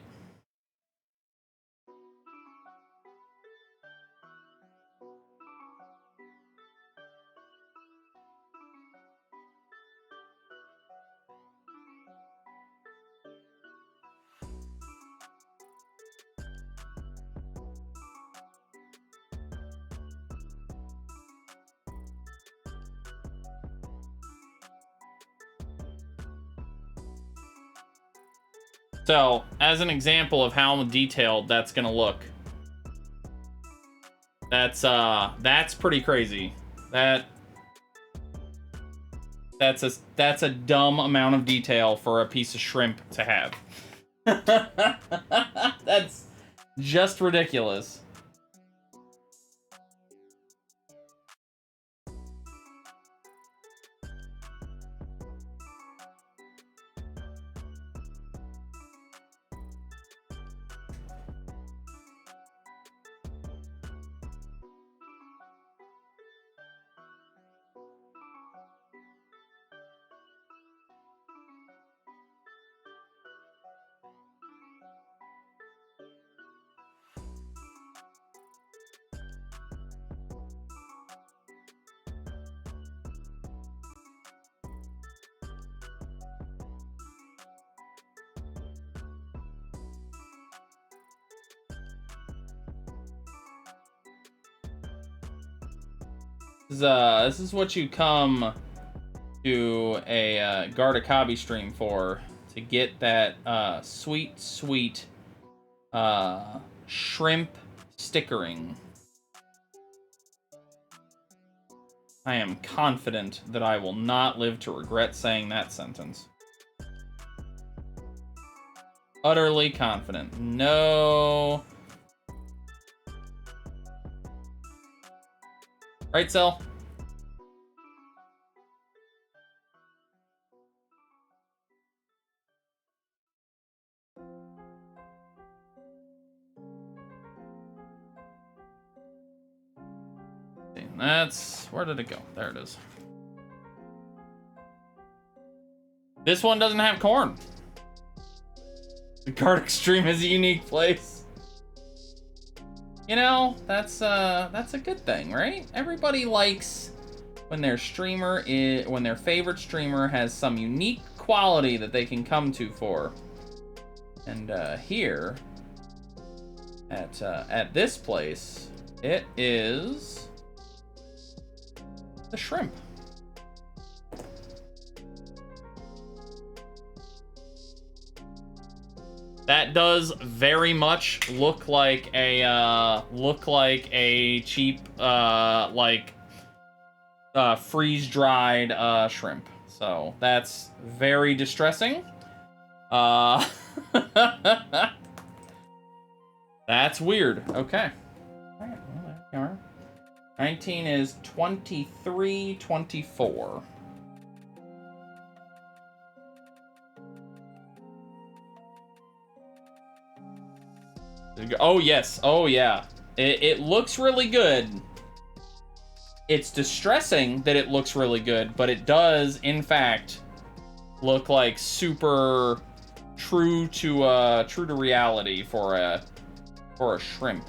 [SPEAKER 1] So, as an example of how detailed that's gonna look, that's pretty crazy. That's a dumb amount of detail for a piece of shrimp to have. That's just ridiculous. This is what you come to a Gardakabi stream for, to get that sweet, sweet shrimp stickering. I am confident that I will not live to regret saying that sentence. Utterly confident. No. Right, Cell? That's... where did it go? There it is. This one doesn't have corn. The Card Extreme is a unique place. You know, that's a good thing, right? Everybody likes when their when their favorite streamer has some unique quality that they can come to for. And here at this place, it is the shrimp. That does very much look like a cheap freeze-dried shrimp. So that's very distressing. That's weird. Okay. All right, well, there we are. 19 is 23, 24. Oh, yes. Oh, yeah. It looks really good. It's distressing that it looks really good, but it does, in fact, look like super true to reality for a shrimp.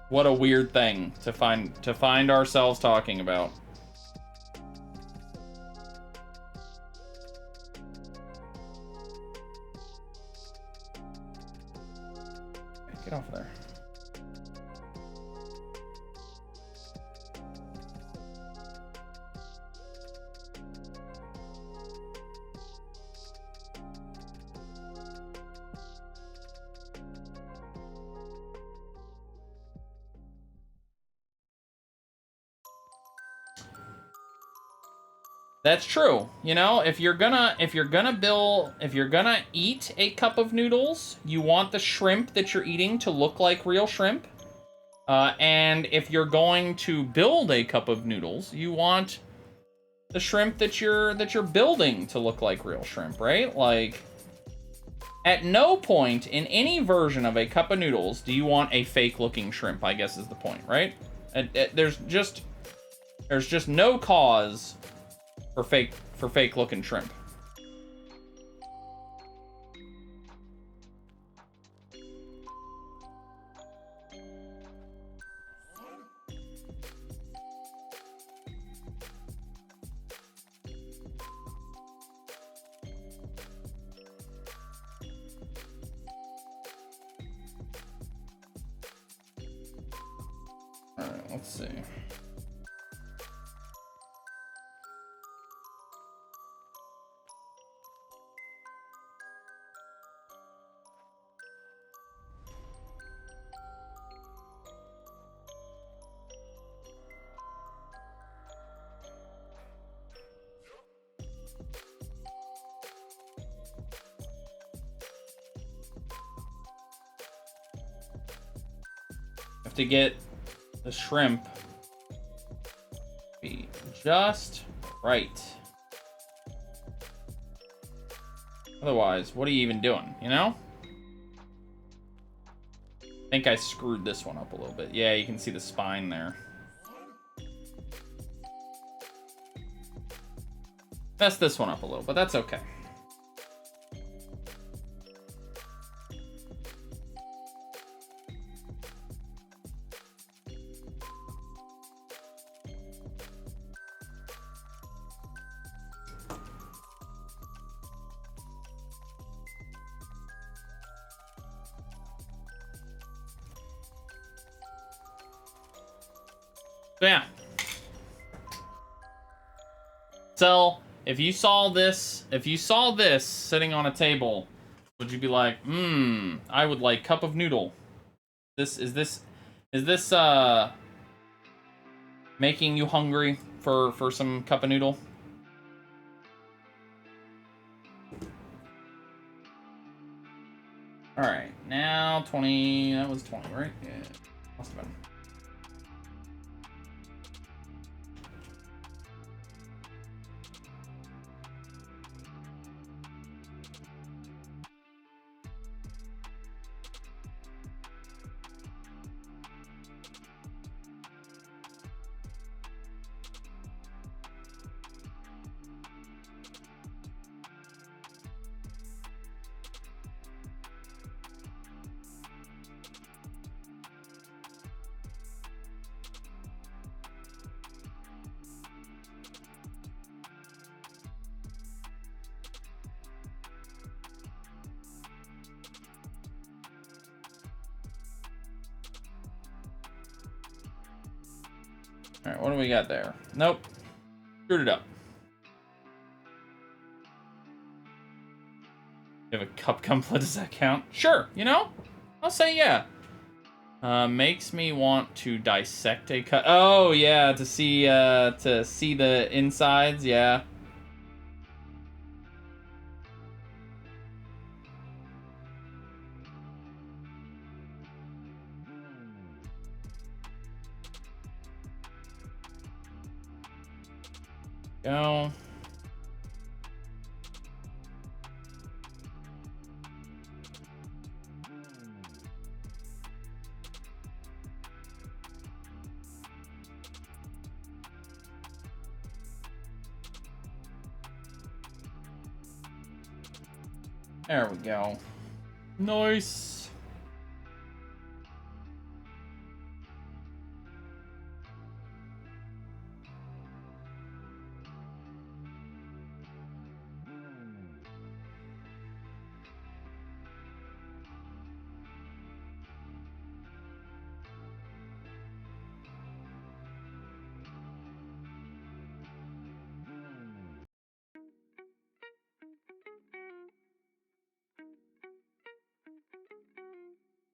[SPEAKER 1] What a weird thing to find ourselves talking about. Get off of there. That's true. You know, if you're gonna eat a cup of noodles, you want the shrimp that you're eating to look like real shrimp. And if you're going to build a cup of noodles, you want the shrimp that you're building to look like real shrimp, right? Like, at no point in any version of a cup of noodles do you want a fake-looking shrimp, I guess is the point, right? There's just no cause for fake looking shrimp. All right, let's see. Have to get the shrimp be just right. Otherwise, what are you even doing, you know? I think I screwed this one up a little bit. Yeah, you can see the spine there. Messed this one up a little, but that's okay. So yeah. So if you saw this sitting on a table, would you be like, I would like cup of noodle? Is this making you hungry for some cup of noodle? All right, now 20. That was 20, right? Yeah, must have been. All right, what do we got there? Nope. Screwed it up. You have a cup gumlet, does that count? Sure, you know? I'll say yeah. Makes me want to dissect a cup. Oh yeah, to see the insides, yeah. Go. There we go. Nice.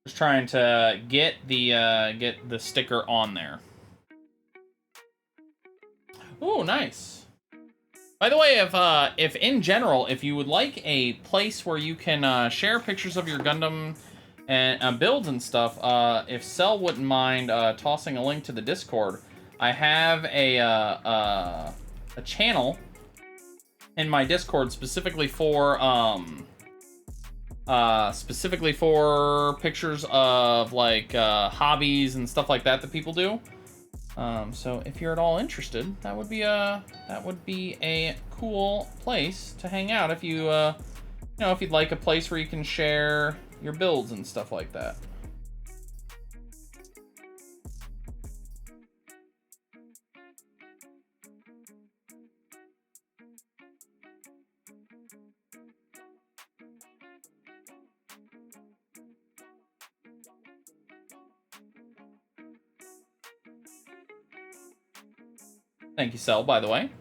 [SPEAKER 1] Just trying to get the sticker on there. Ooh, nice. By the way, if in general, if you would like a place where you can share pictures of your Gundam and builds and stuff, if Cell wouldn't mind tossing a link to the Discord, I have a channel in my Discord specifically for pictures of like hobbies and stuff like that people do. So if you're at all interested, that would be a cool place to hang out if you you know, if you'd like a place where you can share your builds and stuff like that. Thank you, Cell, by the way.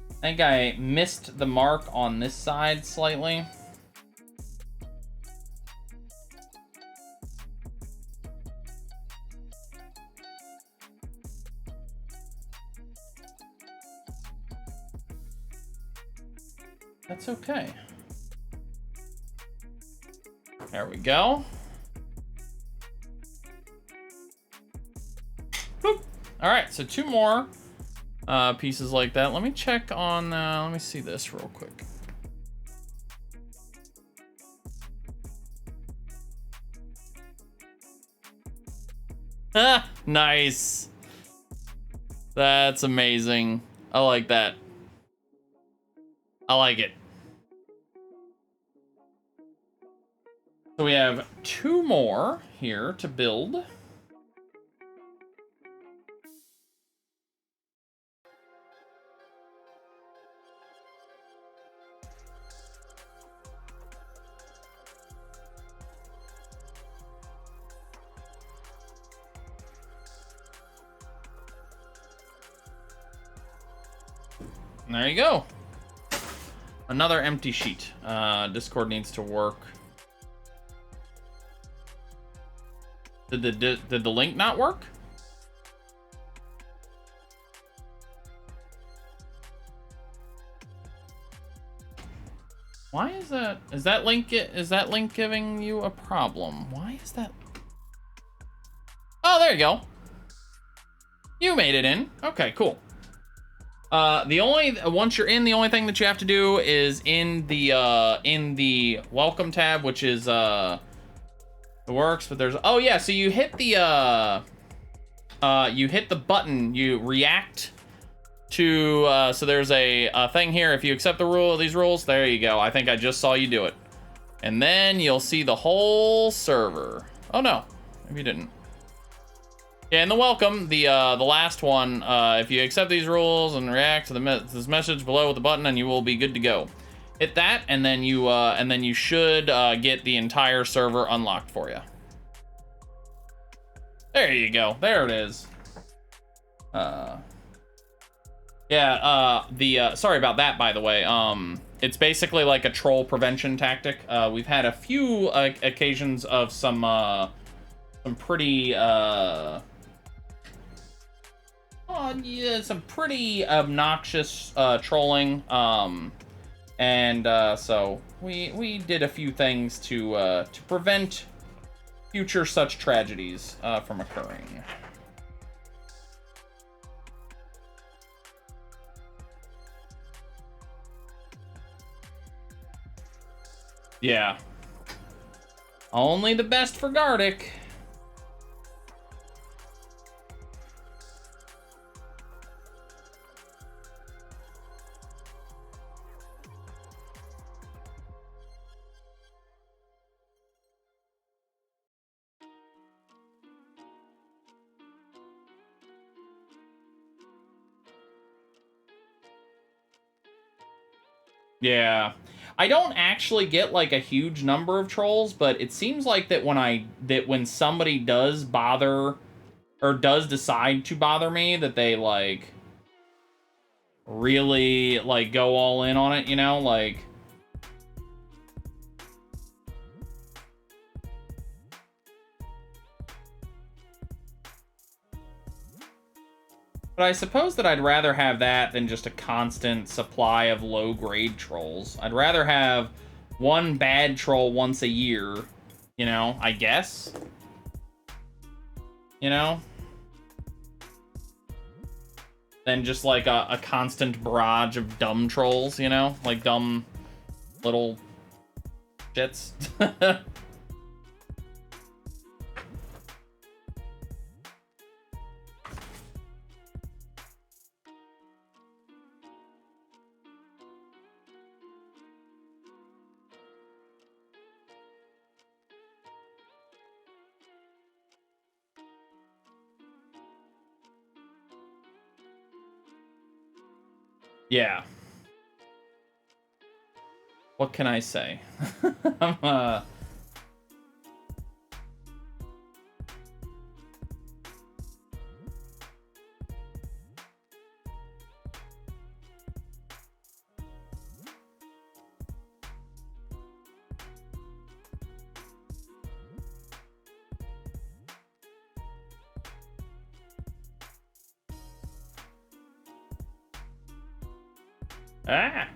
[SPEAKER 1] I think I missed the mark on this side slightly. That's okay. There we go. Boop. All right, so 2 more pieces like that. Let me check on, let me see this real quick. Ah, nice. That's amazing. I like that. I like it. So we have 2 more here to build. There you go. Another empty sheet. Discord needs to work. Did the link not work? Why is that? Is that link giving you a problem? Why is that? Oh, there you go. You made it in. Okay, cool. Once you're in, the only thing that you have to do is in the welcome tab, which is it works, but there's, oh yeah, so you hit the button, you react to so there's a thing here. If you accept these rules, there you go. I think I just saw you do it, and then you'll see the whole server. Oh no, maybe you didn't. Yeah, in the welcome, the last one, if you accept these rules and react to this message below with the button, and you will be good to go. Hit that, and then you should get the entire server unlocked for you. There you go. There it is. Sorry about that, by the way. It's basically like a troll prevention tactic. We've had a few occasions of some pretty some pretty obnoxious trolling. So we did a few things to prevent future such tragedies from occurring. Yeah. Only the best for Gardic. Yeah. I don't actually get like a huge number of trolls, but it seems like that when somebody does bother or does decide to bother me, that they like really like go all in on it, you know, like but I suppose that I'd rather have that than just a constant supply of low-grade trolls. I'd rather have one bad troll once a year, you know, I guess. You know? Than just like a constant barrage of dumb trolls, you know? Like dumb little shits. Yeah. What can I say? Ah!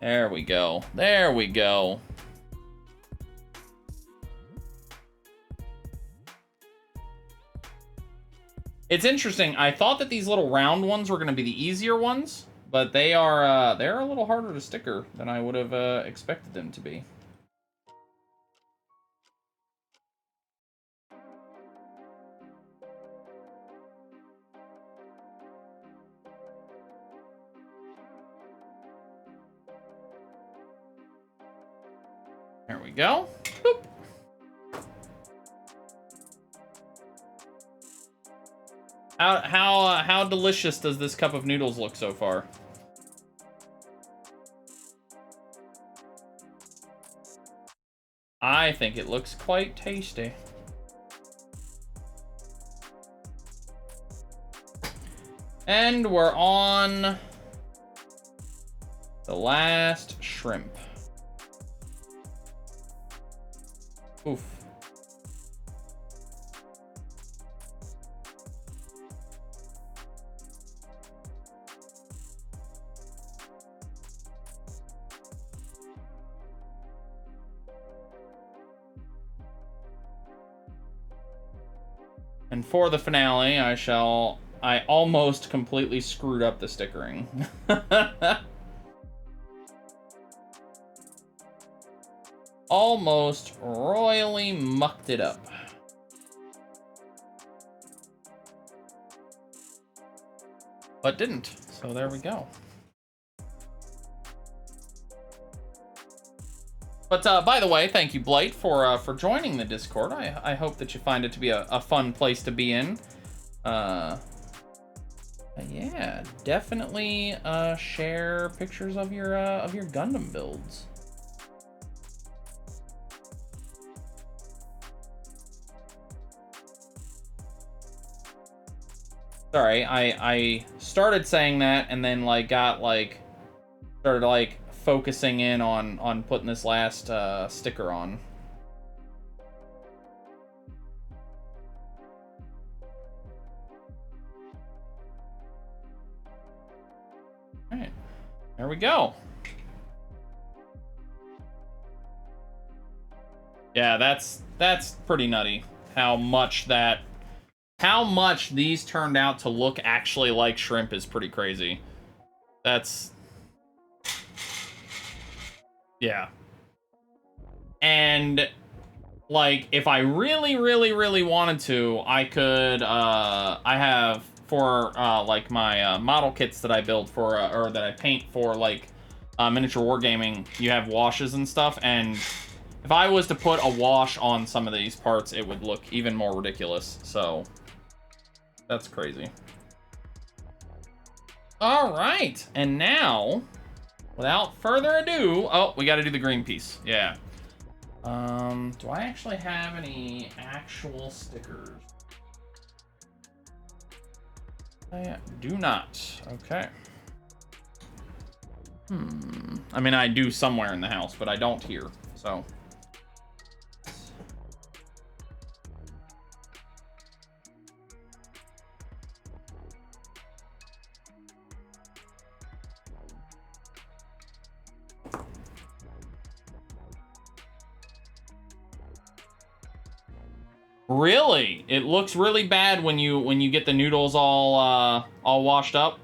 [SPEAKER 1] There we go. There we go. It's interesting. I thought that these little round ones were going to be the easier ones, but they're a little harder to sticker than I would have expected them to be. There we go. Boop. How delicious does this cup of noodles look so far? I think it looks quite tasty. And we're on the last shrimp. Oof. And for the finale, I almost completely screwed up the stickering. Almost royally mucked it up. But didn't, so there we go. But by the way, thank you, Blight, for joining the Discord. I hope that you find it to be a fun place to be in. Yeah, definitely share pictures of your Gundam builds. Sorry, I started saying that and then like got like started like focusing in on putting this last sticker on. All right, there we go. Yeah, that's pretty nutty. How much these turned out to look actually like shrimp is pretty crazy. That's, yeah. And like, if I really, really, really wanted to, I could, I have for, like my, model kits that I build for, or that I paint for, like, miniature wargaming, you have washes and stuff, and if I was to put a wash on some of these parts, it would look even more ridiculous, so that's crazy. All right, and now, without further ado, oh, we got to do the green piece, yeah. Do I actually have any actual stickers? I do not. Okay. I mean, I do somewhere in the house, but I don't here, so. Really? It looks really bad when you get the noodles all washed up?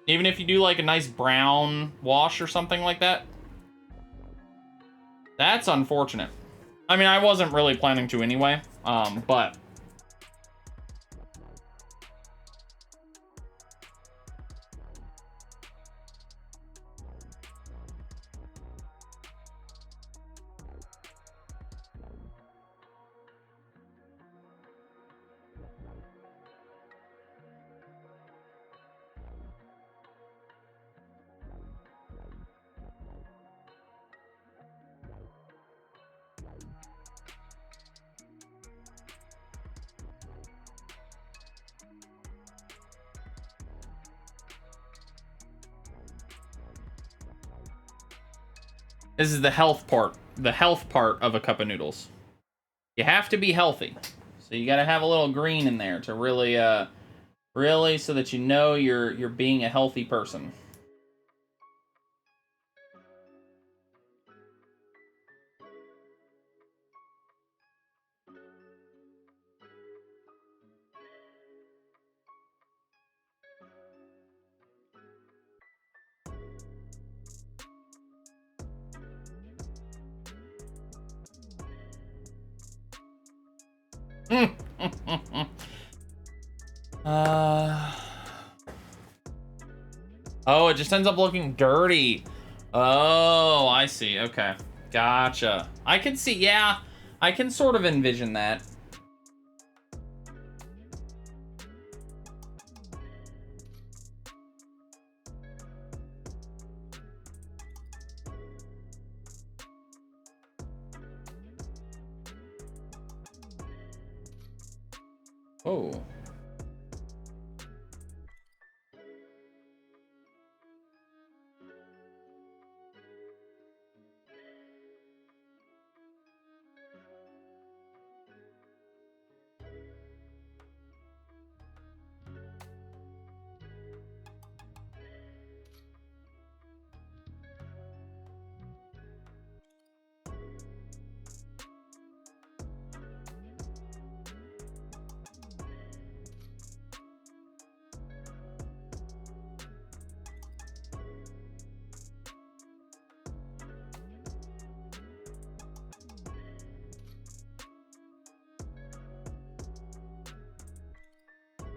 [SPEAKER 1] Even if you do like a nice brown wash or something like that? That's unfortunate. I mean, I wasn't really planning to anyway, but this is the health part of a cup of noodles. You have to be healthy. So you gotta have a little green in there to really, really so that you know you're being a healthy person. Oh, it just ends up looking dirty. Oh, I see. Okay. Gotcha. I can see, yeah. I can sort of envision that. Oh.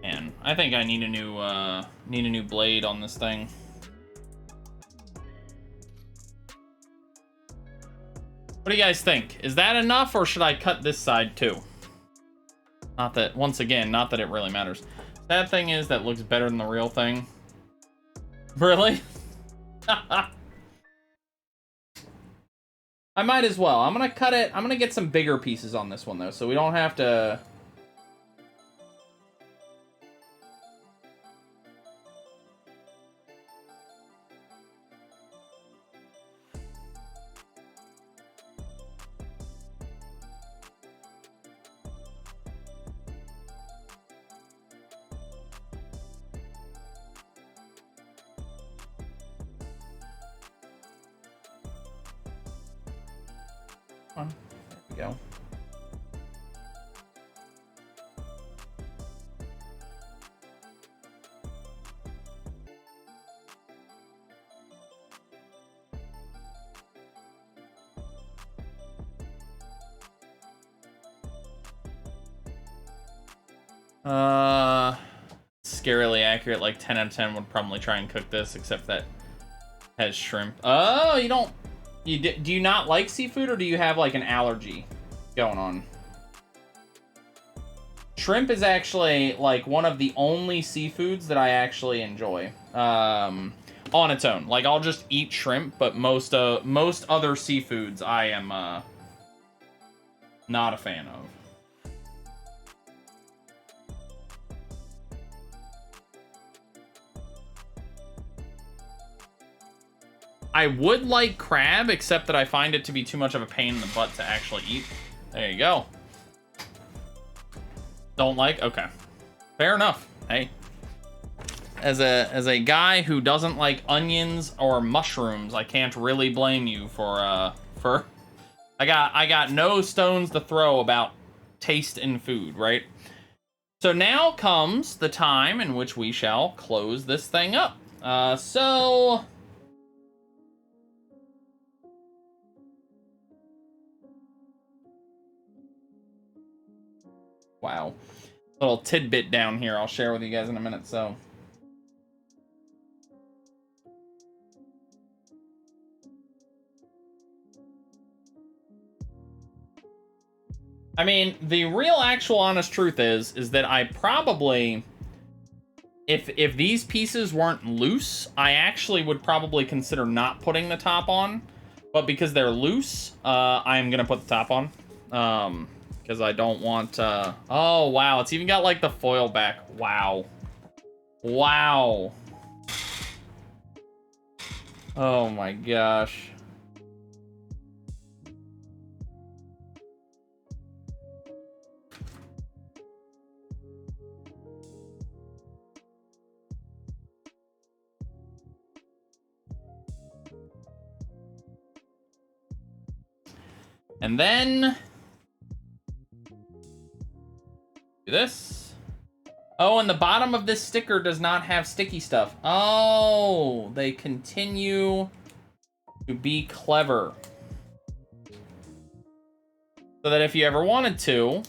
[SPEAKER 1] Man, I think I need a new blade on this thing. What do you guys think? Is that enough, or should I cut this side too? Not that, once again, not that it really matters. Sad thing is that looks better than the real thing. Really? I might as well. I'm gonna cut it. I'm gonna get some bigger pieces on this one though, so we don't have to. Come on. There we go. Scarily accurate, like 10 out of 10 would probably try and cook this, except that has shrimp. Oh, you don't... do you not like seafood, or do you have, like, an allergy going on? Shrimp is actually, like, one of the only seafoods that I actually enjoy. On its own. Like, I'll just eat shrimp, but most other seafoods I am, not a fan of. I would like crab, except that I find it to be too much of a pain in the butt to actually eat. There you go. Don't like? Okay. Fair enough. Hey. As a guy who doesn't like onions or mushrooms, I can't really blame you for I got no stones to throw about taste in food, right? So now comes the time in which we shall close this thing up. So wow. Little tidbit down here I'll share with you guys in a minute, so. I mean, the real actual honest truth is that I probably, if these pieces weren't loose, I actually would probably consider not putting the top on. But because they're loose, I am gonna put the top on. Because I don't want, oh, wow. It's even got, like, the foil back. Wow. Wow. Oh, my gosh. And then do this. Oh, and the bottom of this sticker does not have sticky stuff. Oh, they continue to be clever. So that if you ever wanted to,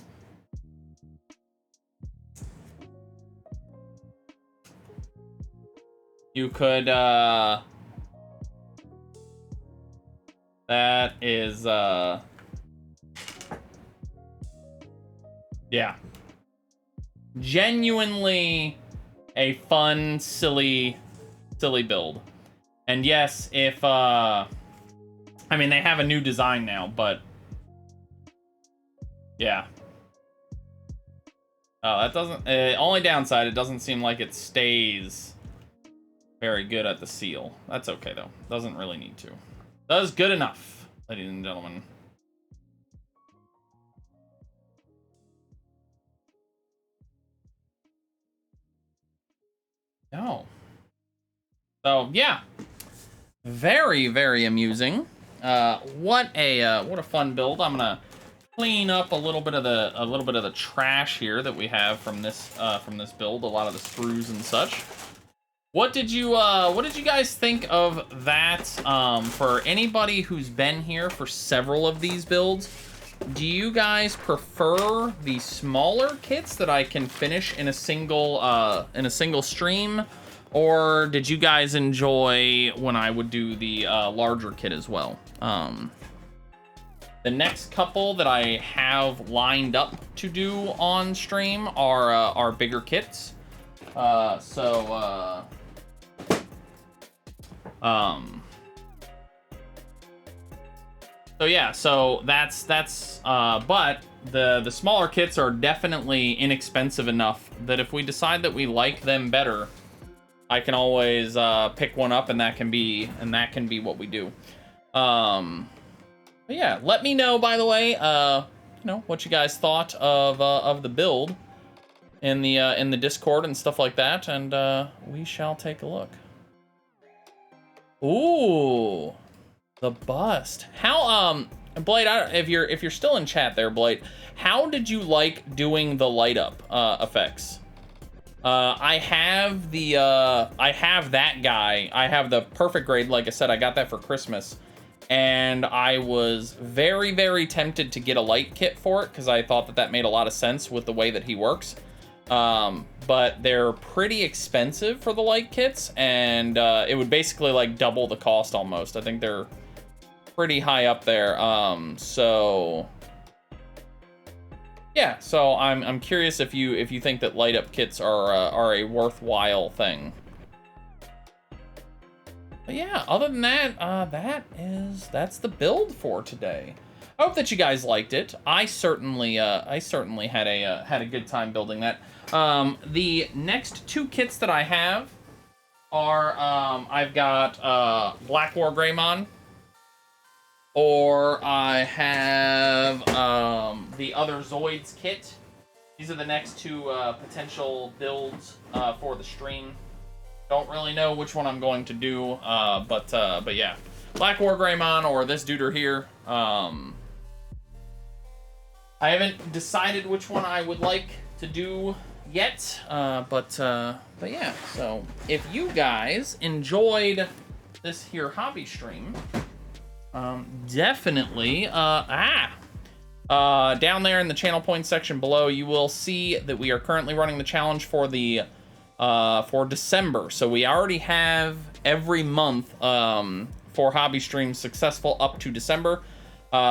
[SPEAKER 1] you could, that is, yeah. Genuinely a fun, silly build. And yes, if, I mean, they have a new design now, but yeah. Oh, that doesn't, only downside, it doesn't seem like it stays very good at the seal. That's okay, though. Doesn't really need to. Does good enough, ladies and gentlemen. Oh. So, yeah. Very, very amusing. What a fun build. I'm gonna clean up a little bit of the trash here that we have from this build, a lot of the screws and such. What did you guys think of that? For anybody who's been here for several of these builds, do you guys prefer the smaller kits that I can finish in a single stream, or did you guys enjoy when I would do the larger kit as well? The next couple that I have lined up to do on stream are bigger kits. So yeah, so that's but the smaller kits are definitely inexpensive enough that if we decide that we like them better, I can always pick one up, and that can be what we do. But yeah, let me know, by the way, what you guys thought of the build in the Discord and stuff like that, and we shall take a look. Ooh, the bust. How And Blade, if you're still in chat there, Blade, how did you like doing the light up effects? I have that guy. I have the perfect grade. Like I said, I got that for Christmas, and I was very, very tempted to get a light kit for it because I thought that made a lot of sense with the way that he works. But they're pretty expensive for the light kits, and it would basically like double the cost almost. I think they're pretty high up there. So yeah, so I'm curious if you think that light up kits are a worthwhile thing. But yeah, other than that, that's the build for today. I hope that you guys liked it. I certainly had a good time building that. The next two kits that I have are I've got Black War Greymon, or I have the other Zoids kit. These are the next two potential builds for the stream. Don't really know which one I'm going to do, but yeah, Black War Greymon or this duder here. I haven't decided which one I would like to do yet, but yeah. So if you guys enjoyed this here hobby stream, definitely down there in the channel points section below, you will see that we are currently running the challenge for the for December. So we already have every month for hobby streams successful up to December.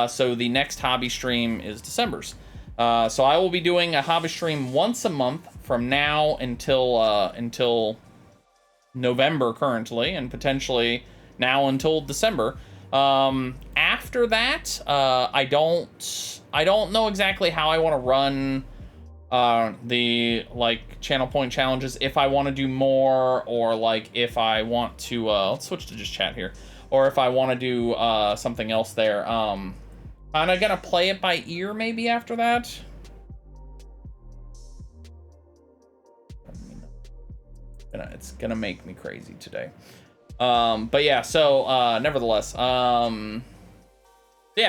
[SPEAKER 1] So the next hobby stream is December's. So I will be doing a hobby stream once a month from now until November currently, and potentially now until December. After that, I don't know exactly how I want to run the like channel point challenges, if I want to do more, or like if I want to let's switch to just chat here, or if I want to do something else there. I'm gonna play it by ear maybe after that. It's gonna make me crazy today. But yeah, so nevertheless, yeah,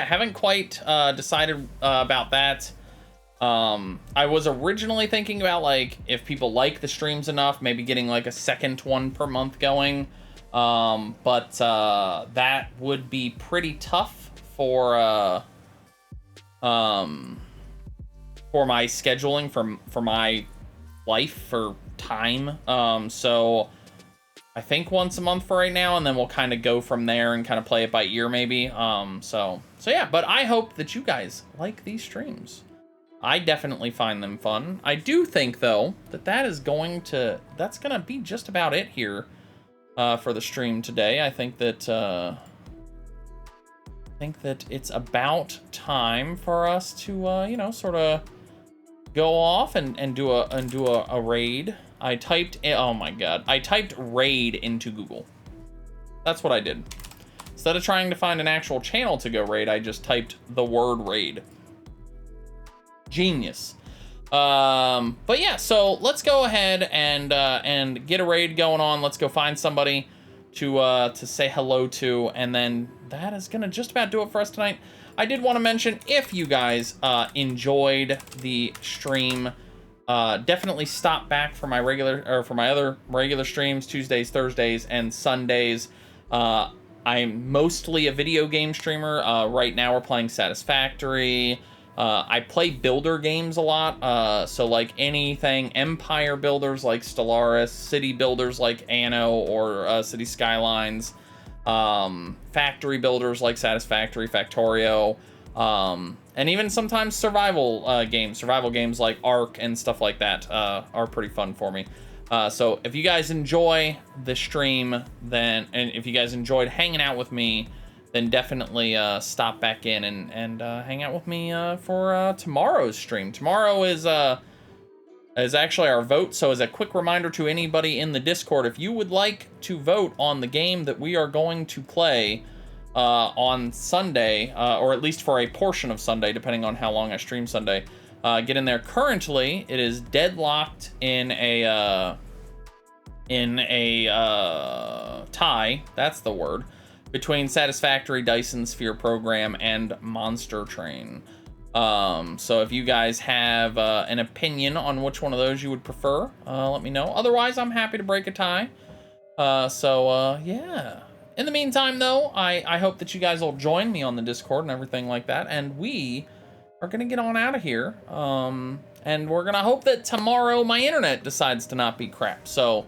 [SPEAKER 1] haven't quite decided about that. I was originally thinking about like if people like the streams enough, maybe getting like a second one per month going. But that would be pretty tough for my scheduling, for my life, for time. So I think once a month for right now, and then we'll kind of go from there and kind of play it by ear maybe. So yeah, but I hope that you guys like these streams. I definitely find them fun. I do think though that's gonna be just about it here for the stream today. I think that it's about time for us to you know, sort of go off and do a raid. I typed, oh my god, I typed raid into Google. That's what I did. Instead of trying to find an actual channel to go raid, I just typed the word raid. Genius. But yeah, so let's go ahead and get a raid going on. Let's go find somebody to say hello to, and then that is gonna just about do it for us tonight. I did want to mention, if you guys enjoyed the stream, definitely stop back for my other regular streams, Tuesdays, Thursdays, and Sundays. I'm mostly a video game streamer. Right now we're playing Satisfactory. I play builder games a lot, so like anything empire builders like Stellaris, city builders like Anno or City Skylines, factory builders like Satisfactory, Factorio, and even sometimes survival games like Ark and stuff like that are pretty fun for me. So if you guys enjoy the stream, and if you guys enjoyed hanging out with me, then definitely stop back in and hang out with me for tomorrow's stream. Tomorrow is actually our vote, so as a quick reminder to anybody in the Discord, if you would like to vote on the game that we are going to play on Sunday, or at least for a portion of Sunday, depending on how long I stream Sunday, get in there. Currently, it is deadlocked in a tie, that's the word, between Satisfactory, Dyson Sphere Program, and Monster Train. So if you guys have an opinion on which one of those you would prefer, let me know. Otherwise, I'm happy to break a tie. Yeah. In the meantime, though, I hope that you guys will join me on the Discord and everything like that, and we are going to get on out of here. And we're going to hope that tomorrow my internet decides to not be crap. So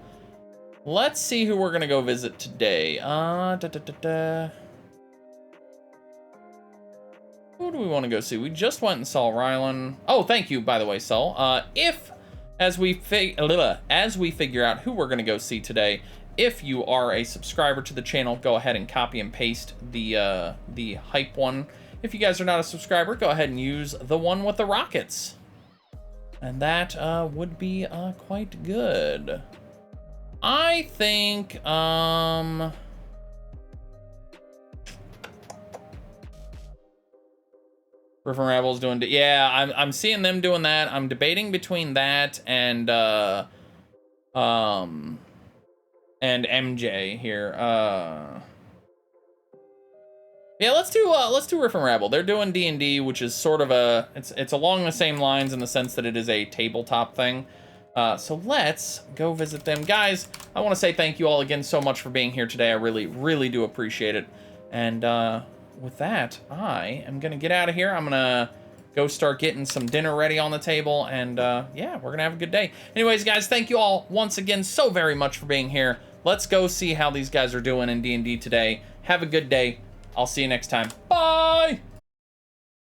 [SPEAKER 1] let's see who we're going to go visit today. Who do we want to go see? We just went and saw Rylan. Oh, thank you, by the way, Sol. As we figure out who we're going to go see today, if you are a subscriber to the channel, go ahead and copy and paste the hype one. If you guys are not a subscriber, go ahead and use the one with the rockets. And that would be quite good. I think, River Rebels doing, yeah, I'm seeing them doing that. I'm debating between that and MJ here. Yeah, let's do Riff and Rabble. They're doing D&D, which is sort of it's along the same lines in the sense that it is a tabletop thing. So let's go visit them. Guys, I want to say thank you all again so much for being here today. I really, really do appreciate it. And with that, I am going to get out of here. I'm going to go start getting some dinner ready on the table. And yeah, we're going to have a good day. Anyways, guys, thank you all once again so very much for being here. Let's go see how these guys are doing in D&D today. Have a good day. I'll see you next time. Bye!